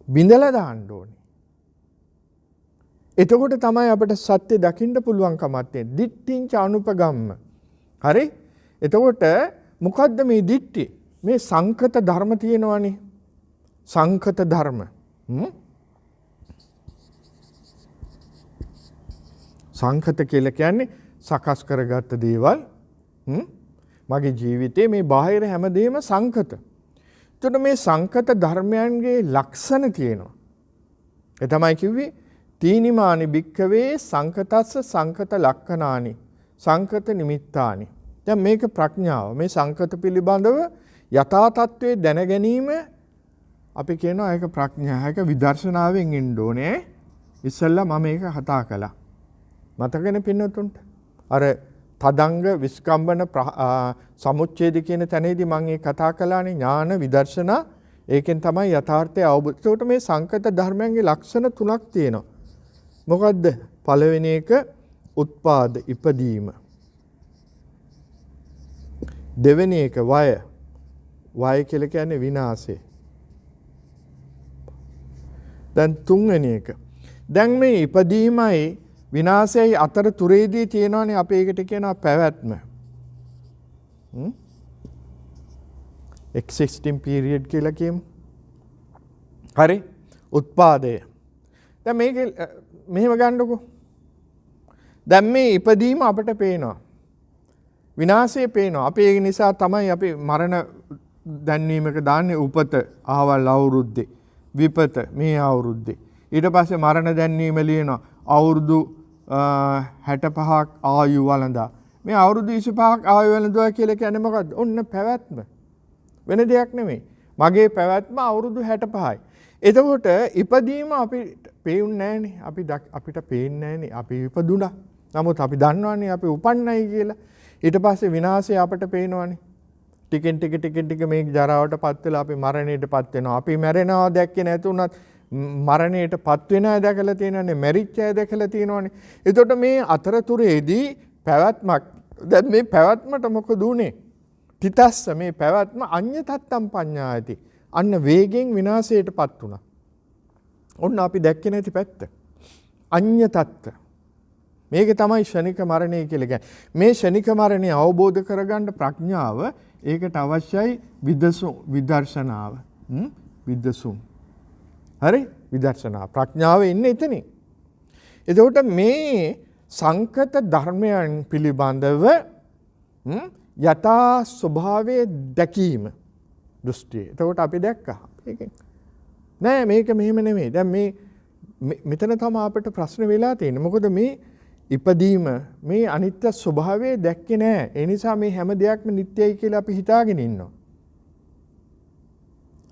බිඳලා දාන්න ඕනේ. එතකොට තමයි අපිට සත්‍ය දකින්න පුළුවන්කමක් තියෙන්නේ. දිට්ඨිංච අනුපගම්ම. හරි? එතකොට මොකද්ද මේ දිට්ඨි? මේ සංකත ධර්ම තියෙනවානේ. සංකත ධර්ම. සංකත කියලා කියන්නේ සකස් කරගත්ත දේවල්. මගේ ජීවිතේ මේ බාහිර හැමදේම සංකත. එතකොට මේ සංකත ධර්මයන්ගේ ලක්ෂණ තියෙනවා. ඒ තමයි කිව්වේ තීනිමානි භික්ඛවේ සංකතස්ස සංකත ලක්ඛනානි සංකත නිමිත්තානි. දැන් මේක ප්‍රඥාව. මේ සංකත පිළිබඳව යථා තත්ත්වයේ දැන ගැනීම අපි කියනවා ඒක ප්‍රඥා. ඒක විදර්ශනාවෙන් ඉන්න ඕනේ. ඉස්සෙල්ලා මම මේක කතා කළා. මතකනේ පින්නතුන්ට. අර තදංග විස්කම්බන සමුච්ඡේද කියන තැනේදී මම ඒ කතා කළානේ ඥාන විදර්ශනා. ඒකෙන් තමයි යථාර්ථය අවබෝධ. ඒකට මේ සංකත ධර්මයන්ගේ ලක්ෂණ තුනක් තියෙනවා. මොකද්ද? පළවෙනි එක උත්පාද ඉපදීම. දෙවෙනි එක වය. වය කියලා කියන්නේ විනාශය. දැන් තුන්වෙනි එක. දැන් මේ ඉපදීමයි විනාශයයි අතර තුරේදී තියෙනවානේ අපි ඒකට කියනවා පැවැත්ම. existing period කියලා කියමු. හරි? උත්පාදය. දැන් මේක මෙහෙම ගන්නකො. දැන් මේ ඉපදීම අපිට පේනවා. විනාශය පේනවා. අපි ඒ නිසා තමයි අපි මරණ දැන්වීමක දාන්නේ උපත ආවල් අවුරුද්දේ. විපත මේ අවුරුද්දේ. ඊට පස්සේ මරණ දැන්වීම ලියනවා අවුරුදු 65ක් ආයු වළඳා. මේ අවුරුදු 25ක් ආයු වළඳුවා කියලා කියන්නේ මොකද්ද? ඔන්න පැවැත්ම. වෙන දෙයක් නෙමෙයි. මගේ පැවැත්ම අවුරුදු 65යි. එතකොට ඉපදීම අපිට පේන්නේ නැහනේ. අපිට පේන්නේ නැහනේ. අපි ඉපදුණා. නමුත් අපි දන්නවනේ අපි උපන්නයි කියලා. ඊට පස්සේ විනාශය අපට පේනවනේ. ටිකෙන් ටික මේ ජරාවටපත් වෙලා අපි මරණයටපත් වෙනවා. අපි මැරෙනවා දැක්කේ නැතුණත් මරණයටපත් වෙන අය දැකලා තියෙනවානේ. මැරිච්ච අය දැකලා තියෙනවානේ. එතකොට මේ අතරතුරේදී පැවැත්මක්. දැන් මේ පැවැත්මට මොකද උනේ? තිතස්ස මේ පැවැත්ම අඤ්ඤතත්තම් පඤ්ඤායති. අන්න වේගෙන් විනාශයටපත් වුණා. ඔන්න අපි දැක්කේ නැති පැත්ත. අඤ්ඤතත්ත. මේක තමයි ෂණික මරණය කියලා කියන්නේ. මේ ෂණික මරණය අවබෝධ කරගන්න ප්‍රඥාව ඒකට අවශ්‍යයි විදර්ශනාව. විදසුම්. හරි? විදර්ශනාව. ප්‍රඥාව ඉන්නේ එතනින්. එතකොට මේ සංකත ධර්මයන් පිළිබඳව යථා ස්වභාවයේ දැකීම දෘෂ්ටිය. එතකොට අපි දැක්කා. ඒකෙන් නෑ මේක මෙහෙම නෙමෙයි. දැන් මේ මෙතන තමයි අපිට ප්‍රශ්න වෙලා තියෙන්නේ. මොකද මේ ඉපදීම මේ අනිත්‍ය ස්වභාවය දැක්කේ නෑ. ඒ නිසා මේ හැම දෙයක්ම නිට්ටයයි කියලා අපි හිතාගෙන ඉන්නවා.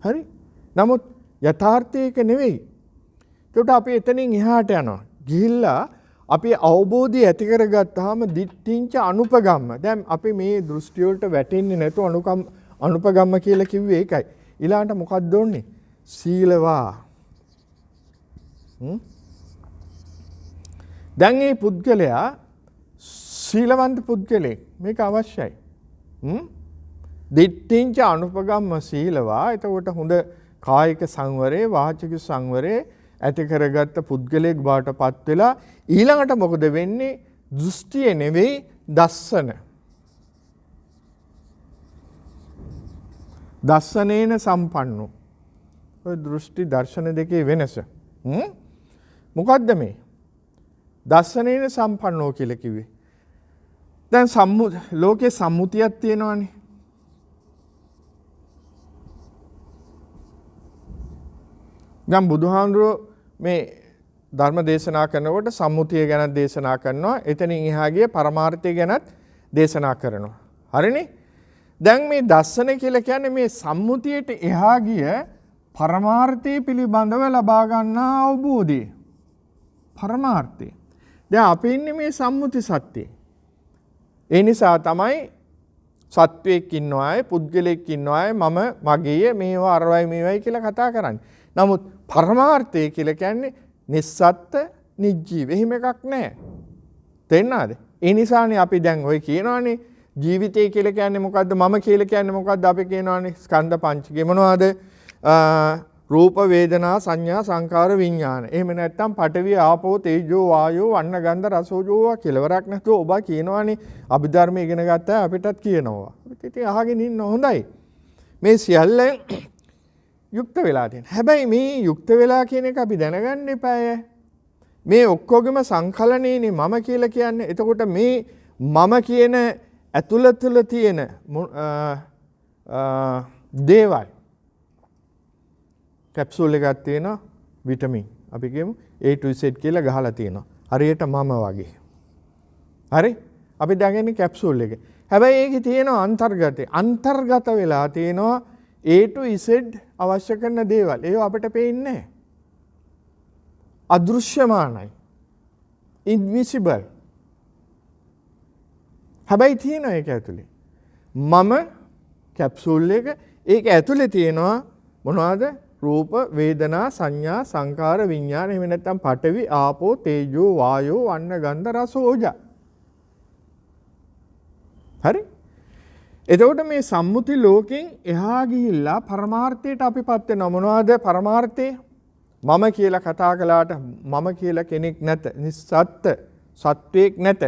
හරි? නමුත් යථාර්ථයක නෙවෙයි. ඒකට අපි එතනින් එහාට යනවා. ගිහිල්ලා අපි අවබෝධය ඇති කරගත්තාම දිට්ඨිංච අනුපගම්ම. දැන් අපි මේ දෘෂ්ටි වලට වැටෙන්නේ නැතුව අනුපගම්ම කියලා කිව්වේ ඒකයි. ඊළඟට මොකක්ද ඕනේ? සීලවා. දැන් මේ පුද්ගලයා සීලවන්ත පුද්ගලෙක්. මේක අවශ්‍යයි. දිට්ඨිංච අනුපගම්ම සීලවා. එතකොට හොඳ කායික සංවරේ වාචික සංවරේ ඇති කරගත්ත පුද්ගලයෙක් බවට පත් වෙලා ඊළඟට මොකද වෙන්නේ? දෘෂ්ටිය නෙවෙයි දස්සන. දස්සනේන සම්පන්නෝ. ඔය දෘෂ්ටි දර්ශන දෙකේ වෙනස. මොකද්ද මේ? දස්සනේන සම්පන්නෝ කියලා කිව්වේ. දැන් ලෝකේ සම්මුතියක් තියෙනවානේ. දැන් බුදුහාමුදුරුවෝ මේ ධර්ම දේශනා කරනකොට සම්මුතිය ගැන දේශනා කරනවා. එතනින් එහා ගිය පරමාර්ථය ගැනත් දේශනා කරනවා. හරිනේ? දැන් මේ දස්සන කියලා කියන්නේ මේ සම්මුතියට එහා ගිය පරමාර්ථය පිළිබඳව ලබා ගන්නා අවබෝධය. පරමාර්ථය. දැන් අපි ඉන්නේ මේ සම්මුති සත්‍යයේ. ඒ නිසා තමයි සත්වයක් ඉන්නවායි පුද්ගලෙක් ඉන්නවායි මම මගේ මේවා අරවයි මේවයි කියලා කතා කරන්නේ. නමුත් පරමාර්ථය කියලා කියන්නේ නිස්සත්ත්‍ය නිජීව. එහෙම එකක් නැහැ. තේරෙනවද? ඒ නිසානේ අපි දැන් ඔය කියනවානේ ජීවිතය කියලා කියන්නේ මොකද්ද? මම කියලා කියන්නේ මොකද්ද? අපි කියනවානේ ස්කන්ධ පංචකය මොනවද? රූප වේදනා සංඥා සංකාර විඥාන. එහෙම නැත්නම් පඨවි ආපෝ තේජෝ වායෝ වන්න ගන්ධ රසෝජෝ කෙලවරක් නැතුව ඔබ කියනවානේ අභිධර්ම ඉගෙන ගත්තා අපිටත් කියනවා. ඉතින් අහගෙන ඉන්න හොඳයි. මේ සියල්ලෙන් යුක්ත වෙලා තියෙන. හැබැයි මේ යුක්ත වෙලා කියන එක අපි දැනගන්න එපාය. මේ ඔක්කොගෙම සංකලනයේනේ මම කියලා කියන්නේ. එතකොට මේ මම කියන ඇතුළත තුළ තියෙන දේවල් කැප්සූල් එකක් තියෙනවා විටමින්. අපි කියමු A to Z කියලා ගහලා තියෙනවා. හරියට මම වගේ. හරි? අපි දාගන්නේ කැප්සූල් එක. හැබැයි ඒකේ තියෙනවා අන්තර්ගතය. අන්තර්ගත වෙලා තියෙනවා A to Z අවශ්‍ය කරන දේවල්. ඒව අපිට පේන්නේ නැහැ. අදෘශ්‍යමානයි. invisible. හැබැයි තියෙනවා ඒක ඇතුලේ. මම කැප්සූල් එක ඒක ඇතුලේ තියෙනවා මොනවද? රූප වේදනා සංඥා සංකාර විඥාන. එහෙම නැත්නම් පඨවි ආපෝ තේජෝ වායෝ වන්න ගන්ධ රස ඕජා. හරි? එතකොට මේ සම්මුති ලෝකෙන් එහා ගිහිල්ලා පරමාර්ථයට අපිපත් වෙනවා. මොනවද පරමාර්ථය? මම කියලා කතා කළාට මම කියලා කෙනෙක් නැත. නිස්සත්ත්‍ය සත්වයක් නැත.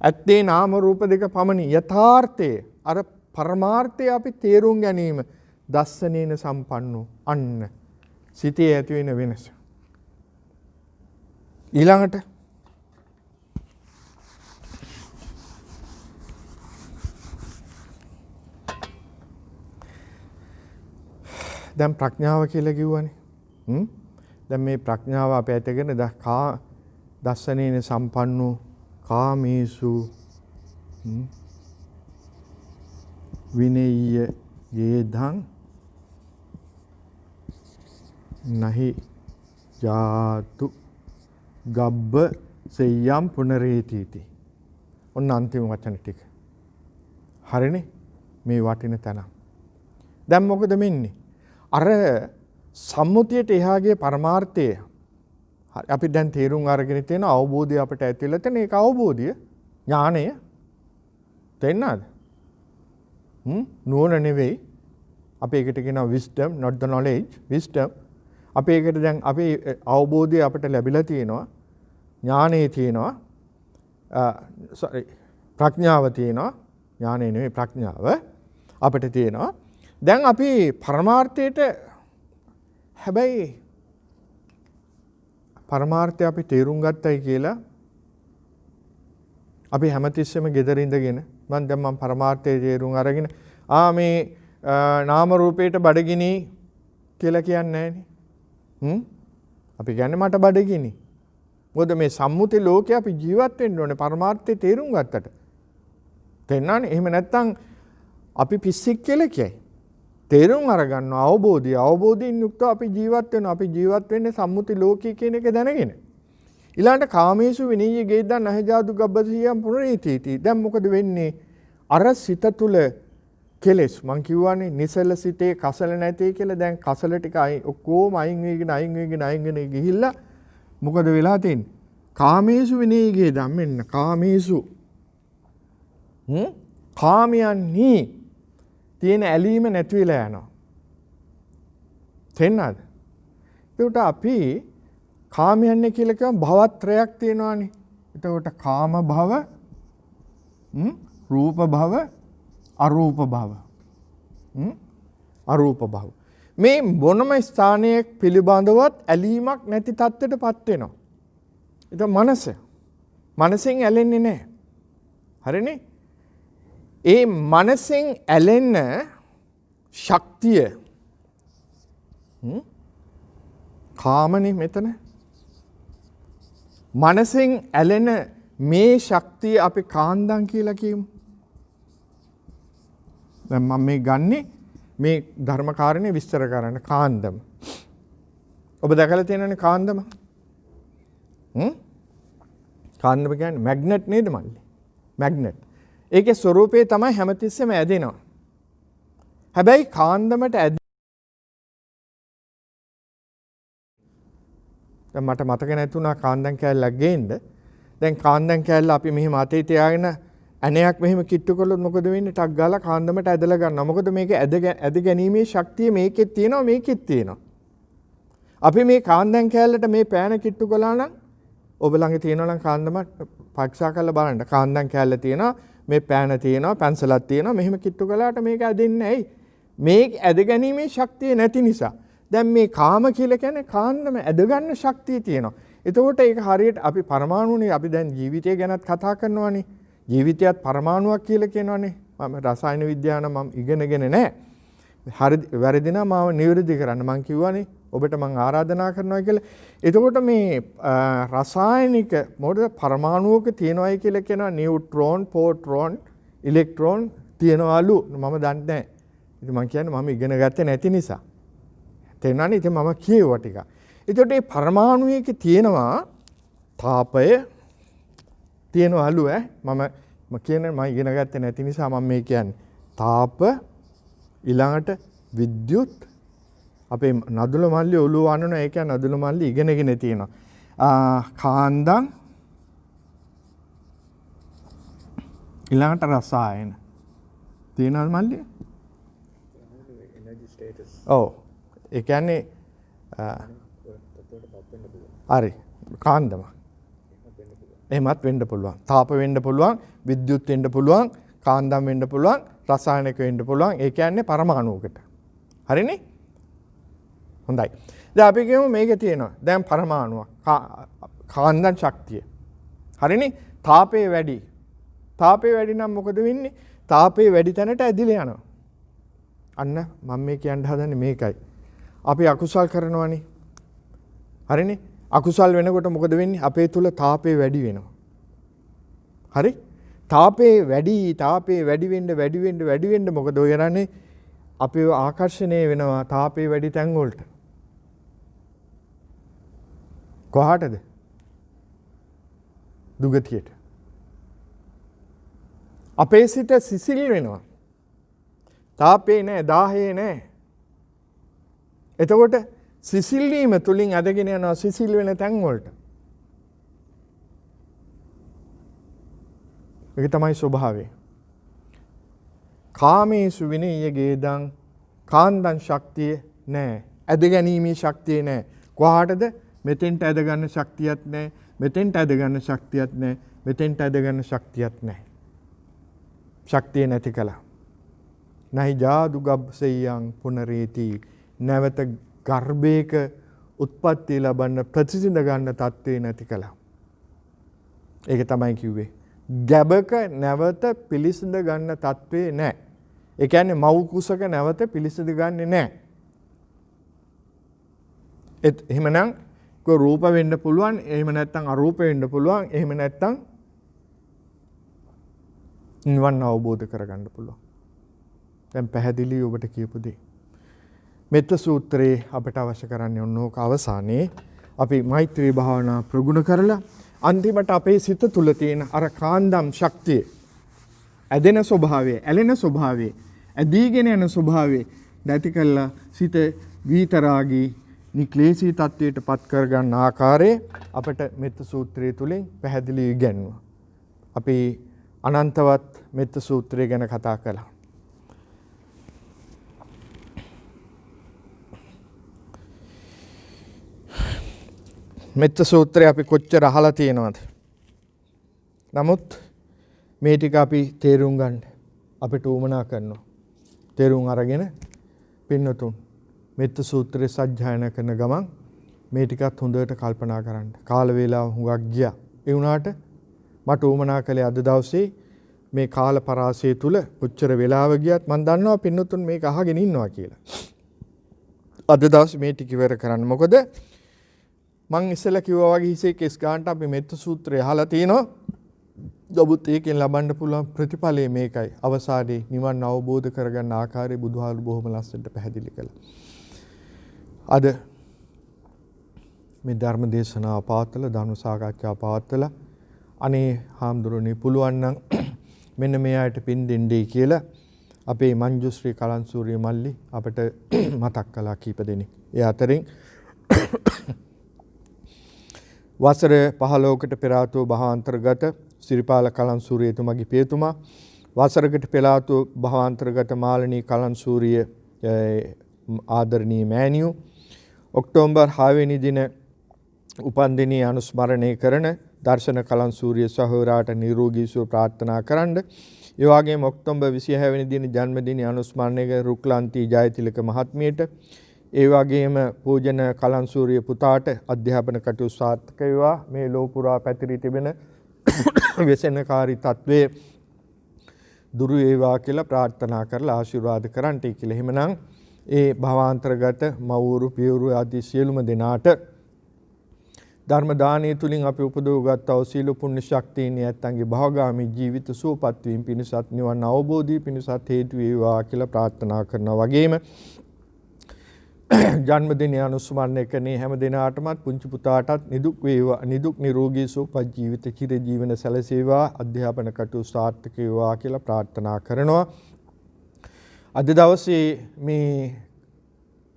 ඇත්තේ නාම රූප දෙක පමණි. යථාර්ථයේ අර පරමාර්ථය අපි තේරුම් ගැනීම දස්සනේන සම්පන්නෝ අන්න සිතේ ඇති වෙන වෙනස. ඊළඟට දැන් ප්‍රඥාව කියලා කිව්වනේ. දැන් මේ ප්‍රඥාව අපේ ඇතගෙන දස්සනේන සම්පන්නෝ කාමේසු විනේය ගේධං නහි ජාතු ගබ්බ සෙය්‍යම් පුනරේතිති. ඔන්න අන්තිම වචන ටික. හරිනේ මේ වටින තැන. දැන් මොකද වෙන්නේ? අර සම්මුතියට එහාගේ පරමාර්ථය අපි දැන් තේරුම් අරගෙන තියෙන අවබෝධය අපිට ඇතිවෙලා තියෙන ඒක අවබෝධය ඥානය තේන්නාද? නුවණ නෙවෙයි. අපි ඒකට කියනවා wisdom, not the knowledge, wisdom. අපි ඒකට දැන් අපි අවබෝධය අපිට ලැබිලා තියෙනවා. ඥානය තියෙනවා. ප්‍රඥාව තියෙනවා. ඥානය නෙවෙයි ප්‍රඥාව අපිට තියෙනවා. දැන් අපි පරමාර්ථයට හැබැයි පරමාර්ථය අපි තේරුම් ගත්තයි කියලා අපි හැමතිස්සෙම ගෙදර ඉඳගෙන මම පරමාර්ථයේ තේරුම් අරගෙන මේ නාම රූපයට බඩගිනි කියලා කියන්නේ නැහැනේ. අපි කියන්නේ මට බඩගිනි. මොකද මේ සම්මුති ලෝකේ අපි ජීවත් වෙන්න ඕනේ පරමාර්ථය තේරුම් ගත්තට. තේන්නානේ? එහෙම නැත්නම් අපි පිස්සෙක් කියලා කියයි. තේරුම් අරගන්න අවබෝධයෙන් යුක්තව අපි ජීවත් වෙනවා. අපි ජීවත් වෙන්නේ සම්මුති ලෝකයේ කියන එක දැනගෙන. ඊළඟට කාමේසු විනීය ගේද්දා නහජාදු ගබ්බසියම් පුනරේතිති. දැන් මොකද වෙන්නේ? අර සිත තුල කෙලෙස් මං කියවනේ නිසල සිතේ කසල නැtei කියලා. දැන් කසල ටික ඔක්කොම අයින් වෙගෙන ගිහිල්ලා මොකද වෙලා තියෙන්නේ? කාමේසු විනීය ගේද්දා මෙන්න කාමේසු කාමයන්හි තියෙන ඇලීම නැති වෙලා යනවා. තේන්නාද? ඒකට අපි කාමයන්නේ කියලා කියම භවත්‍රයක් තියෙනවානේ. එතකොට කාම භව, රූප භව, අරූප භව. අරූප භව. මේ මොනම ස්ථානයක් පිළිබඳවත් ඇලීමක් නැති තත්ත්වයටපත් වෙනවා. ඒක මනසෙන් ඇලෙන්නේ නැහැ. හරිනේ? ඒ මනසෙන් ඇලෙන ශක්තිය කාමනේ මෙතන. මනසෙන් ඇලෙන මේ ශක්තිය අපි කාන්දම් කියලා කියමු. දැන් මම මේ ගන්නේ මේ ධර්ම කාරණේ විස්තර කරන්න කාන්දම. ඔබ දැකලා තියෙනනේ කාන්දම? කාන්දම කියන්නේ මැග්නට් නේද මල්ලි? මැග්නට්. ඒකේ ස්වરૂපේ තමයි හැමතිස්සෙම ඇදෙනවා. හැබැයි කාන්දමට දැන් මට මතක නැතුණා කාන්දම් කෑල්ලක් ගේන්න. දැන් කාන්දම් කෑල්ල අපි මෙහෙම අතේ තියාගෙන ඇණයක් මෙහෙම කිට්ටු කළොත් මොකද වෙන්නේ? ටක් ගාලා කාන්දමට ඇදලා ගන්නවා. මොකද මේක ඇද ගැනීමේ ශක්තිය මේකෙත් තියෙනවා මේකෙත් තියෙනවා. අපි මේ කාන්දම් කෑල්ලට මේ පෑන කිට්ටු කළා නම් ඔබ ළඟ තියෙනවා නම් කාන්දම පරීක්ෂා කරලා බලන්න. කාන්දම් කෑල්ල තියෙනවා මේ පෑන තියෙනවා පැන්සලක් තියෙනවා මෙහෙම කිට්ටු කළාට මේක ඇදෙන්නේ ඇයි? මේ ඇද ගැනීමේ ශක්තිය නැති නිසා. දැන් මේ කාම කියලා කියන්නේ කාන්දම ඇද ගන්න ශක්තිය තියෙනවා. එතකොට ඒක හරියට අපි පරමාණුනේ අපි දැන් ජීවිතය ගැනත් කතා කරනවානේ. ජීවිතයත් පරමාණුවක් කියලා කියනවානේ. මම රසායන විද්‍යාව නම් මම ඉගෙනගෙන නැහැ. හරි වැරදි නම් මාව නිවැරදි කරන්න මම කිව්වනේ. ඔබට මම ආරාධනා කරනවා කියලා. එතකොට මේ රසායනික මොකද පරමාණුවක තියෙනවායි කියලා කියනවා නියුට්‍රෝන, පොට්‍රෝන, ඉලෙක්ට්‍රෝන තියෙනවලු. මම දන්නේ නැහැ. ඉතින් මම කියන්නේ මම ඉගෙන ගත්තේ නැති නිසා. තේරුණානේ? ඉතින් මම කියුවා ටික. එතකොට මේ පරමාණුයක තියෙනවා තාපය තියෙනවලු මම කියන්නේ මම ඉගෙන ගත්තේ නැති නිසා මම මේ කියන්නේ තාප ඊළඟට විද්‍යුත් අපේ නදුල මල්ලි ඔළුව වන්නන ඒ කියන්නේ නදුල මල්ලි ඉගෙනගෙන තියෙනවා. කාන්දම් ඊළඟට රසායන තියෙනවද මල්ලි? Energy status. ඔව්. ඒ කියන්නේ හරි කාන්දම. එහෙමත් වෙන්න පුළුවන්. තාප වෙන්න පුළුවන්, විද්‍යුත් වෙන්න පුළුවන්, කාන්දම් වෙන්න පුළුවන්, රසායනික වෙන්න පුළුවන්. ඒ කියන්නේ පරමාණුවකට. හරිනේ? හොඳයි. දැන් අපි කියමු මේකේ තියෙනවා. දැන් පරමාණුවක්. කාන්දම් ශක්තිය. හරිනේ? තාපය වැඩි. තාපය වැඩි නම් මොකද වෙන්නේ? තාපය වැඩි තැනට ඇදිලා යනවා. අන්න මම මේ කියන්න හදන්නේ මේකයි. අපි අකුසල් කරනවානේ. හරිනේ? අකුසල් වෙනකොට මොකද වෙන්නේ? අපේ තුල තාපය වැඩි වෙනවා. හරි? තාපය වැඩි වෙන්න මොකද ඔය කරන්නේ? අපේ ආකර්ෂණය වෙනවා තාපය වැඩි තැන් වලට. කොහාටද? දුගතියට. අපේ සිත සිසිල් වෙනවා. තාපේ නෑ, දාහේ නෑ. එතකොට සිසිල් වීම තුලින් අදගෙන යනවා සිසිල් වෙන තැන් වලට. ඒක තමයි ස්වභාවය. කාමේසු විනීය ගේදං කාන්දං ශක්තිය නෑ. ඇද ගැනීමේ ශක්තිය නෑ. කොහාටද? මෙතෙන්ට ඇද ගන්න ශක්තියක් නෑ. මෙතෙන්ට ඇද ගන්න ශක්තියක් නෑ. මෙතෙන්ට ඇද ගන්න ශක්තියක් නෑ. ශක්තිය නැති කළා. නහි ජාදු ගබ්සෙයං පුනරේති. නැවත ගර්භයක උත්පත්ති ලබන්න ප්‍රතිසිඳ ගන්න තත්ත්වේ නැති කළා. ඒක තමයි කිව්වේ. ගැබක නැවත පිළිසිඳ ගන්න තත්ත්වේ නැහැ. ඒ කියන්නේ මව් කුසක නැවත පිළිසිඳ ගන්නෙ නැහැ. එහෙමනම් රූප වෙන්න පුළුවන්, එහෙම නැත්නම් අරූප වෙන්න පුළුවන්, එහෙම නැත්නම් නිවන් අවබෝධ කරගන්න පුළුවන්. දැන් පැහැදිලි ඔබට කියපු දේ. මෙත්ත සූත්‍රයේ අපට අවශ්‍ය කරන්නේ ඕනෝක අවසානයේ අපි මෛත්‍රී භාවනා ප්‍රගුණ කරලා අන්තිමට අපේ සිත තුල තියෙන අර කාන්දම් ශක්තිය, ඇදෙන ස්වභාවය, ඇලෙන ස්වභාවය, ඇදීගෙන යන ස්වභාවය නැති කළා සිත විතරාගී නික්ලේශී තත්වයට පත් කරගන්න ආකාරය අපට මෙත්ත සූත්‍රය තුලින් පැහැදිලි ඉගැන්වුවා. අපි අනන්තවත් මෙත්ත සූත්‍රය ගැන කතා කළා. මෙත්ත සූත්‍රය අපි කොච්චර අහලා තියෙනවද? නමුත් මේ ටික අපි තේරුම් ගන්න අපිට උවමනා කරනවා. තේරුම් අරගෙන පින්නතුන් මෙත්ත සූත්‍රය සජ්ජායනා කරන ගමන් මේ ටිකත් හොඳට කල්පනා කරන්න. කාල වේලාව හුඟක් ගියා. ඒ වුණාට මට උවමනා කළේ අද දවසේ මේ කාල පරාසය තුල කොච්චර වෙලාව ගියත් මම දන්නවා පින්නතුන් මේක අහගෙන ඉන්නවා කියලා. අද දවසේ මේ ටික ඉවර කරන්න. මොකද මං ඉස්සෙල්ලා කිව්වා වගේ හිසේ කෙස් ගන්නට අපි මෙත්ත සූත්‍රය අහලා තිනවා. ඔබත් ඒකෙන් ලබන්න පුළුවන් ප්‍රතිඵලය මේකයි. අවසානයේ නිවන් අවබෝධ කරගන්න ආකාරය බුදුහාමුදුරු බොහොම ලස්සනට පැහැදිලි කළා. අද මේ ධර්ම දේශනාව පවත්වලා ධර්ම සාකච්ඡා පවත්වලා අනේ හාමුදුරනේ පුළුවන් නම් මෙන්න මේ ආයත පින් දෙන්නේ කියලා අපේ මංජුශ්‍රී කලන්සූරිය මල්ලි අපට මතක් කළා කීප දෙනෙක්. ඒ අතරින් වසර 15කට පෙර ආතෝ භාවාන්තරගත සිරිපාල කලන්සූරිය එතුමාගේ පියතුමා, වසරකට පෙර ආතෝ භාවාන්තරගත මාළනී කලන්සූරිය ආදරණීය මෑණියෝ, ඔක්තෝබර් 6 වෙනි දින උපන්දිනය අනුස්මරණය කරන දර්ශන කලන්සූරිය සහෝදරාට නිරෝගී සුව ප්‍රාර්ථනා කරන්න. ඒ වගේම ඔක්තෝබර් 26 වෙනි දින ජන්මදිනය අනුස්මරණය කර රුක්ලාන්ති ජයතිලක මහත්මියට, ඒ වගේම පූජන කලන්සූරිය පුතාට අධ්‍යාපන කටයුතු සාර්ථක වේවා. මේ ලෝ පුරා පැතිරී තිබෙන ව්‍යසනකාරී තත්වයේ දුරු වේවා කියලා ප්‍රාර්ථනා කරලා ආශිර්වාද කරන්ටි කියලා. එහෙමනම් ඒ භවාන්තරගත මව්වරු පියවරු ආදී සියලුම දෙනාට ධර්ම දානය තුලින් අපි උපදවගත් වූ සීල පුණ්‍ය ශක්තියින් යැත්තන්ගේ භවගාමී ජීවිත සුවපත් වීම පිණිසත් නිවන් අවබෝධය පිණිසත් හේතු වේවා කියලා ප්‍රාර්ථනා කරනවා. වගේම ජන්මදිනය අනුස්මරණය කරන හැම දිනාටමත් පුංචි පුතාටත් නිදුක් වේවා, නිදුක් නිරෝගී සුවපත් ජීවිත චිර ජීවන සැලසේවා, අධ්‍යාපන කටයුතු සාර්ථක වේවා කියලා ප්‍රාර්ථනා කරනවා. අද දවසේ මේ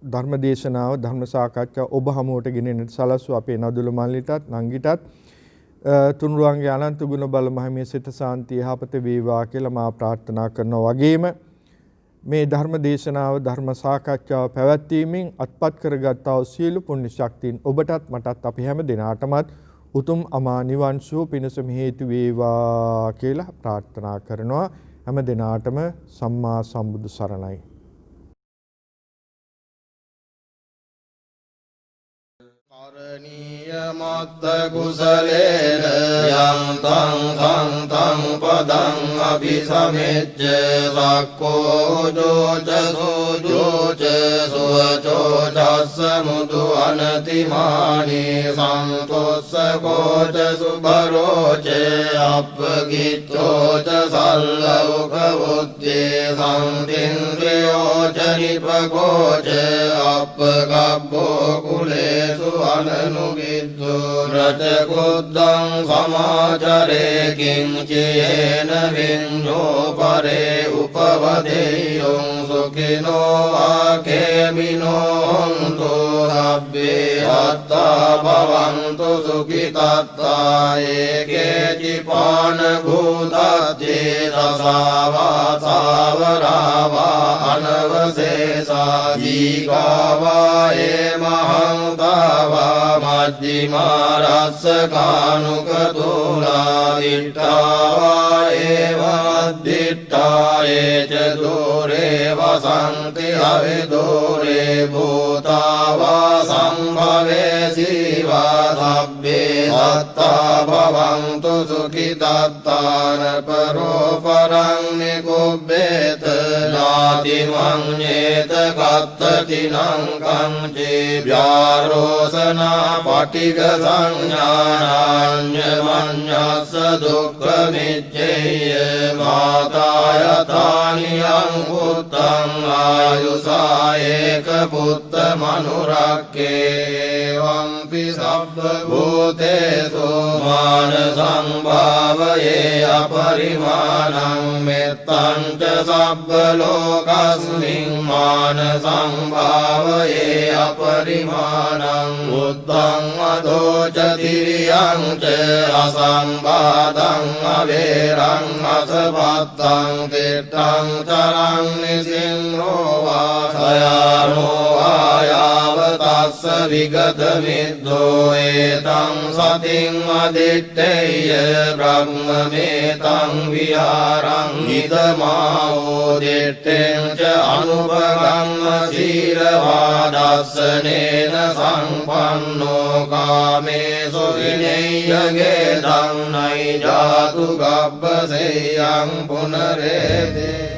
ධර්ම දේශනාව ධර්ම සාකච්ඡා ඔබ හමුවට ගෙනෙන්න සලස්ව අපේ නදුල මල්ලිටත් නංගිටත් තුනුරුවන්ගේ අනන්ත ගුණ බල මහිමේ සිත සාන්තිය යහපත වේවා කියලා මා ප්‍රාර්ථනා කරනවා. වගේම මේ ධර්ම දේශනාව ධර්ම සාකච්ඡාව පැවැත්වීමෙන් අත්පත් කරගත්තා වූ සියලු පුණ්‍ය ශක්තියින් ඔබටත් මටත් අපි හැම දිනාටමත් උතුම් අමා නිවන් සුව පිණසම හේතු වේවා කියලා ප්‍රාර්ථනා කරනවා. හැම දිනාටම සම්මා සම්බුදු සරණයි. කරණීය මත්ත කුසලේන යං තං සංතං පදං අபிසමෙච්ච සක්කෝ ජෝච සෝජෝච සුවචෝ චස්ස මුදු අනතිමානි සන්තොස්ස කෝච සුබරෝච අප්පගිච්ඡෝච සල්ලෝක වුද්දේ සම්තින්ද්‍රයෝච නිපකෝච අප්පගබ්බෝ කුලේසු අනනුගිද්දු රතකුද්දං සමාචරේ කිංචේන විඤ්ඤෝ පරේ උපවදේයං සුඛිනෝ ආකේමිනෝ හොන්තු සබ්බේ අත්තා භවන්තු සුඛිතත්තා ඒකේචි පාන භූතත්තේ රසාවා සාවරාවා අනවසේසා දීඝාවා ඒ මහන්තාවා මජ්ජිමා රස්ස කානුක තුලා දිට්ඨාවා ඒව මද්දිට්ඨා ඒච දෝරේ වසන්ති අවිදෝරේ භූතාවා සම්භවේ සීවා සබ්බේ සත්තා භවන්තු සුඛිතත්තාන පරෝ පරං නිකුබ්බේත නාති මඤ්ඤේත කත්තතිනං කංචේ ව්‍යාරෝසනා පටිග සංඥානාඤ්ඤ මඤ්ඤස්ස දුක්ඛ මිච්ඡේය මාතායතානියං පුත්තං ආයුසා ඒක පුත්ත මනුරක්කේ වම්පි සබ්බ භූතේසු මාන සංභාවයේ අපරිමාණං මෙත්තං ච සබ්බ ලෝකස්මින් මාන සංභාවයේ අපරිමාණං බුද්ධං අදෝච තිරියං ච අසම්බාධං අවේරං අසපත්තං තිට්ඨං තරං නිසින්නෝ වාසයානෝ ආයාව තස්ස විගත මිද්දෝ ඒතං සතින් අදිත්තේය බ්‍රහ්මමේතං විහාරං ඉදමාවෝ දිත්තෙන් ච අනුපගම්ම සීලවාදස්සනේන සංපන්නෝ කාමේසු විනේයගේ ධම්මයි ජාතු ගබ්බසේයං පුනරේතේ